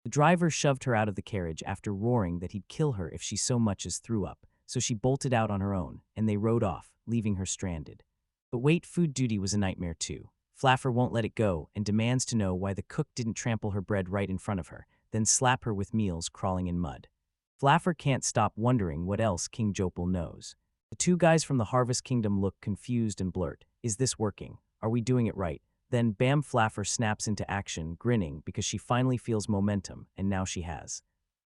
The driver shoved her out of the carriage after roaring that he'd kill her if she so much as threw up, so she bolted out on her own, and they rode off, leaving her stranded. But wait, food duty was a nightmare too. Flaffer won't let it go and demands to know why the cook didn't trample her bread right in front of her, then slap her with meals crawling in mud. Flaffer can't stop wondering what else King Jopel knows. The two guys from the Harvest Kingdom look confused and blurt, "Is this working? Are we doing it right?" Then bam, Flaffer snaps into action, grinning because she finally feels momentum, and now she has.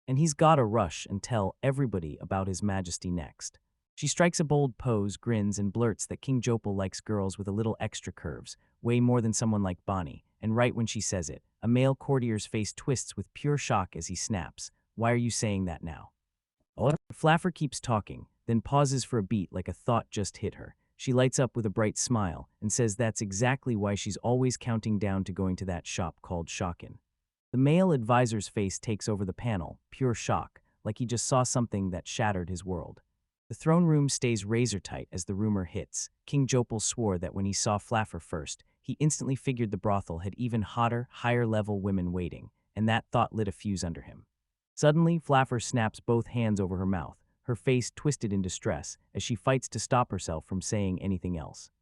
And he's gotta rush and tell everybody about His Majesty next. She strikes a bold pose, grins, and blurts that King Jopal likes girls with a little extra curves, way more than someone like Bonnie, and right when she says it, a male courtier's face twists with pure shock as he snaps. Why are you saying that now? Oh. Flaffer keeps talking, then pauses for a beat like a thought just hit her. She lights up with a bright smile and says that's exactly why she's always counting down to going to that shop called Shockin'. The male advisor's face takes over the panel, pure shock, like he just saw something that shattered his world. The throne room stays razor-tight as the rumor hits. King Jopal swore that when he saw Flaffer first, he instantly figured the brothel had even hotter, higher-level women waiting, and that thought lit a fuse under him. Suddenly, Flaffer snaps both hands over her mouth, her face twisted in distress as she fights to stop herself from saying anything else.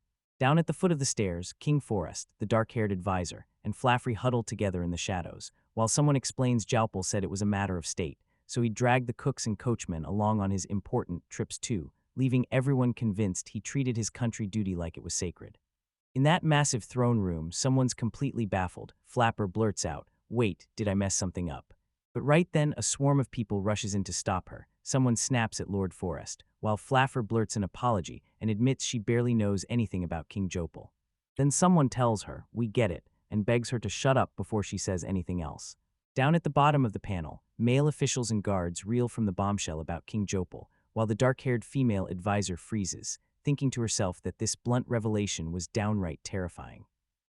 Down at the foot of the stairs, King Forrest, the dark-haired advisor, and Flaffrey huddle together in the shadows, while someone explains Jopal said it was a matter of state, so he dragged the cooks and coachmen along on his important trips too, leaving everyone convinced he treated his country duty like it was sacred. In that massive throne room, someone's completely baffled. Flapper blurts out, "Wait, did I mess something up?" But right then, a swarm of people rushes in to stop her. Someone snaps at Lord Forrest, while Flaffer blurts an apology and admits she barely knows anything about King Jopal. Then someone tells her, "We get it," and begs her to shut up before she says anything else. Down at the bottom of the panel, male officials and guards reel from the bombshell about King Jopal, while the dark-haired female advisor freezes, thinking to herself that this blunt revelation was downright terrifying.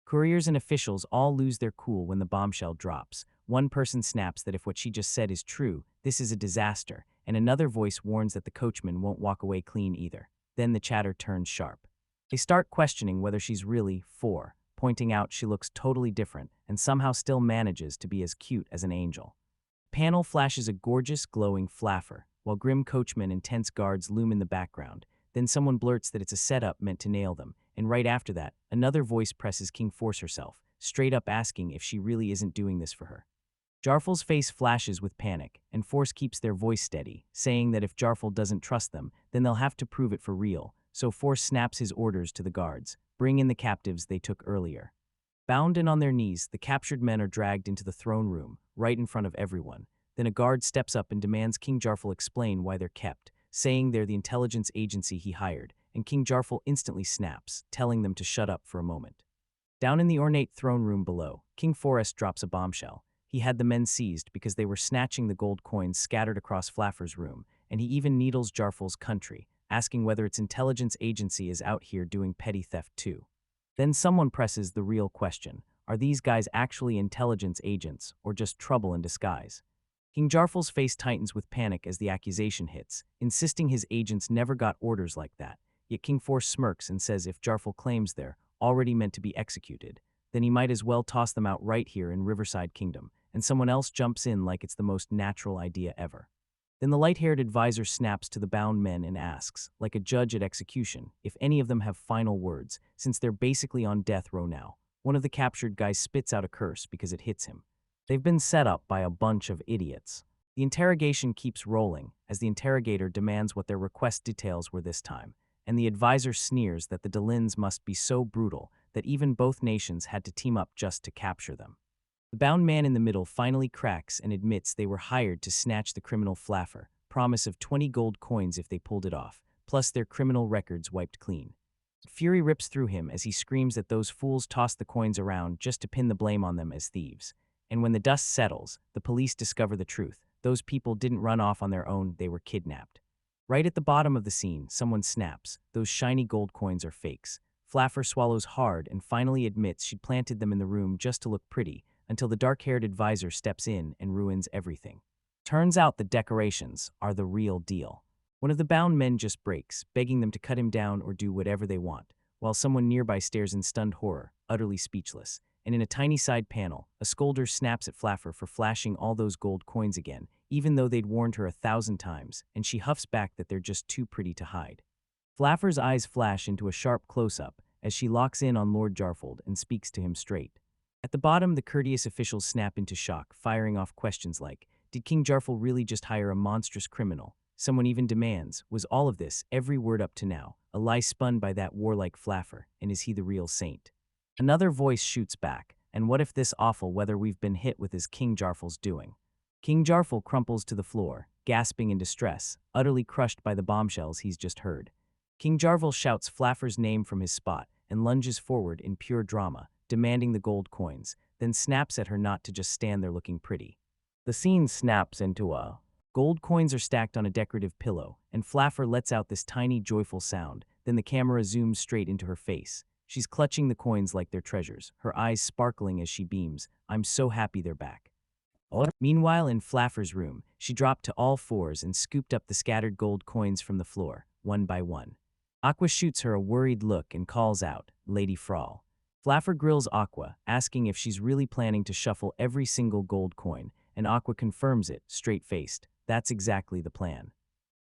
Couriers and officials all lose their cool when the bombshell drops. One person snaps that if what she just said is true, this is a disaster, and another voice warns that the coachman won't walk away clean either. Then the chatter turns sharp. They start questioning whether she's really four, pointing out she looks totally different and somehow still manages to be as cute as an angel. The panel flashes a gorgeous, glowing Flaffer, while grim coachmen and tense guards loom in the background. Then someone blurts that it's a setup meant to nail them, and right after that, another voice presses King Force herself, straight up asking if she really isn't doing this for her. Jarfal's face flashes with panic, and Force keeps their voice steady, saying that if Jarfal doesn't trust them, then they'll have to prove it for real, so Force snaps his orders to the guards, "Bring in the captives they took earlier." Bound and on their knees, the captured men are dragged into the throne room, right in front of everyone. Then a guard steps up and demands King Jarfal explain why they're kept, saying they're the intelligence agency he hired, and King Jarfal instantly snaps, telling them to shut up for a moment. Down in the ornate throne room below, King Forrest drops a bombshell. He had the men seized because they were snatching the gold coins scattered across Flaffer's room, and he even needles Jarfal's country, asking whether its intelligence agency is out here doing petty theft too. Then someone presses the real question: are these guys actually intelligence agents, or just trouble in disguise? King Jarfal's face tightens with panic as the accusation hits, insisting his agents never got orders like that. Yet King Force smirks and says if Jarfal claims they're already meant to be executed, then he might as well toss them out right here in Riverside Kingdom, and someone else jumps in like it's the most natural idea ever. Then the light-haired advisor snaps to the bound men and asks, like a judge at execution, if any of them have final words, since they're basically on death row now. One of the captured guys spits out a curse because it hits him. They've been set up by a bunch of idiots. The interrogation keeps rolling, as the interrogator demands what their request details were this time, and the advisor sneers that the Delins must be so brutal that even both nations had to team up just to capture them. The bound man in the middle finally cracks and admits they were hired to snatch the criminal Flaffer, promise of 20 gold coins if they pulled it off, plus their criminal records wiped clean. Fury rips through him as he screams that those fools tossed the coins around just to pin the blame on them as thieves. And when the dust settles, the police discover the truth. Those people didn't run off on their own, they were kidnapped. Right at the bottom of the scene, someone snaps. Those shiny gold coins are fakes. Flaffer swallows hard and finally admits she'd planted them in the room just to look pretty, until the dark-haired advisor steps in and ruins everything. Turns out the decorations are the real deal. One of the bound men just breaks, begging them to cut him down or do whatever they want, while someone nearby stares in stunned horror, utterly speechless. And in a tiny side panel, a scolder snaps at Flaffer for flashing all those gold coins again, even though they'd warned her 1,000 times, and she huffs back that they're just too pretty to hide. Flaffer's eyes flash into a sharp close-up as she locks in on Lord Jarfald and speaks to him straight. At the bottom, the courteous officials snap into shock, firing off questions like, did King Jarfal really just hire a monstrous criminal? Someone even demands, was all of this, every word up to now, a lie spun by that warlike Flaffer, and is he the real saint? Another voice shoots back, and what if this awful weather we've been hit with is King Jarfal's doing? King Jarful crumples to the floor, gasping in distress, utterly crushed by the bombshells he's just heard. King Jarful shouts Flaffer's name from his spot and lunges forward in pure drama, demanding the gold coins, then snaps at her not to just stand there looking pretty. The scene snaps into a gold coins are stacked on a decorative pillow, and Flaffer lets out this tiny, joyful sound. Then the camera zooms straight into her face. She's clutching the coins like they're treasures, her eyes sparkling as she beams. I'm so happy they're back. Meanwhile, in Flaffer's room, she dropped to all fours and scooped up the scattered gold coins from the floor, one by one. Aqua shoots her a worried look and calls out, Lady Frawl. Flaffer grills Aqua, asking if she's really planning to shuffle every single gold coin, and Aqua confirms it, straight-faced. That's exactly the plan.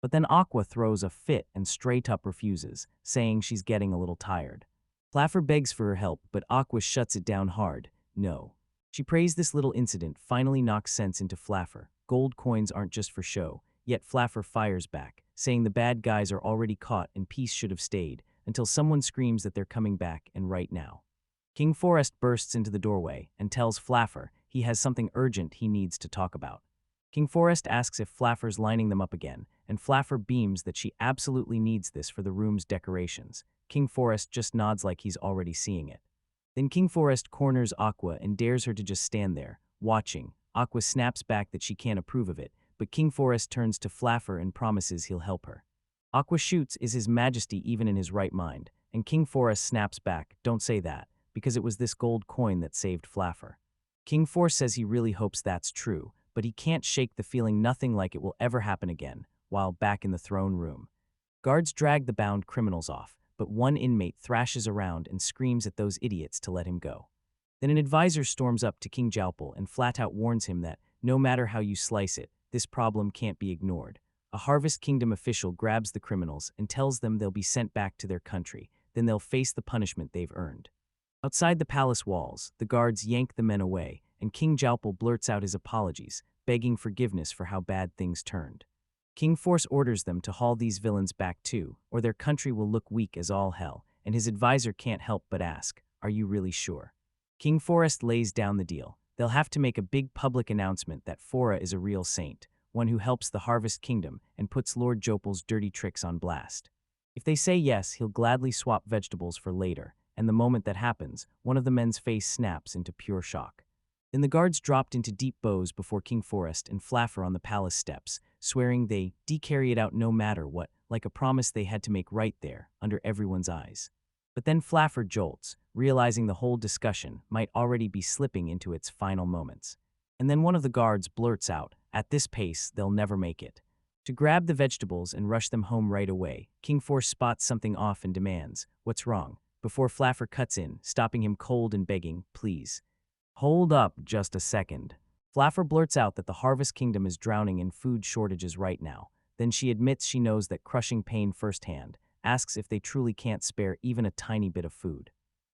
But then Aqua throws a fit and straight up refuses, saying she's getting a little tired. Flaffer begs for her help, but Aqua shuts it down hard. No. She prays this little incident finally knocks sense into Flaffer. Gold coins aren't just for show, yet Flaffer fires back, saying the bad guys are already caught and peace should have stayed, until someone screams that they're coming back, and right now. King Forest bursts into the doorway and tells Flaffer he has something urgent he needs to talk about. King Forest asks if Flaffer's lining them up again, and Flaffer beams that she absolutely needs this for the room's decorations. King Forest just nods like he's already seeing it. Then King Forest corners Aqua and dares her to just stand there, watching. Aqua snaps back that she can't approve of it, but King Forest turns to Flaffer and promises he'll help her. Aqua shoots, is His Majesty even in his right mind? And King Forest snaps back, don't say that, because it was this gold coin that saved Flaffer. King Forest says he really hopes that's true, but he can't shake the feeling nothing like it will ever happen again, while back in the throne room. Guards drag the bound criminals off, but one inmate thrashes around and screams at those idiots to let him go. Then an advisor storms up to King Jalpal and flat out warns him that, no matter how you slice it, this problem can't be ignored. A Harvest Kingdom official grabs the criminals and tells them they'll be sent back to their country, then they'll face the punishment they've earned. Outside the palace walls, the guards yank the men away, and King Jalpal blurts out his apologies, begging forgiveness for how bad things turned. King Force orders them to haul these villains back too, or their country will look weak as all hell, and his advisor can't help but ask, are you really sure? King Forest lays down the deal. They'll have to make a big public announcement that Fora is a real saint, one who helps the Harvest Kingdom and puts Lord Jopal's dirty tricks on blast. If they say yes, he'll gladly swap vegetables for later, and the moment that happens, one of the men's face snaps into pure shock. Then the guards dropped into deep bows before King Forest and Flaffer on the palace steps, swearing they carry it out no matter what, like a promise they had to make right there, under everyone's eyes. But then Flaffer jolts, realizing the whole discussion might already be slipping into its final moments. And then one of the guards blurts out, at this pace, they'll never make it. To grab the vegetables and rush them home right away, King Force spots something off and demands, what's wrong? Before Flaffer cuts in, stopping him cold and begging, please. Hold up just a second. Flaffer blurts out that the Harvest Kingdom is drowning in food shortages right now. Then she admits she knows that crushing pain firsthand, asks if they truly can't spare even a tiny bit of food.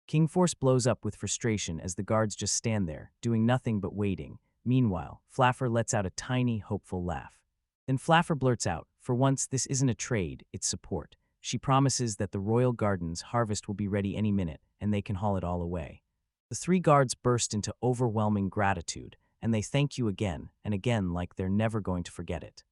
King Force blows up with frustration as the guards just stand there, doing nothing but waiting. Meanwhile, Flaffer lets out a tiny, hopeful laugh. Then Flaffer blurts out, for once this isn't a trade, it's support. She promises that the Royal Garden's harvest will be ready any minute, and they can haul it all away. The three guards burst into overwhelming gratitude, and they thank you again and again like they're never going to forget it.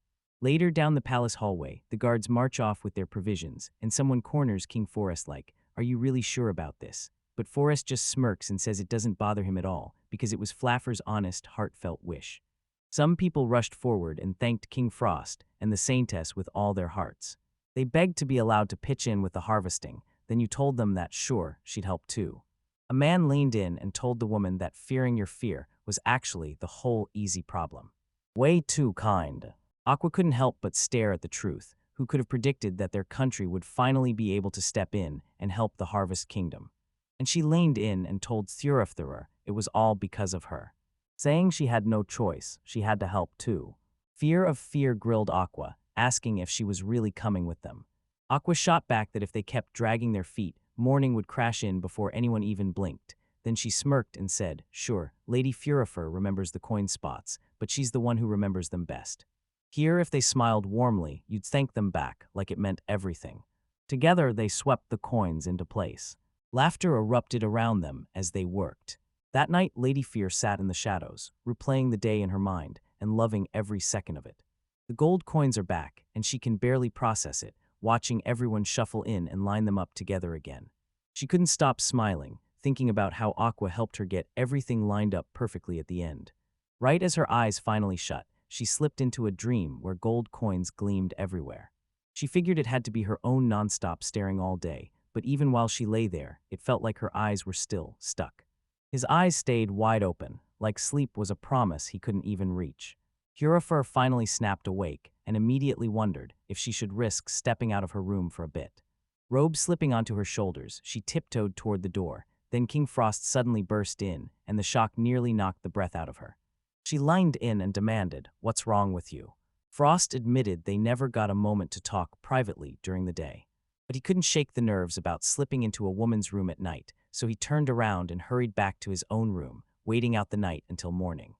Later down the palace hallway, the guards march off with their provisions, and someone corners King Forest like, are you really sure about this? But Forest just smirks and says it doesn't bother him at all, because it was Flaffer's honest, heartfelt wish. Some people rushed forward and thanked King Frost and the Saintess with all their hearts. They begged to be allowed to pitch in with the harvesting, then you told them that, sure, she'd help too. A man leaned in and told the woman that fearing your fear was actually the whole easy problem. Way too kind. Aqua couldn't help but stare at the truth. Who could have predicted that their country would finally be able to step in and help the Harvest Kingdom? And she leaned in and told Thuriftherer it was all because of her. Saying she had no choice, she had to help too. Fear of Fear grilled Aqua, asking if she was really coming with them. Aqua shot back that if they kept dragging their feet, morning would crash in before anyone even blinked. Then she smirked and said, sure, Lady Furifer remembers the coin spots, but she's the one who remembers them best. Here, if they smiled warmly, you'd thank them back, like it meant everything. Together, they swept the coins into place. Laughter erupted around them as they worked. That night, Lady Fear sat in the shadows, replaying the day in her mind, and loving every second of it. The gold coins are back, and she can barely process it, watching everyone shuffle in and line them up together again. She couldn't stop smiling, thinking about how Aqua helped her get everything lined up perfectly at the end. Right as her eyes finally shut, she slipped into a dream where gold coins gleamed everywhere. She figured it had to be her own nonstop staring all day, but even while she lay there, it felt like her eyes were still stuck. His eyes stayed wide open, like sleep was a promise he couldn't even reach. Hurafur finally snapped awake and immediately wondered if she should risk stepping out of her room for a bit. Robe slipping onto her shoulders, she tiptoed toward the door. Then King Frost suddenly burst in, and the shock nearly knocked the breath out of her. She leaned in and demanded, "What's wrong with you?" Frost admitted they never got a moment to talk privately during the day. But he couldn't shake the nerves about slipping into a woman's room at night, so he turned around and hurried back to his own room, waiting out the night until morning.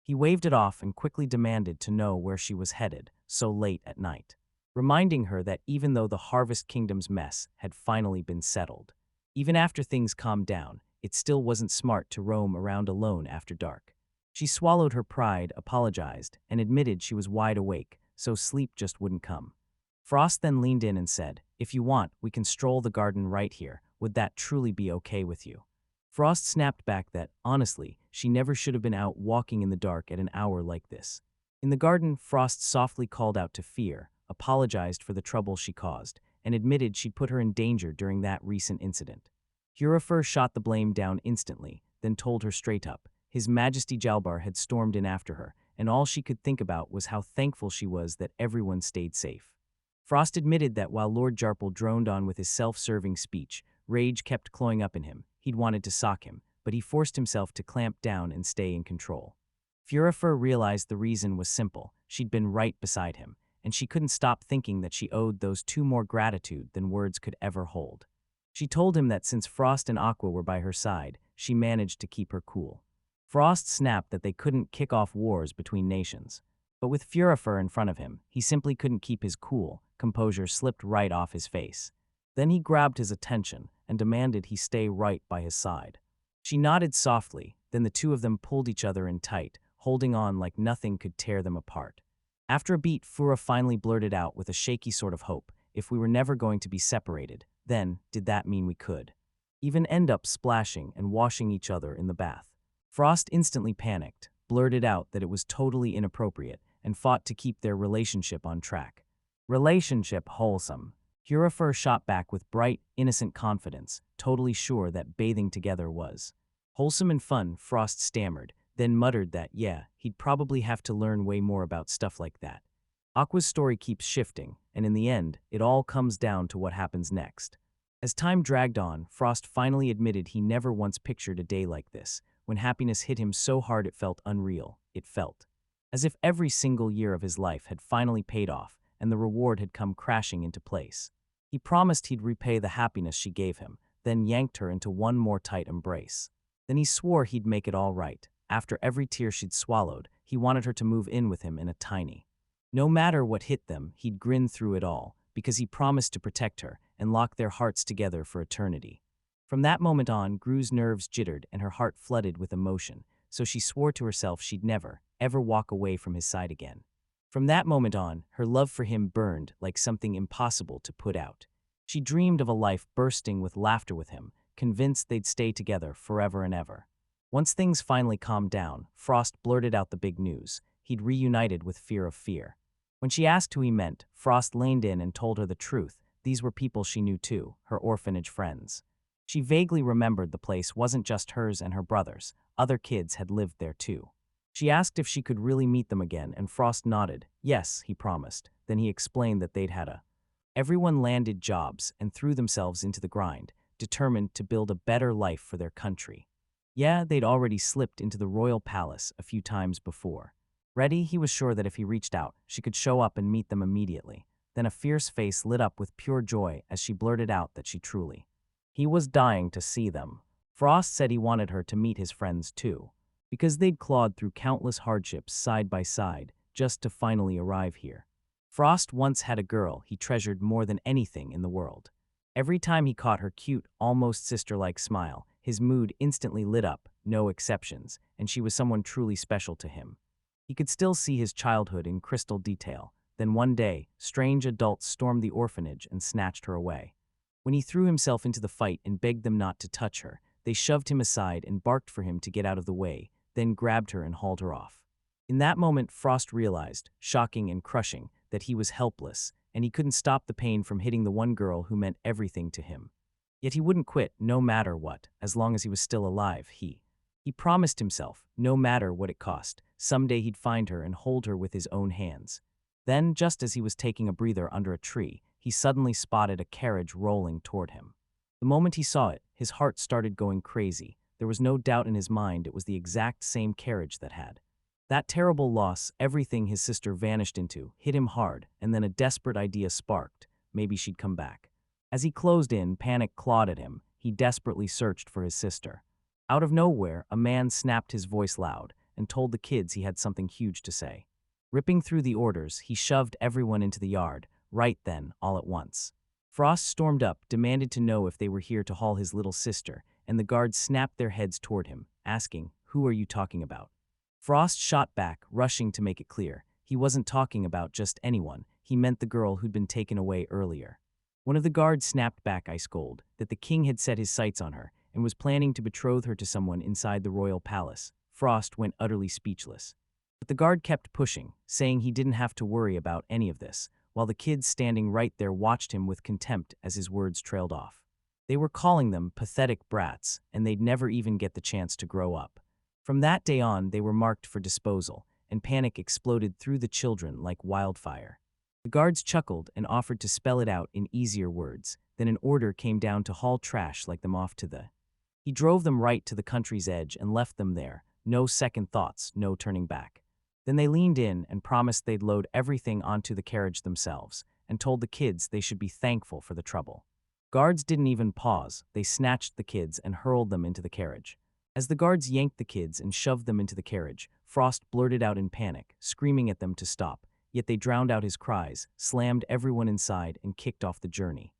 He waved it off and quickly demanded to know where she was headed so late at night, reminding her that even though the Harvest Kingdom's mess had finally been settled, even after things calmed down, it still wasn't smart to roam around alone after dark. She swallowed her pride, apologized, and admitted she was wide awake, so sleep just wouldn't come. Frost then leaned in and said, "If you want, we can stroll the garden right here. Would that truly be okay with you?" Frost snapped back that, honestly, she never should have been out walking in the dark at an hour like this. In the garden, Frost softly called out to Fear, apologized for the trouble she caused, and admitted she'd put her in danger during that recent incident. Hurafur shot the blame down instantly, then told her straight up. His Majesty Jalbar had stormed in after her, and all she could think about was how thankful she was that everyone stayed safe. Frost admitted that while Lord Jarpal droned on with his self-serving speech, rage kept clawing up in him. He'd wanted to sock him, but he forced himself to clamp down and stay in control. Furafur realized the reason was simple. She'd been right beside him, and she couldn't stop thinking that she owed those two more gratitude than words could ever hold. She told him that since Frost and Aqua were by her side, she managed to keep her cool. Frost snapped that they couldn't kick off wars between nations. But with Furafur in front of him, he simply couldn't keep his cool. Composure slipped right off his face. Then he grabbed his attention and demanded he stay right by his side. She nodded softly, then the two of them pulled each other in tight, holding on like nothing could tear them apart. After a beat, Fura finally blurted out with a shaky sort of hope, "If we were never going to be separated, then did that mean we could even end up splashing and washing each other in the bath?" Frost instantly panicked, blurted out that it was totally inappropriate, and fought to keep their relationship on track. Relationship wholesome. Hurafur shot back with bright, innocent confidence, totally sure that bathing together was wholesome and fun. Frost stammered, then muttered that, yeah, he'd probably have to learn way more about stuff like that. Aqua's story keeps shifting, and in the end, it all comes down to what happens next. As time dragged on, Frost finally admitted he never once pictured a day like this, when happiness hit him so hard it felt unreal. It felt as if every single year of his life had finally paid off, and the reward had come crashing into place. He promised he'd repay the happiness she gave him, then yanked her into one more tight embrace. Then he swore he'd make it all right. After every tear she'd swallowed, he wanted her to move in with him in a tiny. No matter what hit them, he'd grin through it all, because he promised to protect her and lock their hearts together for eternity. From that moment on, Gru's nerves jittered and her heart flooded with emotion, so she swore to herself she'd never, ever walk away from his side again. From that moment on, her love for him burned like something impossible to put out. She dreamed of a life bursting with laughter with him, convinced they'd stay together forever and ever. Once things finally calmed down, Frost blurted out the big news. He'd reunited with Fear of Fear. When she asked who he meant, Frost leaned in and told her the truth. These were people she knew too, her orphanage friends. She vaguely remembered the place wasn't just hers and her brother's. Other kids had lived there too. She asked if she could really meet them again, and Frost nodded. Yes, he promised. Then he explained that they'd had everyone landed jobs and threw themselves into the grind, determined to build a better life for their country. Yeah, they'd already slipped into the royal palace a few times before. Ready, he was sure that if he reached out, she could show up and meet them immediately. Then a fierce face lit up with pure joy as she blurted out that she truly he was dying to see them. Frost said he wanted her to meet his friends too, because they'd clawed through countless hardships side by side just to finally arrive here. Frost once had a girl he treasured more than anything in the world. Every time he caught her cute, almost sister-like smile, his mood instantly lit up, no exceptions, and she was someone truly special to him. He could still see his childhood in crystal detail. Then one day, strange adults stormed the orphanage and snatched her away. When he threw himself into the fight and begged them not to touch her, they shoved him aside and barked for him to get out of the way, then grabbed her and hauled her off. In that moment, Frost realized, shocking and crushing, that he was helpless, and he couldn't stop the pain from hitting the one girl who meant everything to him. Yet he wouldn't quit, no matter what, as long as he was still alive. He promised himself, no matter what it cost, someday he'd find her and hold her with his own hands. Then, just as he was taking a breather under a tree, he suddenly spotted a carriage rolling toward him. The moment he saw it, his heart started going crazy. There was no doubt in his mind it was the exact same carriage that had. That terrible loss, everything his sister vanished into, hit him hard, and then a desperate idea sparked. Maybe she'd come back. As he closed in, panic clawed at him. He desperately searched for his sister. Out of nowhere, a man snapped his voice loud and told the kids he had something huge to say. Ripping through the orders, he shoved everyone into the yard, right then, all at once. Frost stormed up, demanded to know if they were here to haul his little sister, and the guards snapped their heads toward him, asking, "Who are you talking about?" Frost shot back, rushing to make it clear. He wasn't talking about just anyone, he meant the girl who'd been taken away earlier. One of the guards snapped back ice cold, that the king had set his sights on her, and was planning to betroth her to someone inside the royal palace. Frost went utterly speechless. But the guard kept pushing, saying he didn't have to worry about any of this, while the kids standing right there watched him with contempt as his words trailed off. They were calling them pathetic brats, and they'd never even get the chance to grow up. From that day on, they were marked for disposal, and panic exploded through the children like wildfire. The guards chuckled and offered to spell it out in easier words. Then an order came down to haul trash like them off to the... He drove them right to the country's edge and left them there. No second thoughts, no turning back. Then they leaned in and promised they'd load everything onto the carriage themselves, and told the kids they should be thankful for the trouble. Guards didn't even pause. They snatched the kids and hurled them into the carriage. As the guards yanked the kids and shoved them into the carriage, Frost blurted out in panic, screaming at them to stop, yet they drowned out his cries, slammed everyone inside, and kicked off the journey.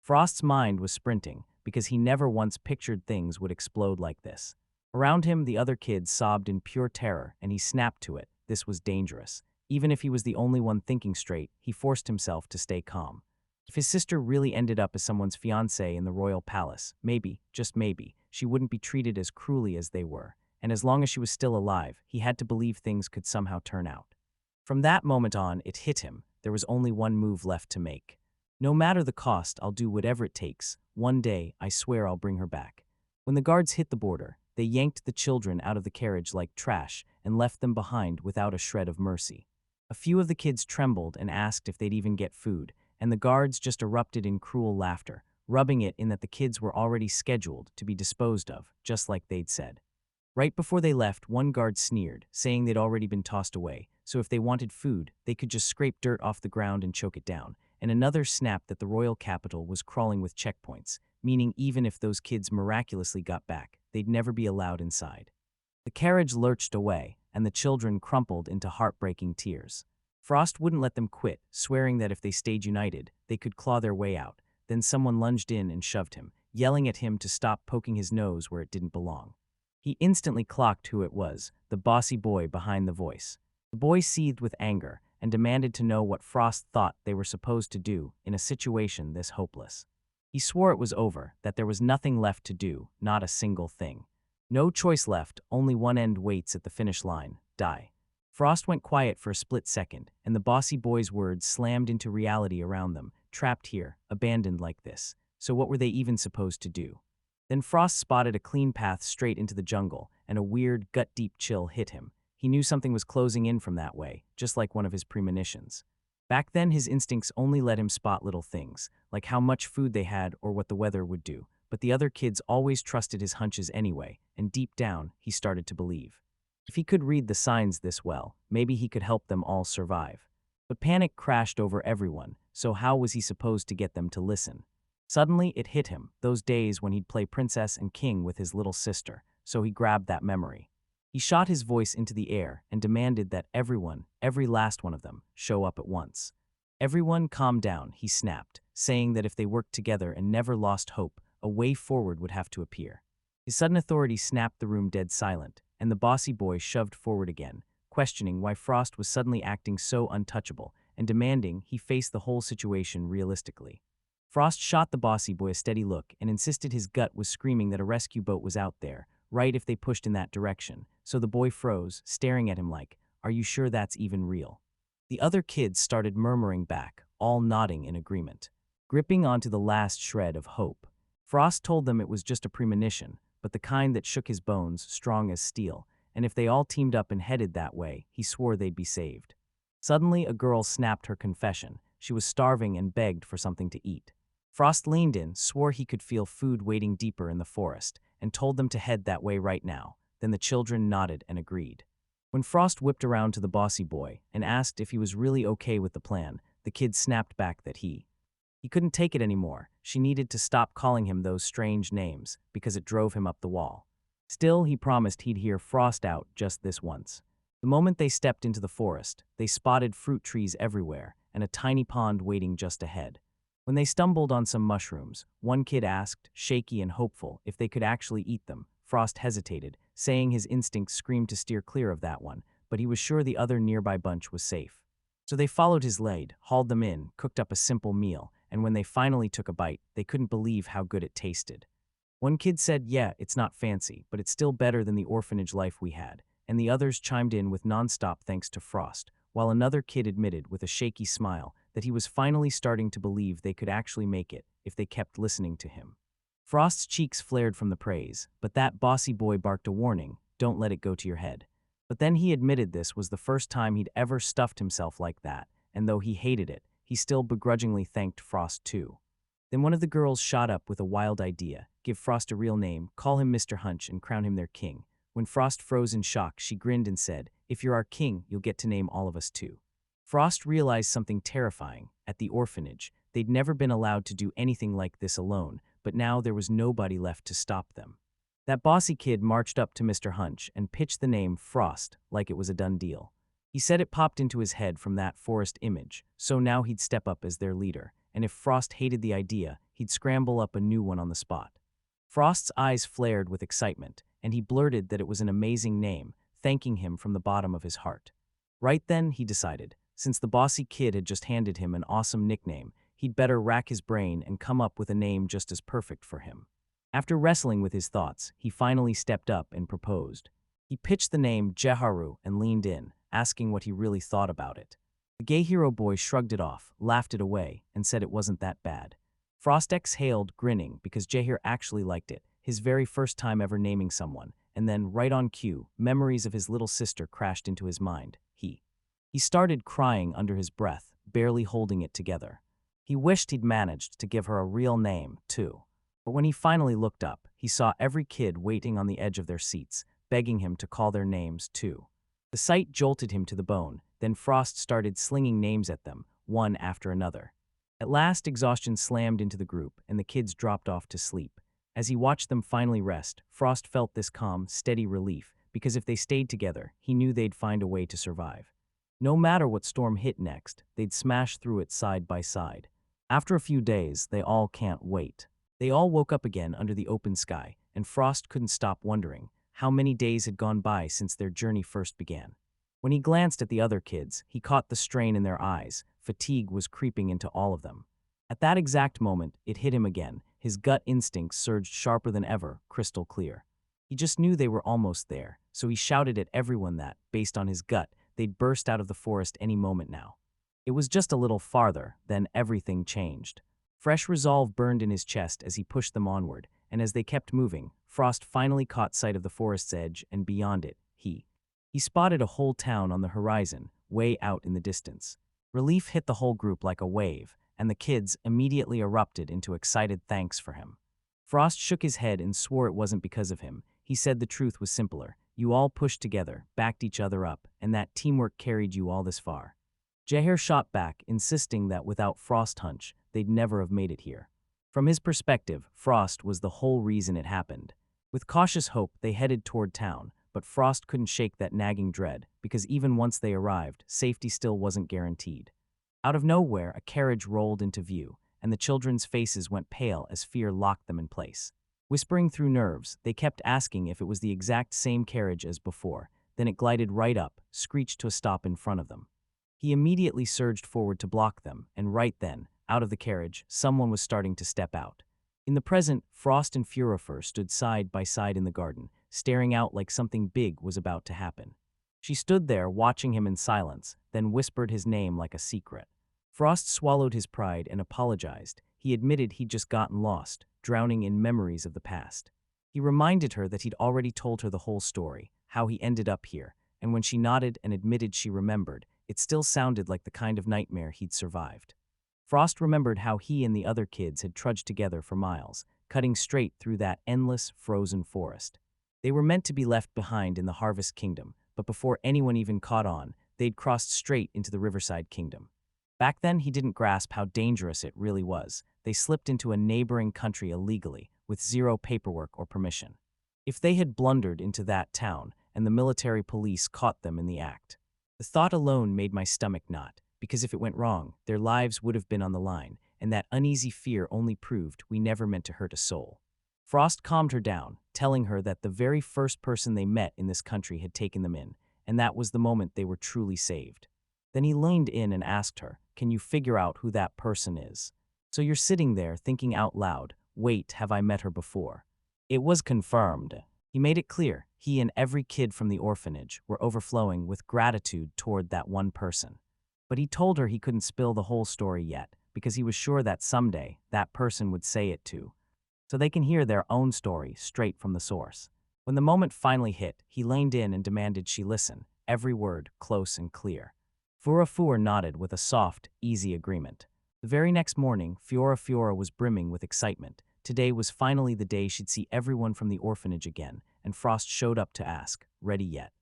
Frost's mind was sprinting, because he never once pictured things would explode like this. Around him, the other kids sobbed in pure terror, and he snapped to it. This was dangerous. Even if he was the only one thinking straight, he forced himself to stay calm. If his sister really ended up as someone's fiancée in the royal palace, maybe, just maybe, she wouldn't be treated as cruelly as they were. And as long as she was still alive, he had to believe things could somehow turn out. From that moment on, it hit him. There was only one move left to make. No matter the cost, I'll do whatever it takes. One day, I swear I'll bring her back. When the guards hit the border, they yanked the children out of the carriage like trash and left them behind without a shred of mercy. A few of the kids trembled and asked if they'd even get food, and the guards just erupted in cruel laughter, rubbing it in that the kids were already scheduled to be disposed of, just like they'd said. Right before they left, one guard sneered, saying they'd already been tossed away, so if they wanted food, they could just scrape dirt off the ground and choke it down, and another snapped that the royal capital was crawling with checkpoints, meaning even if those kids miraculously got back, they'd never be allowed inside. The carriage lurched away, and the children crumpled into heartbreaking tears. Frost wouldn't let them quit, swearing that if they stayed united, they could claw their way out. Then someone lunged in and shoved him, yelling at him to stop poking his nose where it didn't belong. He instantly clocked who it was, the bossy boy behind the voice. The boy seethed with anger and demanded to know what Frost thought they were supposed to do in a situation this hopeless. He swore it was over, that there was nothing left to do, not a single thing. No choice left, only one end waits at the finish line: die. Frost went quiet for a split second, and the bossy boy's words slammed into reality around them, trapped here, abandoned like this. So what were they even supposed to do? Then Frost spotted a clean path straight into the jungle, and a weird, gut-deep chill hit him. He knew something was closing in from that way, just like one of his premonitions. Back then, his instincts only let him spot little things, like how much food they had or what the weather would do. But the other kids always trusted his hunches anyway, and deep down, he started to believe. If he could read the signs this well, maybe he could help them all survive. But panic crashed over everyone, so how was he supposed to get them to listen? Suddenly, it hit him, those days when he'd play princess and king with his little sister, so he grabbed that memory. He shot his voice into the air and demanded that everyone, every last one of them, show up at once. Everyone calm down, he snapped, saying that if they worked together and never lost hope, a way forward would have to appear. His sudden authority snapped the room dead silent, and the bossy boy shoved forward again, questioning why Frost was suddenly acting so untouchable and demanding he face the whole situation realistically. Frost shot the bossy boy a steady look and insisted his gut was screaming that a rescue boat was out there, right if they pushed in that direction, so the boy froze, staring at him like, "Are you sure that's even real?" The other kids started murmuring back, all nodding in agreement. Gripping onto the last shred of hope, Frost told them it was just a premonition, but the kind that shook his bones, strong as steel, and if they all teamed up and headed that way, he swore they'd be saved. Suddenly, a girl snapped her confession. She was starving and begged for something to eat. Frost leaned in, swore he could feel food waiting deeper in the forest, and told them to head that way right now. Then the children nodded and agreed. When Frost whipped around to the bossy boy and asked if he was really okay with the plan, the kid snapped back that he couldn't take it anymore. She needed to stop calling him those strange names because it drove him up the wall. Still, he promised he'd hear Frost out just this once. The moment they stepped into the forest, they spotted fruit trees everywhere and a tiny pond waiting just ahead. When they stumbled on some mushrooms, one kid asked, shaky and hopeful, if they could actually eat them. Frost hesitated, saying his instincts screamed to steer clear of that one, but he was sure the other nearby bunch was safe. So they followed his lead, hauled them in, cooked up a simple meal, and when they finally took a bite, they couldn't believe how good it tasted. One kid said, "Yeah, it's not fancy, but it's still better than the orphanage life we had," and the others chimed in with nonstop thanks to Frost, while another kid admitted with a shaky smile that he was finally starting to believe they could actually make it if they kept listening to him. Frost's cheeks flared from the praise, but that bossy boy barked a warning, "Don't let it go to your head." But then he admitted this was the first time he'd ever stuffed himself like that, and though he hated it, he still begrudgingly thanked Frost too. Then one of the girls shot up with a wild idea, give Frost a real name, call him Mr. Hunch, and crown him their king. When Frost froze in shock, she grinned and said, "If you're our king, you'll get to name all of us too." Frost realized something terrifying. At the orphanage, they'd never been allowed to do anything like this alone, but now there was nobody left to stop them. That bossy kid marched up to Mr. Hunch and pitched the name Frost like it was a done deal. He said it popped into his head from that forest image, so now he'd step up as their leader, and if Frost hated the idea, he'd scramble up a new one on the spot. Frost's eyes flared with excitement, and he blurted that it was an amazing name, thanking him from the bottom of his heart. Right then, he decided, since the bossy kid had just handed him an awesome nickname, he'd better rack his brain and come up with a name just as perfect for him. After wrestling with his thoughts, he finally stepped up and proposed. He pitched the name Jeharu and leaned in, asking what he really thought about it. The gay hero boy shrugged it off, laughed it away, and said it wasn't that bad. Frost exhaled, grinning, because Jahir actually liked it, his very first time ever naming someone, and then, right on cue, memories of his little sister crashed into his mind. He started crying under his breath, barely holding it together. He wished he'd managed to give her a real name, too. But when he finally looked up, he saw every kid waiting on the edge of their seats, begging him to call their names, too. The sight jolted him to the bone, then Frost started slinging names at them, one after another. At last, exhaustion slammed into the group, and the kids dropped off to sleep. As he watched them finally rest, Frost felt this calm, steady relief, because if they stayed together, he knew they'd find a way to survive. No matter what storm hit next, they'd smash through it side by side. After a few days, they all can't wait. They all woke up again under the open sky, and Frost couldn't stop wondering how many days had gone by since their journey first began. When he glanced at the other kids, he caught the strain in their eyes. Fatigue was creeping into all of them. At that exact moment, it hit him again. His gut instincts surged sharper than ever, crystal clear. He just knew they were almost there, so he shouted at everyone that, based on his gut, they'd burst out of the forest any moment now. It was just a little farther, then everything changed. Fresh resolve burned in his chest as he pushed them onward, and as they kept moving, Frost finally caught sight of the forest's edge, and beyond it, he spotted a whole town on the horizon, way out in the distance. Relief hit the whole group like a wave, and the kids immediately erupted into excited thanks for him. Frost shook his head and swore it wasn't because of him. He said the truth was simpler. You all pushed together, backed each other up, and that teamwork carried you all this far. Jahir shot back, insisting that without Frost Hunch, they'd never have made it here. From his perspective, Frost was the whole reason it happened. With cautious hope, they headed toward town, but Frost couldn't shake that nagging dread, because even once they arrived, safety still wasn't guaranteed. Out of nowhere, a carriage rolled into view, and the children's faces went pale as fear locked them in place. Whispering through nerves, they kept asking if it was the exact same carriage as before. then it glided right up, screeched to a stop in front of them. He immediately surged forward to block them, and right then, out of the carriage, someone was starting to step out. In the present, Frost and Furifer stood side by side in the garden, staring out like something big was about to happen. She stood there, watching him in silence, then whispered his name like a secret. Frost swallowed his pride and apologized. He admitted he'd just gotten lost, drowning in memories of the past. He reminded her that he'd already told her the whole story, how he ended up here, and when she nodded and admitted she remembered, it still sounded like the kind of nightmare he'd survived. Frost remembered how he and the other kids had trudged together for miles, cutting straight through that endless, frozen forest. They were meant to be left behind in the Harvest Kingdom, but before anyone even caught on, they'd crossed straight into the Riverside Kingdom. Back then, he didn't grasp how dangerous it really was. They slipped into a neighboring country illegally, with zero paperwork or permission. If they had blundered into that town, and the military police caught them in the act. The thought alone made my stomach knot, because if it went wrong, their lives would have been on the line, and that uneasy fear only proved we never meant to hurt a soul. Frost calmed her down, telling her that the very first person they met in this country had taken them in, and that was the moment they were truly saved. Then he leaned in and asked her, "Can you figure out who that person is?" So you're sitting there thinking out loud, "Wait, have I met her before?" It was confirmed. He made it clear he and every kid from the orphanage were overflowing with gratitude toward that one person. But he told her he couldn't spill the whole story yet, because he was sure that someday that person would say it too, so they can hear their own story straight from the source. When the moment finally hit, he leaned in and demanded she listen, every word close and clear. Fura nodded with a soft, easy agreement. The very next morning, Fiora was brimming with excitement. Today was finally the day she'd see everyone from the orphanage again, and Frost showed up to ask, "Ready yet?"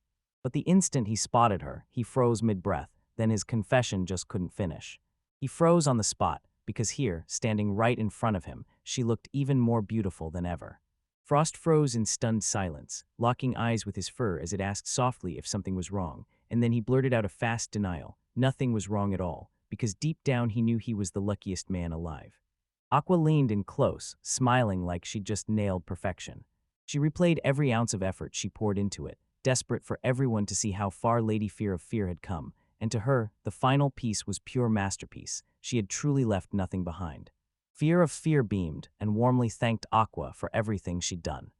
But the instant he spotted her, he froze mid-breath, then his confession just couldn't finish. He froze on the spot, because here, standing right in front of him, she looked even more beautiful than ever. Frost froze in stunned silence, locking eyes with his fur as it asked softly if something was wrong, and then he blurted out a fast denial. Nothing was wrong at all, because deep down he knew he was the luckiest man alive. Aqua leaned in close, smiling like she'd just nailed perfection. She replayed every ounce of effort she poured into it, desperate for everyone to see how far Lady Fear of Fear had come, and to her, the final piece was pure masterpiece. She had truly left nothing behind. Fear of Fear beamed and warmly thanked Aqua for everything she'd done.